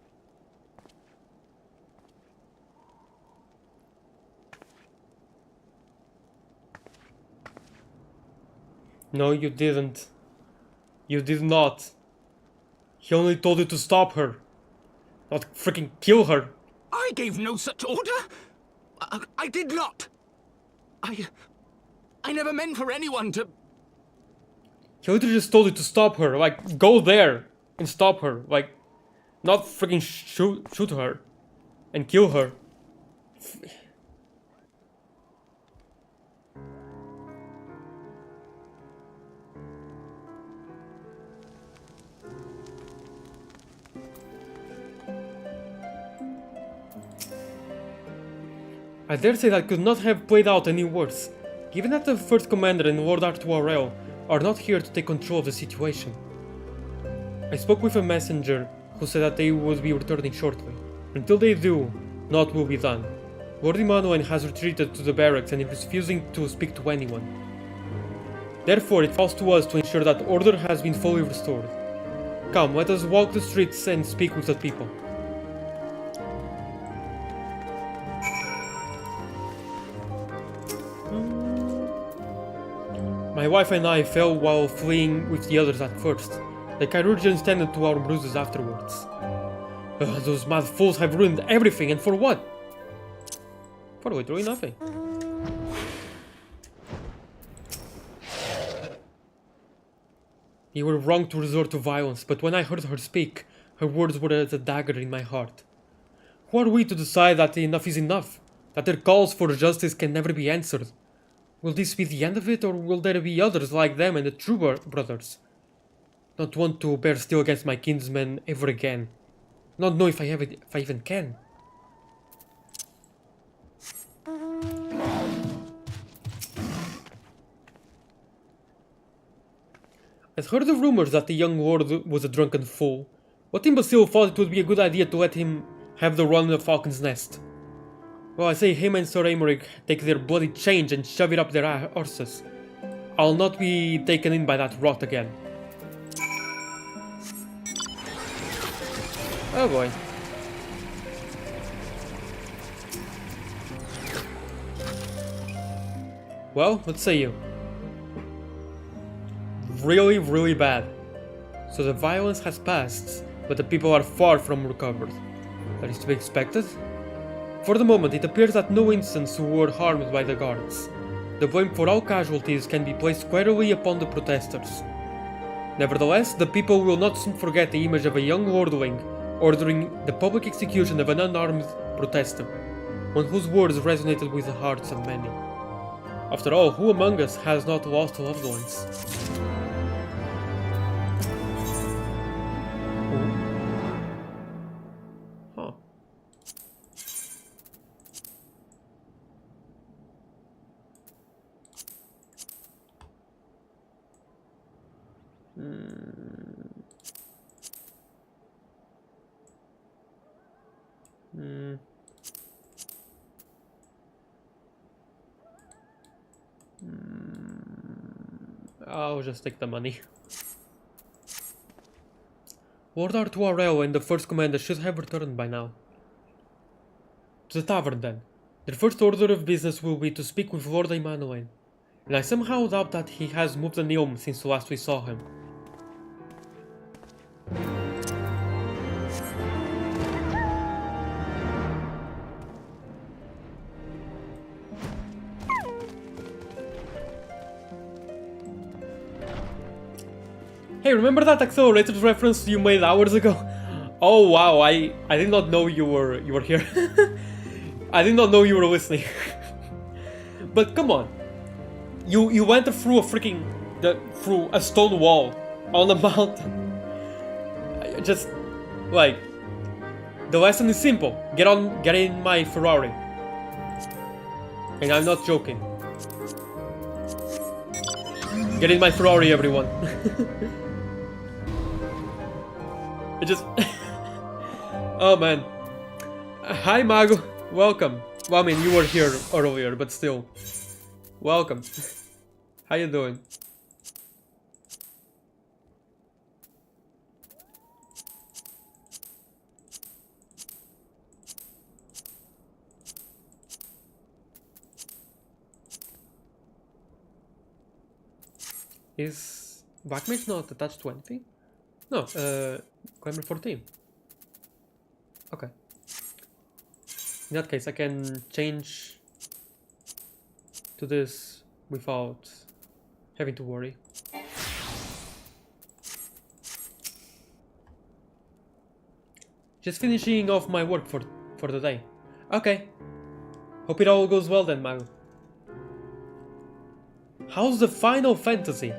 No, you didn't. You did not. He only told you to stop her. Not freaking kill her. I gave no such order! I did not! I never meant for anyone to... He literally just told you to stop her. Like, go there and stop her. Like, not freaking shoot her and kill her. I dare say that could not have played out any worse, given that the First Commander and Lord Artuarel are not here to take control of the situation. I spoke with a messenger who said that they would be returning shortly. Until they do, naught will be done. Lord Emanuel has retreated to the barracks and is refusing to speak to anyone. Therefore, it falls to us to ensure that order has been fully restored. Come, let us walk the streets and speak with the people. My wife and I fell while fleeing with the others at first. The chirurgeons tended to our bruises afterwards. Those mad fools have ruined everything, and for what? For literally nothing. You were wrong to resort to violence, but when I heard her speak, her words were as a dagger in my heart. Who are we to decide that enough is enough? That their calls for justice can never be answered? Will this be the end of it, or will there be others like them and the true brothers? Not want to bear steel against my kinsmen ever again. Not know if I even can. I'd heard of rumors that the young lord was a drunken fool. What imbecile thought it would be a good idea to let him have the run of Falcon's Nest? Well, I say him and Sir Aymeric take their bloody change and shove it up their arses. I'll not be taken in by that rot again. Oh boy. Well, what say you? Really, really bad. So the violence has passed, but the people are far from recovered. That is to be expected. For the moment, it appears that no innocents were harmed by the guards. The blame for all casualties can be placed squarely upon the protesters. Nevertheless, the people will not soon forget the image of a young lordling ordering the public execution of an unarmed protester, one whose words resonated with the hearts of many. After all, who among us has not lost loved ones? Huh. I'll just take the money. Lord Artuarel and the First Commander should have returned by now. To the tavern, then. Their first order of business will be to speak with Lord Emmanuel, and I somehow doubt that he has moved an ilm since the last we saw him. Hey, remember that accelerated reference you made hours ago? Oh wow, I did not know you were here. I did not know you were listening. But come on, you went through through a stone wall on a mountain. Just like the lesson is simple: get in my Ferrari. And I'm not joking. Get in my Ferrari, everyone. Oh man. Hi Mago, welcome. Well, I mean, you were here earlier, but still. Welcome. How you doing? Is Backmage not attached to anything? No, Climber 14. Okay. In that case, I can change to this without having to worry. Just finishing off my work for the day. Okay. Hope it all goes well then, Mago. How's the Final Fantasy?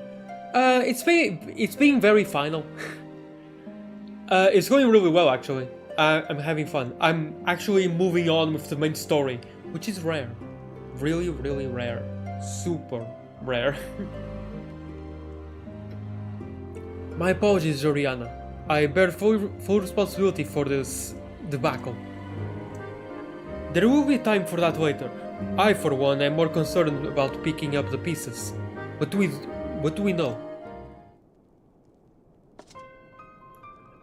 It's being very final. It's going really well, actually. I'm having fun. I'm actually moving on with the main story, which is rare. Really, really rare. Super rare. My apologies, Joriana. I bear full responsibility for this debacle. There will be time for that later. I, for one, am more concerned about picking up the pieces. What do we know?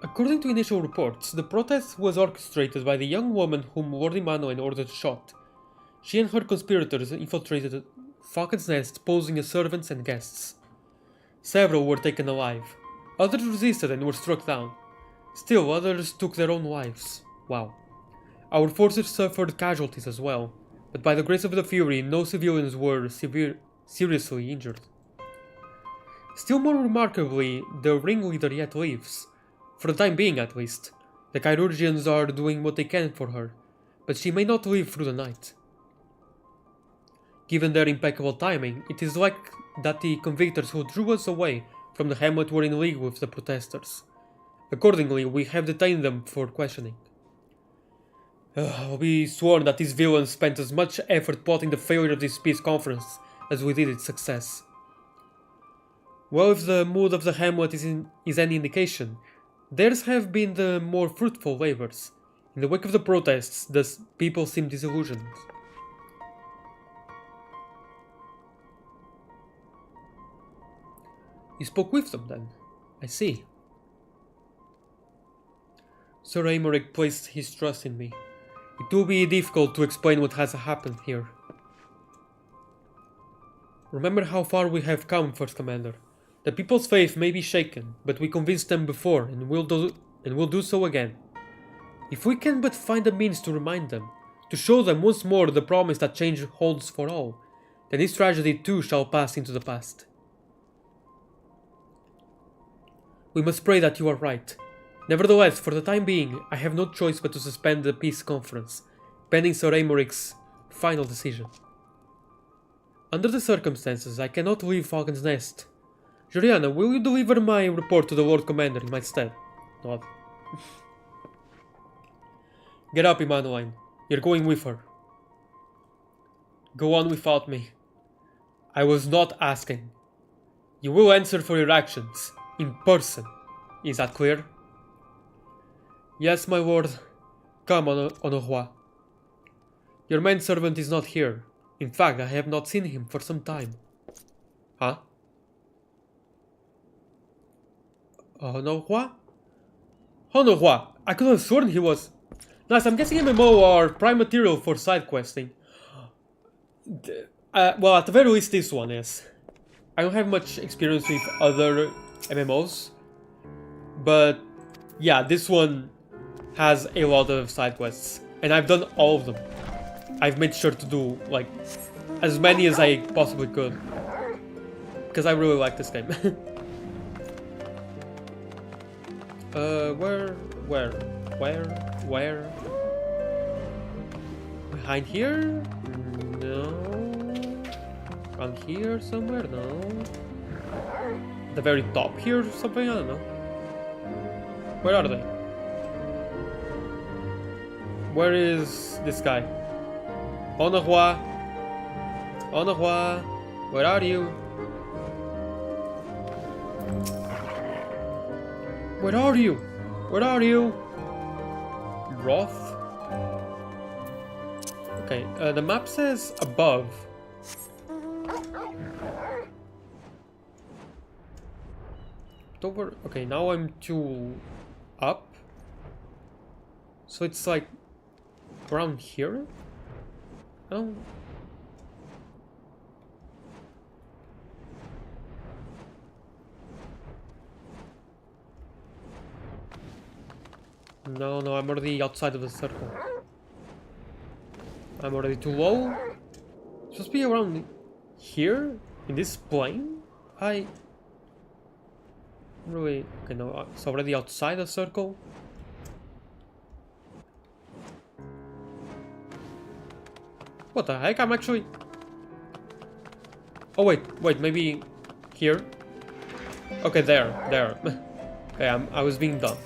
According to initial reports, the protest was orchestrated by the young woman whom Lord Emmanuel ordered shot. She and her conspirators infiltrated Falcon's Nest, posing as servants and guests. Several were taken alive. Others resisted and were struck down. Still, others took their own lives. Wow. Our forces suffered casualties as well, but by the grace of the Fury, no civilians were seriously injured. Still more remarkably, the ringleader yet lives. For the time being, at least. The Chirurgians are doing what they can for her, but she may not live through the night. Given their impeccable timing, it is like that the convictors who drew us away from the hamlet were in league with the protesters. Accordingly, we have detained them for questioning. I'll be sworn that these villains spent as much effort plotting the failure of this peace conference as we did its success. Well, if the mood of the hamlet is any indication, theirs have been the more fruitful labors. In the wake of the protests, the people seem disillusioned. You spoke with them, then? I see. Sir Aymeric placed his trust in me. It will be difficult to explain what has happened here. Remember how far we have come, First Commander. The people's faith may be shaken, but we convinced them before, and will do so again. If we can but find a means to remind them, to show them once more the promise that change holds for all, then this tragedy too shall pass into the past. We must pray that you are right. Nevertheless, for the time being, I have no choice but to suspend the peace conference, pending Sir Aymoric's final decision. Under the circumstances, I cannot leave Falcon's Nest. Juliana, will you deliver my report to the Lord Commander in my stead? Nod. Get up, Emmanueline. You're going with her. Go on without me. I was not asking. You will answer for your actions, in person. Is that clear? Yes, my lord. Come, Honoroi. Your manservant is not here. In fact, I have not seen him for some time. Huh? Honoroi? Honoroi! I could have sworn he was... Nice, I'm guessing MMO are prime material for side questing. Well, at the very least this one is. I don't have much experience with other MMOs. But yeah, this one has a lot of side quests. And I've done all of them. I've made sure to do, like, as many as I possibly could. Because I really like this game. Where? Behind here? No. Around here somewhere? No. The very top here or something? I don't know. Where are they? Where is this guy? Honoroi! Honoroi! Where are you? Where are you? Where are you? Roth? Okay, the map says above. Over. Okay, now I'm 2 up. So it's like around here? Oh. No, I'm already outside of the circle. I'm already too low. It's supposed to be around here? In this plane? Really? Okay, no, it's already outside the circle. What the heck? I'm actually... Oh, wait, maybe here? Okay, there. Okay, I was being dumb.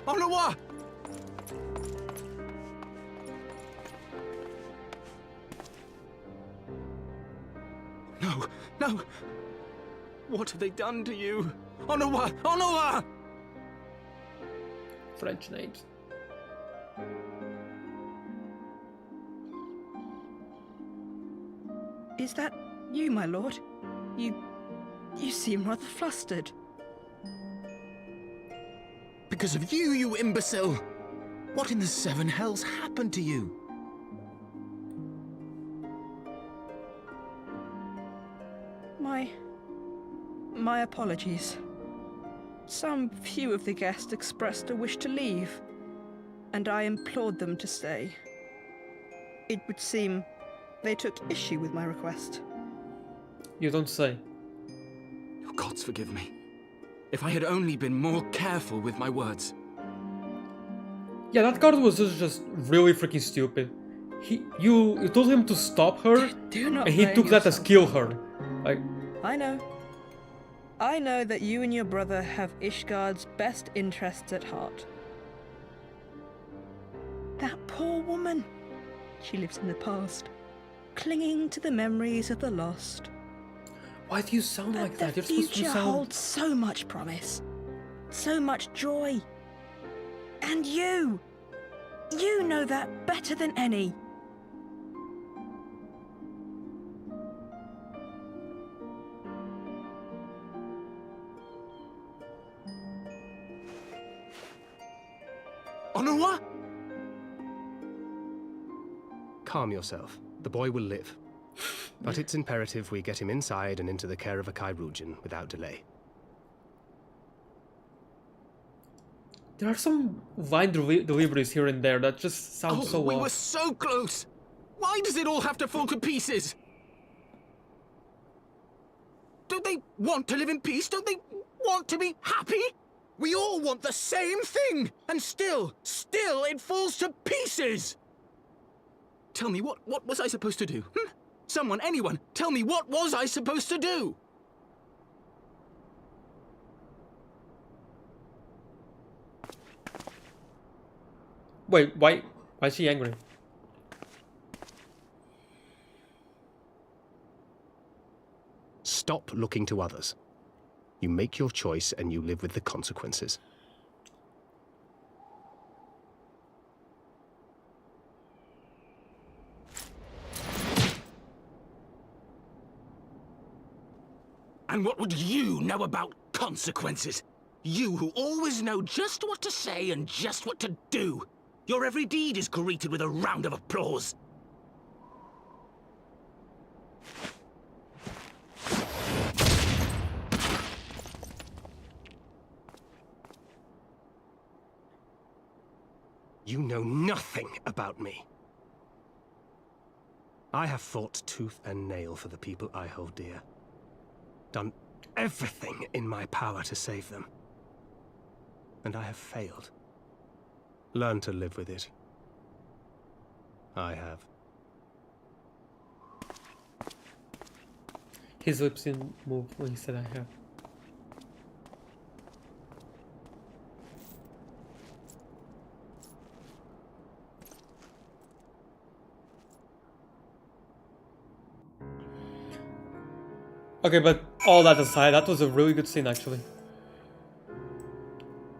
Honoroi! No! What have they done to you? Honoroi! French names. Is that you, my lord? You seem rather flustered. Because of you, you imbecile! What in the seven hells happened to you? My apologies. Some few of the guests expressed a wish to leave, and I implored them to stay. It would seem they took issue with my request. You don't say. Oh, gods forgive me. If I had only been more careful with my words. Yeah, that guard was just really freaking stupid. You told him to stop her, Do not and he blame took that as yourself. kill her. Like, I know that you and your brother have Ishgard's best interests at heart. That poor woman. She lives in the past, clinging to the memories of the lost. Why do you sound like that? You're supposed to future sound... holds so much promise, so much joy. And you know that better than any. Honoroi? Calm yourself. The boy will live. But it's imperative we get him inside and into the care of a Chirurgeon without delay. There are some line deliveries here and there that just sound so we off. were so close! Why does it all have to fall to pieces? Don't they want to live in peace? Don't they want to be happy? We all want the same thing, and still it falls to pieces! Tell me, what was I supposed to do? Someone, anyone, tell me, what was I supposed to do? Wait, why is she angry? Stop looking to others. You make your choice and you live with the consequences. And what would you know about consequences? You who always know just what to say and just what to do. Your every deed is greeted with a round of applause. You know nothing about me. I have fought tooth and nail for the people I hold dear. Done everything in my power to save them. And I have failed. Learn to live with it. I have. His lips didn't move when he said I have. Okay, but all that aside, that was a really good scene actually.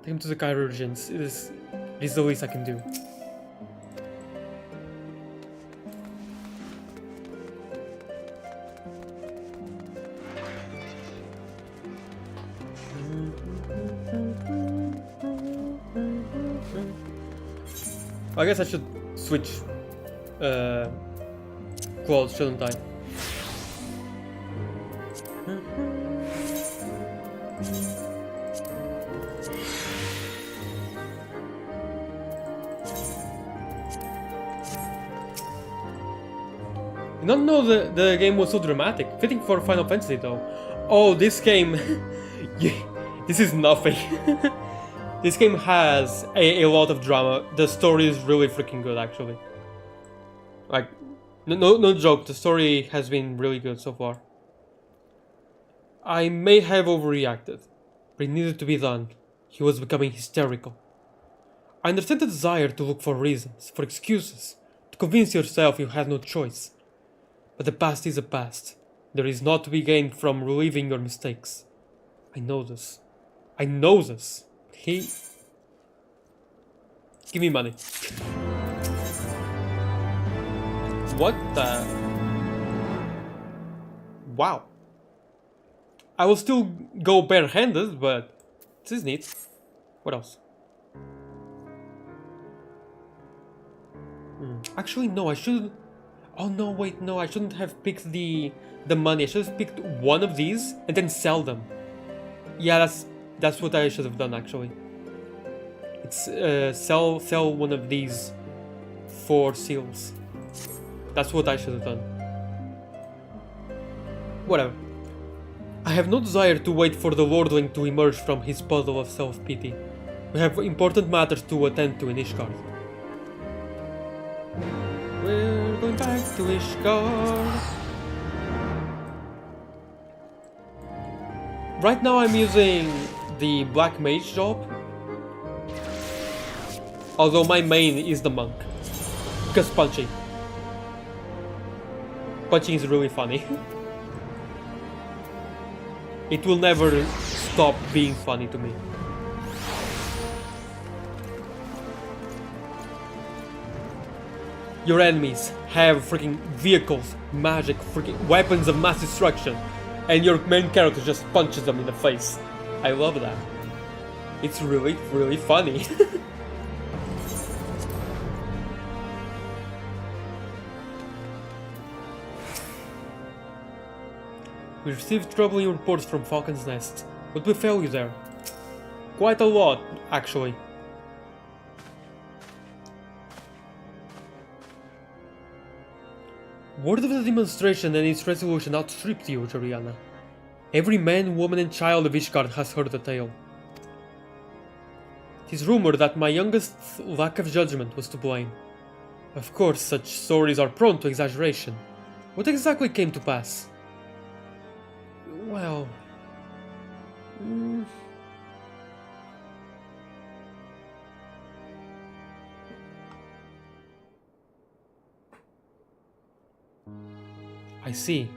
Take him to the chirurgeons. It is the least I can do. I guess I should switch clothes, shouldn't I? I did not know the game was so dramatic. Fitting for Final Fantasy though. Oh, this game... yeah, this is nothing. This game has a lot of drama. The story is really freaking good actually. Like, no joke, the story has been really good so far. I may have overreacted, but it needed to be done. He was becoming hysterical. I understand the desire to look for reasons, for excuses, to convince yourself you had no choice. But the past is a past. There is naught to be gained from reliving your mistakes. I know this. I know this. He... Give me money. What the... Wow. I will still go barehanded, but this is neat. What else? Actually, no, I should... Oh no, wait, no, I shouldn't have picked the money. I should have picked one of these and then sell them. Yeah, that's what I should have done actually. It's sell one of these 4 seals. That's what I should have done. Whatever. I have no desire to wait for the Lordling to emerge from his puddle of self-pity. We have important matters to attend to in Ishgard. We're going back to Ishgard. Right now I'm using the Black Mage job. Although my main is the monk. Because punching. Punching is really funny. It will never stop being funny to me. Your enemies have freaking vehicles, magic, freaking weapons of mass destruction, and your main character just punches them in the face. I love that. It's really, really funny. We received troubling reports from Falcon's Nest. What befell you there? Quite a lot, actually. Word of the demonstration and its resolution outstripped you, Joriana. Every man, woman and child of Ishgard has heard the tale. It is rumored that my youngest lack of judgment was to blame. Of course, such stories are prone to exaggeration. What exactly came to pass? Well... I see.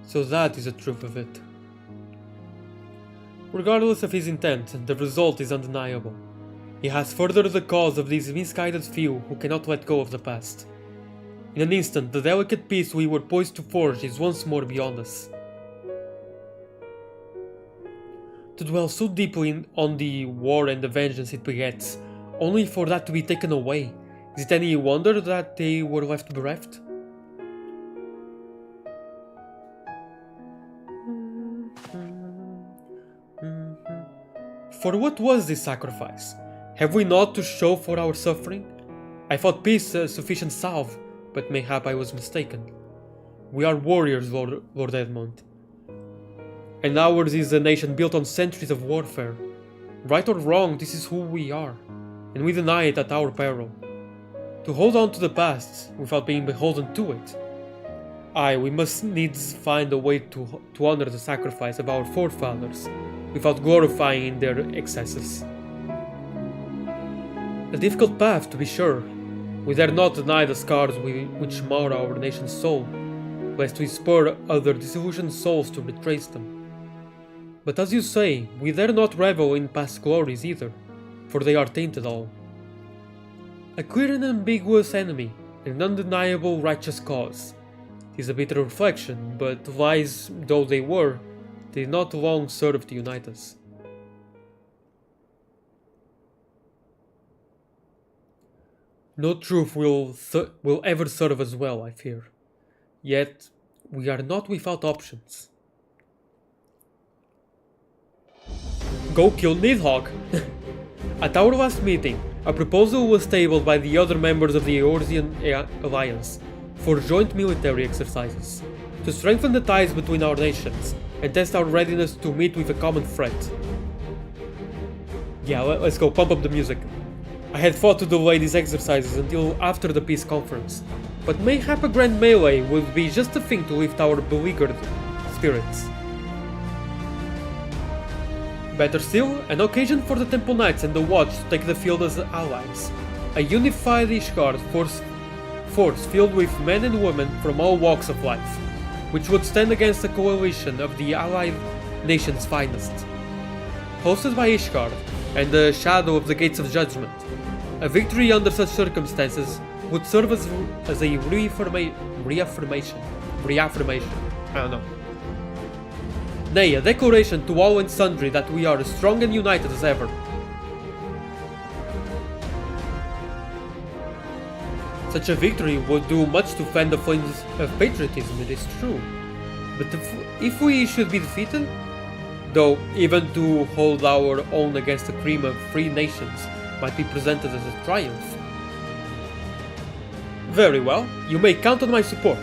So that is the truth of it. Regardless of his intent, the result is undeniable. He has furthered the cause of these misguided few who cannot let go of the past. In an instant, the delicate peace we were poised to forge is once more beyond us. To dwell so deeply on the war and the vengeance it begets, only for that to be taken away, is it any wonder that they were left bereft? For what was this sacrifice? Have we not to show for our suffering? I thought peace a sufficient salve, but mayhap I was mistaken. We are warriors, Lord Edmund. And ours is a nation built on centuries of warfare. Right or wrong, this is who we are, and we deny it at our peril. To hold on to the past, without being beholden to it. Aye, we must needs find a way to honor the sacrifice of our forefathers, without glorifying in their excesses. A difficult path, to be sure. We dare not deny the scars which mar our nation's soul, lest we spur other disillusioned souls to retrace them. But as you say, we dare not revel in past glories either, for they are tainted all. A clear and ambiguous enemy, and an undeniable righteous cause. 'Tis a bitter reflection, but lies though they were, they did not long serve to unite us. No truth will ever serve us well, I fear. Yet, we are not without options. Go kill Nidhogg! At our last meeting, a proposal was tabled by the other members of the Eorzean Alliance for joint military exercises, to strengthen the ties between our nations and test our readiness to meet with a common threat. Yeah, let's go, pump up the music. I had thought to delay these exercises until after the peace conference, but mayhap a grand melee would be just the thing to lift our beleaguered spirits. Better still, an occasion for the Temple Knights and the Watch to take the field as allies. A unified Ishgard force filled with men and women from all walks of life, which would stand against a coalition of the allied nation's finest. Hosted by Ishgard and the shadow of the Gates of Judgment, a victory under such circumstances would serve as a reaffirmation. I don't know. Nay, a declaration to all and sundry that we are as strong and united as ever. Such a victory would do much to fan the flames of patriotism, it is true. But if we should be defeated, though even to hold our own against a cream of free nations might be presented as a triumph. Very well, you may count on my support,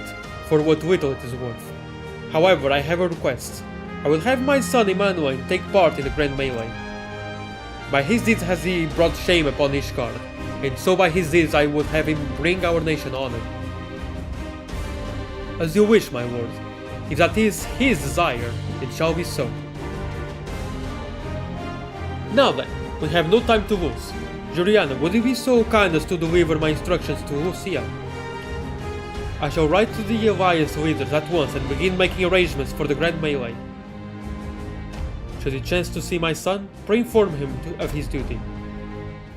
for what little it is worth. However, I have a request. I will have my son Emmanuel take part in the grand melee. By his deeds has he brought shame upon Ishgard, and so by his deeds I would have him bring our nation honor. As you wish, my lord. If that is his desire, it shall be so. Now then, we have no time to lose. Joriana, would you be so kind as to deliver my instructions to Lucia? I shall write to the Alliance leaders at once and begin making arrangements for the grand melee. Should you chance to see my son, pray inform him of his duty.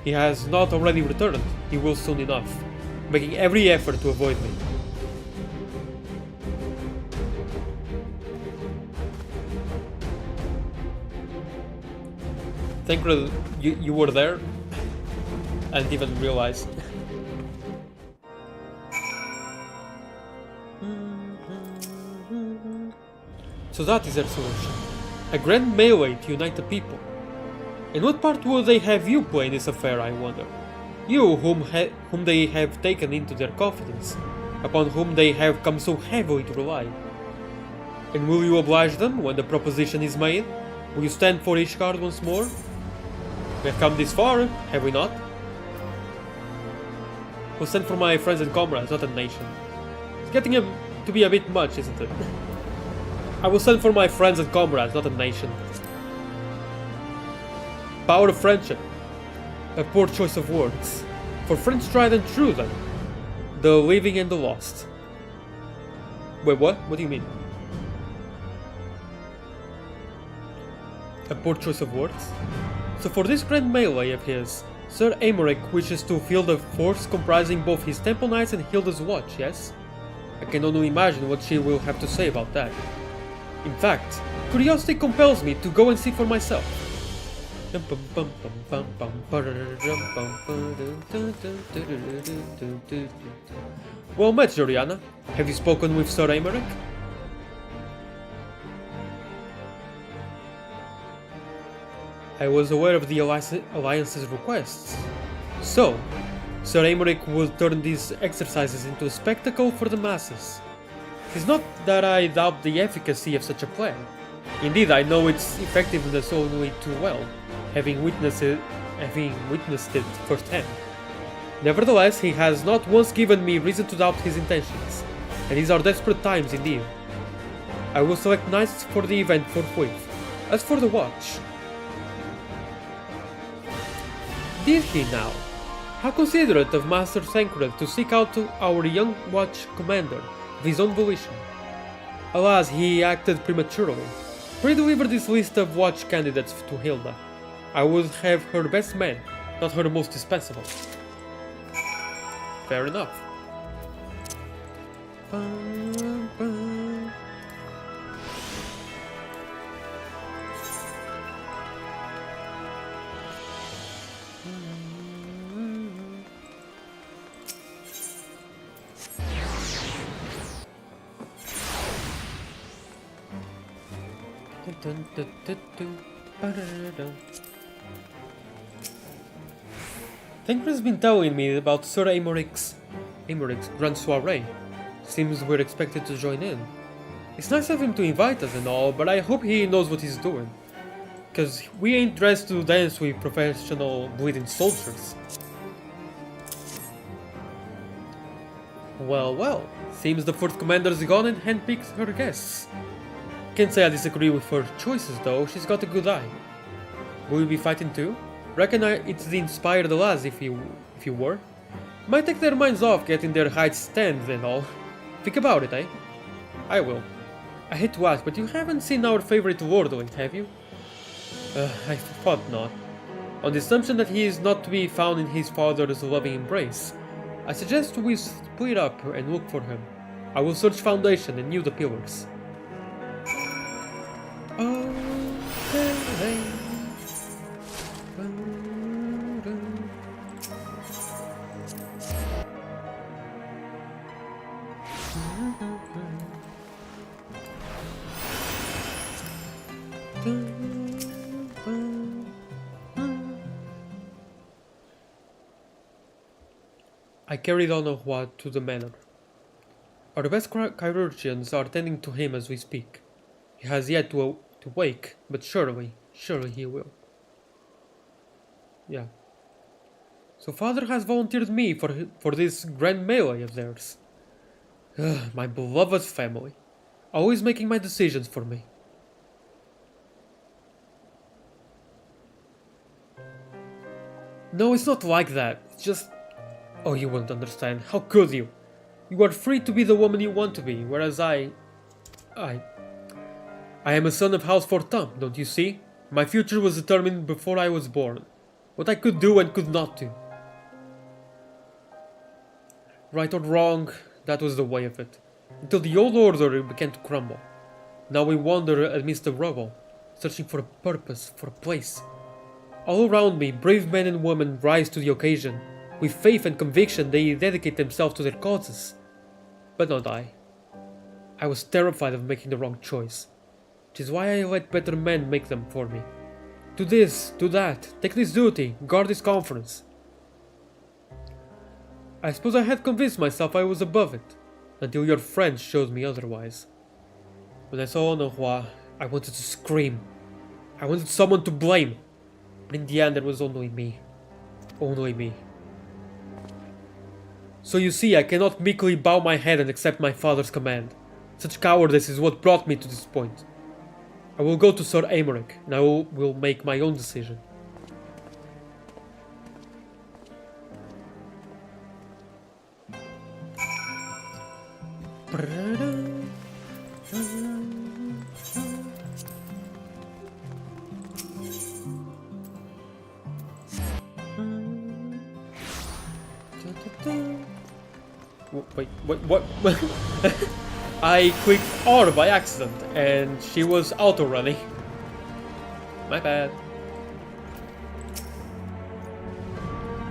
He has not already returned, he will soon enough, making every effort to avoid me. Thancred, you were there? I didn't even realize. So that is their solution. A grand melee to unite the people. And what part will they have you play in this affair, I wonder? You, whom they have taken into their confidence. upon whom they have come so heavily to rely. And will you oblige them when the proposition is made? Will you stand for Ishgard once more? We have come this far, have we not? We'll stand for my friends and comrades, not a nation. It's getting to be a bit much, isn't it? I will stand for my friends and comrades, not a nation. Power of friendship. A poor choice of words. For friends tried and true then. The living and the lost. Wait, what? What do you mean? A poor choice of words? So for this grand melee of his, Sir Aymeric wishes to field a force comprising both his Temple Knights and Hilda's Watch, yes? I can only imagine what she will have to say about that. In fact, curiosity compels me to go and see for myself. Well met, Joriana. Have you spoken with Sir Aymeric? I was aware of the Alliance's requests. So, Sir Aymeric will turn these exercises into a spectacle for the masses. It's not that I doubt the efficacy of such a plan. Indeed, I know its effectiveness only too well, having witnessed it firsthand. Nevertheless, he has not once given me reason to doubt his intentions, and these are desperate times indeed. I will select knights for the event forthwith. As for the watch... Did he now? How considerate of Master Thancred to seek out our young watch commander of his own volition. Alas, he acted prematurely. Pray deliver this list of watch candidates to Hilda. I would have her best man, not her most dispensable. Fair enough. Thancred's been telling me about Sir Aymeric's grand soiree. Seems we're expected to join in. It's nice of him to invite us and all, but I hope he knows what he's doing. Cause we ain't dressed to dance with professional bleeding soldiers. Well, well. Seems the fourth commander's gone and handpicked her guests. Can't say I disagree with her choices though, she's got a good eye. Will you be fighting too? Reckon it's the inspired lads if you were. Might take their minds off getting their heights stand and all. Think about it, eh? I will. I hate to ask, but you haven't seen our favorite lordling, have you? I thought not. On the assumption that he is not to be found in his father's loving embrace, I suggest we split up and look for him. I will search Foundation and New the Pillars. I carried Onahua to the manor. Our best chirurgeons are tending to him as we speak. He has yet to wake, but surely he will. Yeah. So father has volunteered me for this grand melee of theirs. My beloved family. Always making my decisions for me. No, it's not like that. It's just... Oh, you won't understand. How could you? You are free to be the woman you want to be, whereas I am a son of House Fortum, don't you see? My future was determined before I was born. What I could do and could not do. Right or wrong, that was the way of it. Until the old order began to crumble. Now we wander amidst the rubble, searching for a purpose, for a place. All around me, brave men and women rise to the occasion. With faith and conviction, they dedicate themselves to their causes. But not I. I was terrified of making the wrong choice, which is why I let better men make them for me. Do this, do that, take this duty, guard this conference. I suppose I had convinced myself I was above it, until your friend showed me otherwise. When I saw Onohua, I wanted to scream. I wanted someone to blame. But in the end, it was only me. Only me. So you see, I cannot meekly bow my head and accept my father's command. Such cowardice is what brought me to this point. I will go to Sir Aymeric, and I will make my own decision. Wait, what? I clicked R by accident, and she was auto-running. My bad.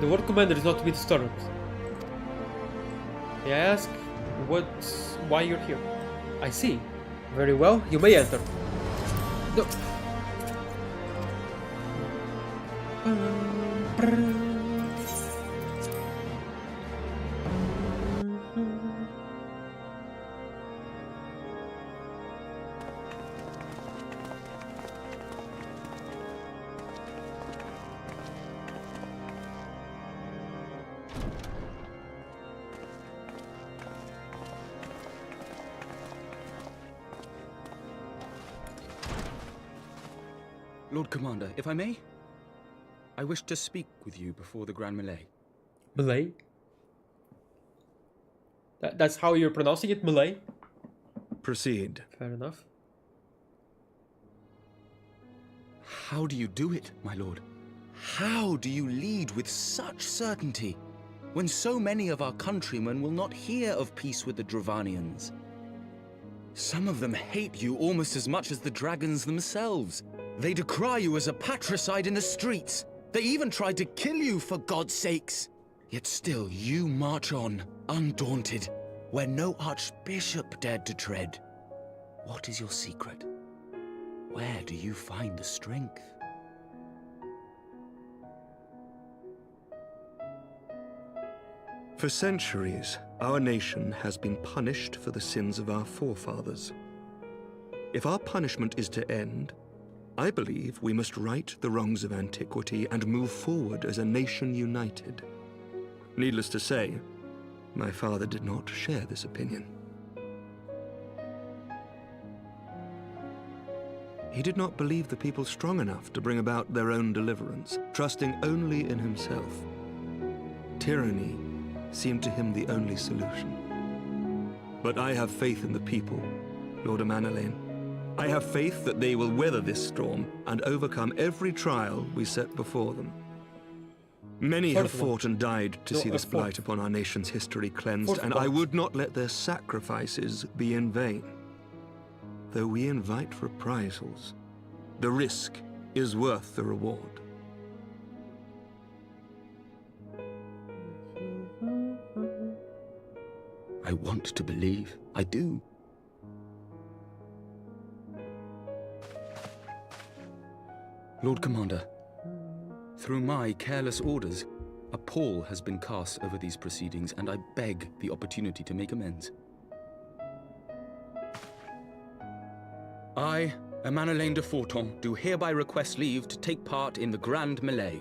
The Lord Commander is not to be disturbed. May I ask why you're here? I see. Very well, you may enter. No. Lord Commander, if I may, I wish to speak with you before the Grand Melee. Melee? That's how you're pronouncing it, Melee? Proceed. Fair enough. How do you do it, my lord? How do you lead with such certainty, when so many of our countrymen will not hear of peace with the Dravanians? Some of them hate you almost as much as the dragons themselves. They decry you as a patricide in the streets. They even tried to kill you, for God's sakes. Yet still you march on, undaunted, where no archbishop dared to tread. What is your secret? Where do you find the strength? For centuries, our nation has been punished for the sins of our forefathers. If our punishment is to end, I believe we must right the wrongs of antiquity and move forward as a nation united. Needless to say, my father did not share this opinion. He did not believe the people strong enough to bring about their own deliverance, trusting only in himself. Tyranny seemed to him the only solution. But I have faith in the people, Lord Amanalain. I have faith that they will weather this storm and overcome every trial we set before them. Many have fought and died to see this blight upon our nation's history cleansed, and I would not let their sacrifices be in vain. Though we invite reprisals, the risk is worth the reward. I want to believe. I do. Lord Commander, through my careless orders, a pall has been cast over these proceedings, and I beg the opportunity to make amends. I, Amanalain de Forton, do hereby request leave to take part in the Grand Melee.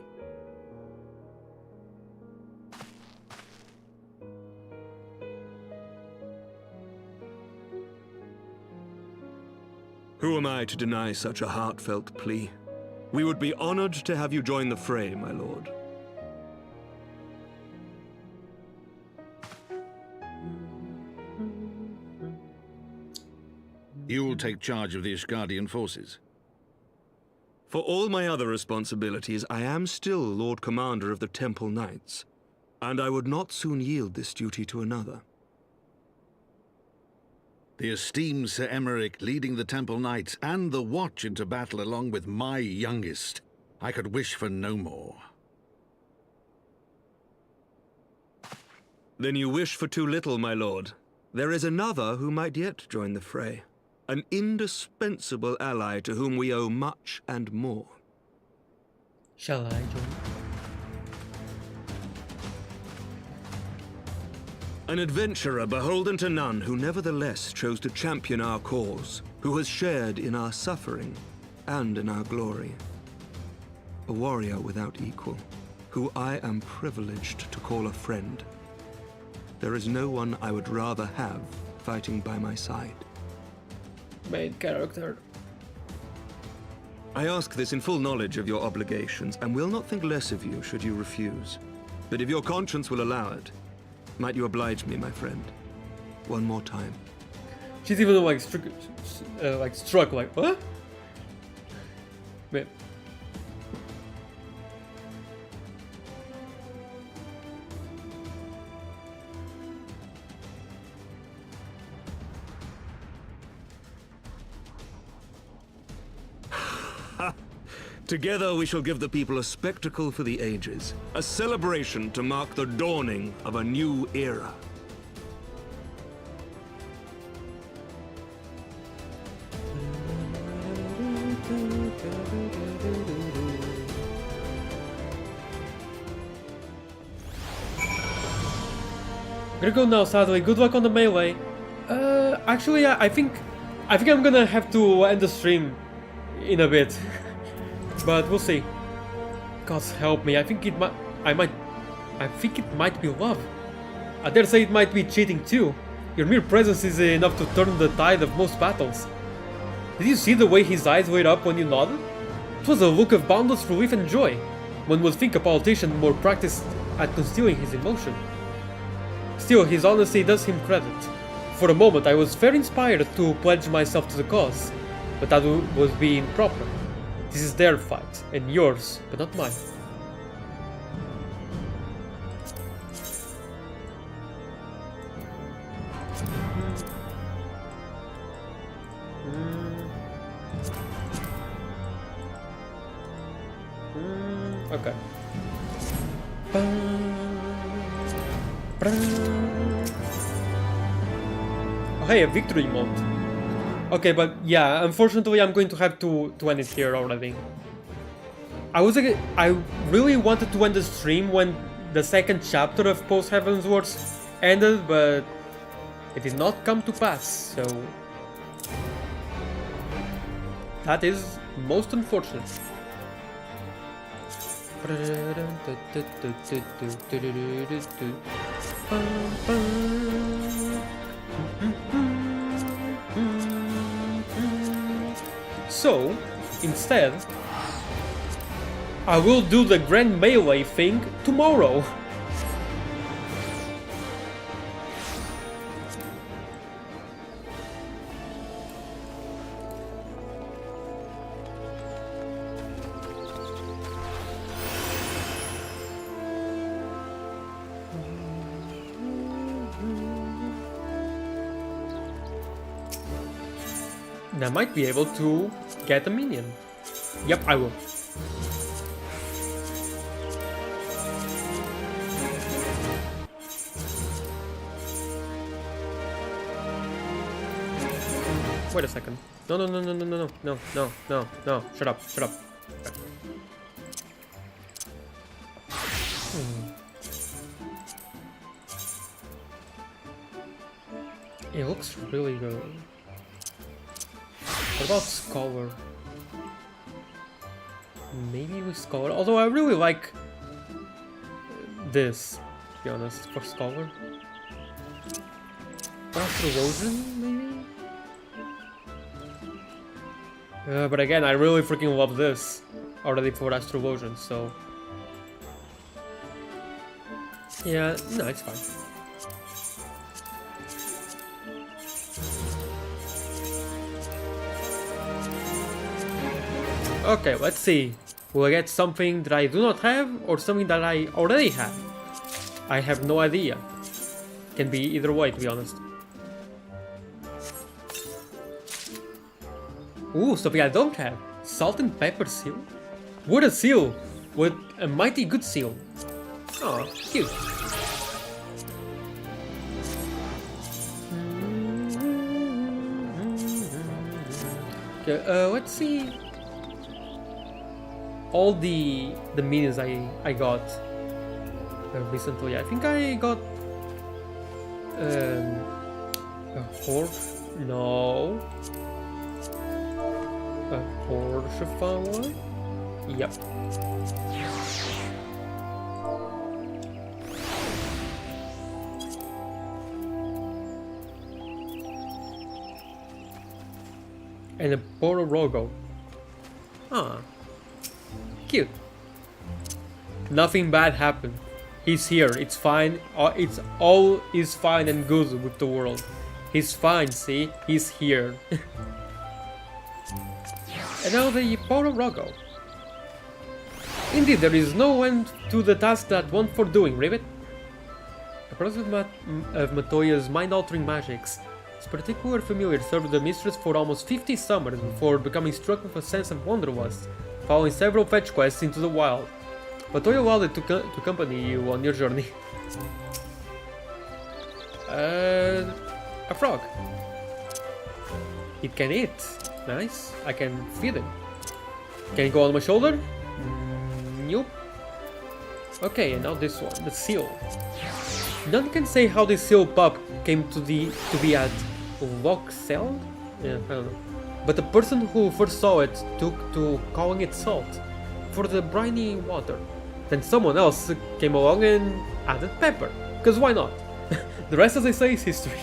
Who am I to deny such a heartfelt plea? We would be honored to have you join the fray, my lord. You will take charge of the Ishgardian forces? For all my other responsibilities, I am still Lord Commander of the Temple Knights, and I would not soon yield this duty to another. The esteemed Sir Aymeric leading the Temple Knights and the Watch into battle along with my youngest. I could wish for no more. Then you wish for too little, my lord. There is another who might yet join the fray. An indispensable ally to whom we owe much and more. Shall I join? An adventurer beholden to none, who nevertheless chose to champion our cause, who has shared in our suffering and in our glory. A warrior without equal, who I am privileged to call a friend. There is no one I would rather have fighting by my side. Main character. I ask this in full knowledge of your obligations, and will not think less of you should you refuse. But if your conscience will allow it, might you oblige me, my friend? One more time. She's even like struck like, what? Wait. Together we shall give the people a spectacle for the ages, a celebration to mark the dawning of a new era. I'm gonna go now, sadly. Good luck on the melee. Actually, I think I'm gonna have to end the stream in a bit. But we'll see. God help me, I think it might be love. I dare say it might be cheating too. Your mere presence is enough to turn the tide of most battles. Did you see the way his eyes lit up when you nodded? It was a look of boundless relief and joy. One would think a politician more practiced at concealing his emotion. Still, his honesty does him credit. For a moment I was very inspired to pledge myself to the cause, but that was being proper. This is their fight, and yours, but not mine. Okay. Oh, hey, a victory mode. Okay, but yeah, unfortunately I'm going to have to end it here already. I really wanted to end the stream when the second chapter of Post Heavensward ended, but it did not come to pass, so that is most unfortunate. So, instead, I will do the Grand Melee thing tomorrow. And I might be able to get a minion. Yep, I will. Wait a second. No. Shut up. Okay. It looks really good. What about Scholar? Maybe with Scholar, although I really like this, to be honest, for Scholar. Astrologian, maybe? But again, I really freaking love this already for Astrologian, so... Yeah, no, it's fine. Okay, let's see. Will I get something that I do not have, or something that I already have? I have no idea. Can be either way, to be honest. Ooh, something I don't have. Salt and pepper seal? What a seal! What a mighty good seal. Oh, cute. Okay, let's see. All the minions I got recently. I think I got A horse? No. A Horse? Yep. And a Bororogo. Ah. Cute. Nothing bad happened. He's here. It's fine. It's all is fine and good with the world. He's fine, see? He's here. And now the Bororogo. Indeed, there is no end to the task that one for doing, Rivet. The process of Matoya's mind-altering magics. This particular familiar served the mistress for almost 50 summers before becoming struck with a sense of wanderlust, following several fetch quests into the wild. Matoya allowed to accompany you on your journey. A frog. It can eat. Nice. I can feed it. Can it go on my shoulder? Nope. Okay, and now this one, the seal. None can say how this seal pup came to be at Voxel? Yeah, I don't know. But the person who first saw it took to calling it salt for the briny water. Then someone else came along and added pepper. Because why not? The rest, as I say, is history.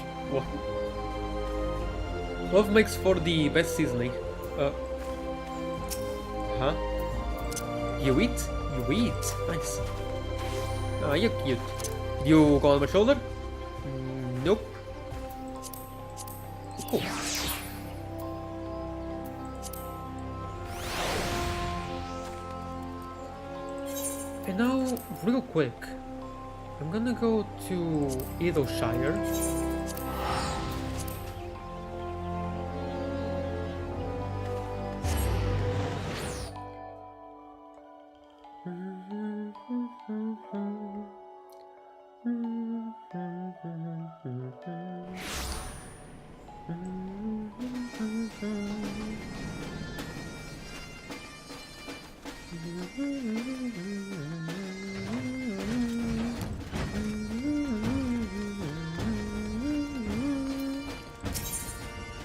Love makes for the best seasoning. Huh? You eat? You eat. Nice. You're cute. You go on my shoulder? Nope. Cool. And now, real quick, I'm gonna go to Edelshire.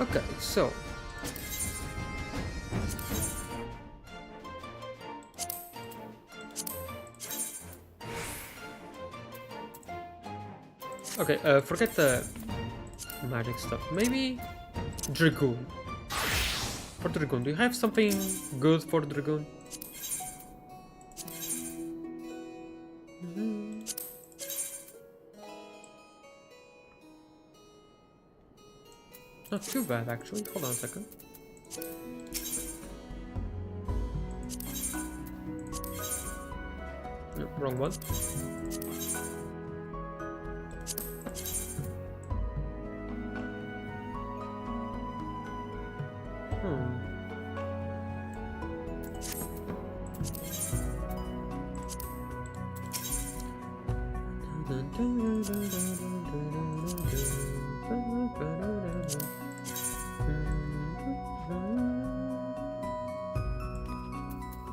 Okay, so forget the magic stuff. Maybe Dragoon. For Dragoon, do you have something good for Dragoon? Not too bad, actually. Hold on a second. No, wrong one.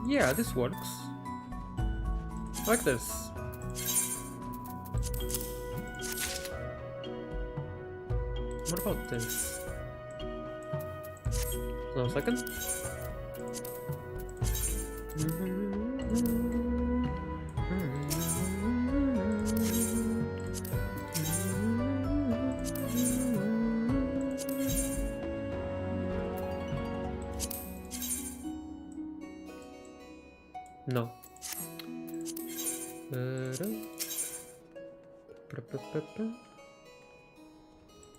Yeah, this works. Like this. What about this? Hold on a second. No.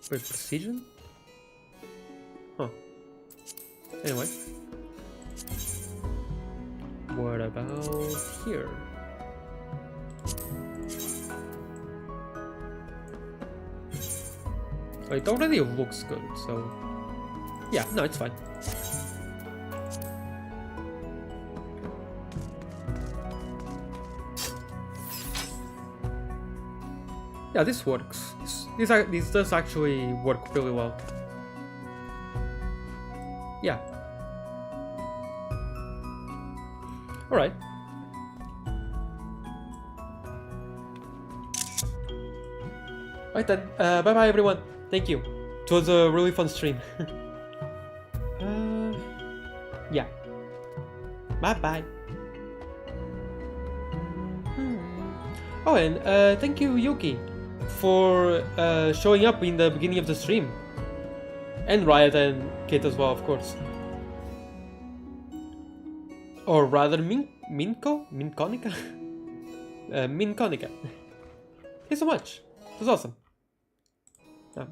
Wait, precision? Huh. Anyway. What about here? Oh, it already looks good, so... Yeah, no, it's fine. Yeah, this works. This does actually work really well. Yeah. Alright. Alright then, bye bye everyone. Thank you. It was a really fun stream. Yeah. Bye bye. Oh, and thank you, Yuki, for showing up in the beginning of the stream. And Riot and Kate as well, of course. Or rather, Minkonica? Minkonica. Thank you so much. It was awesome. Bye.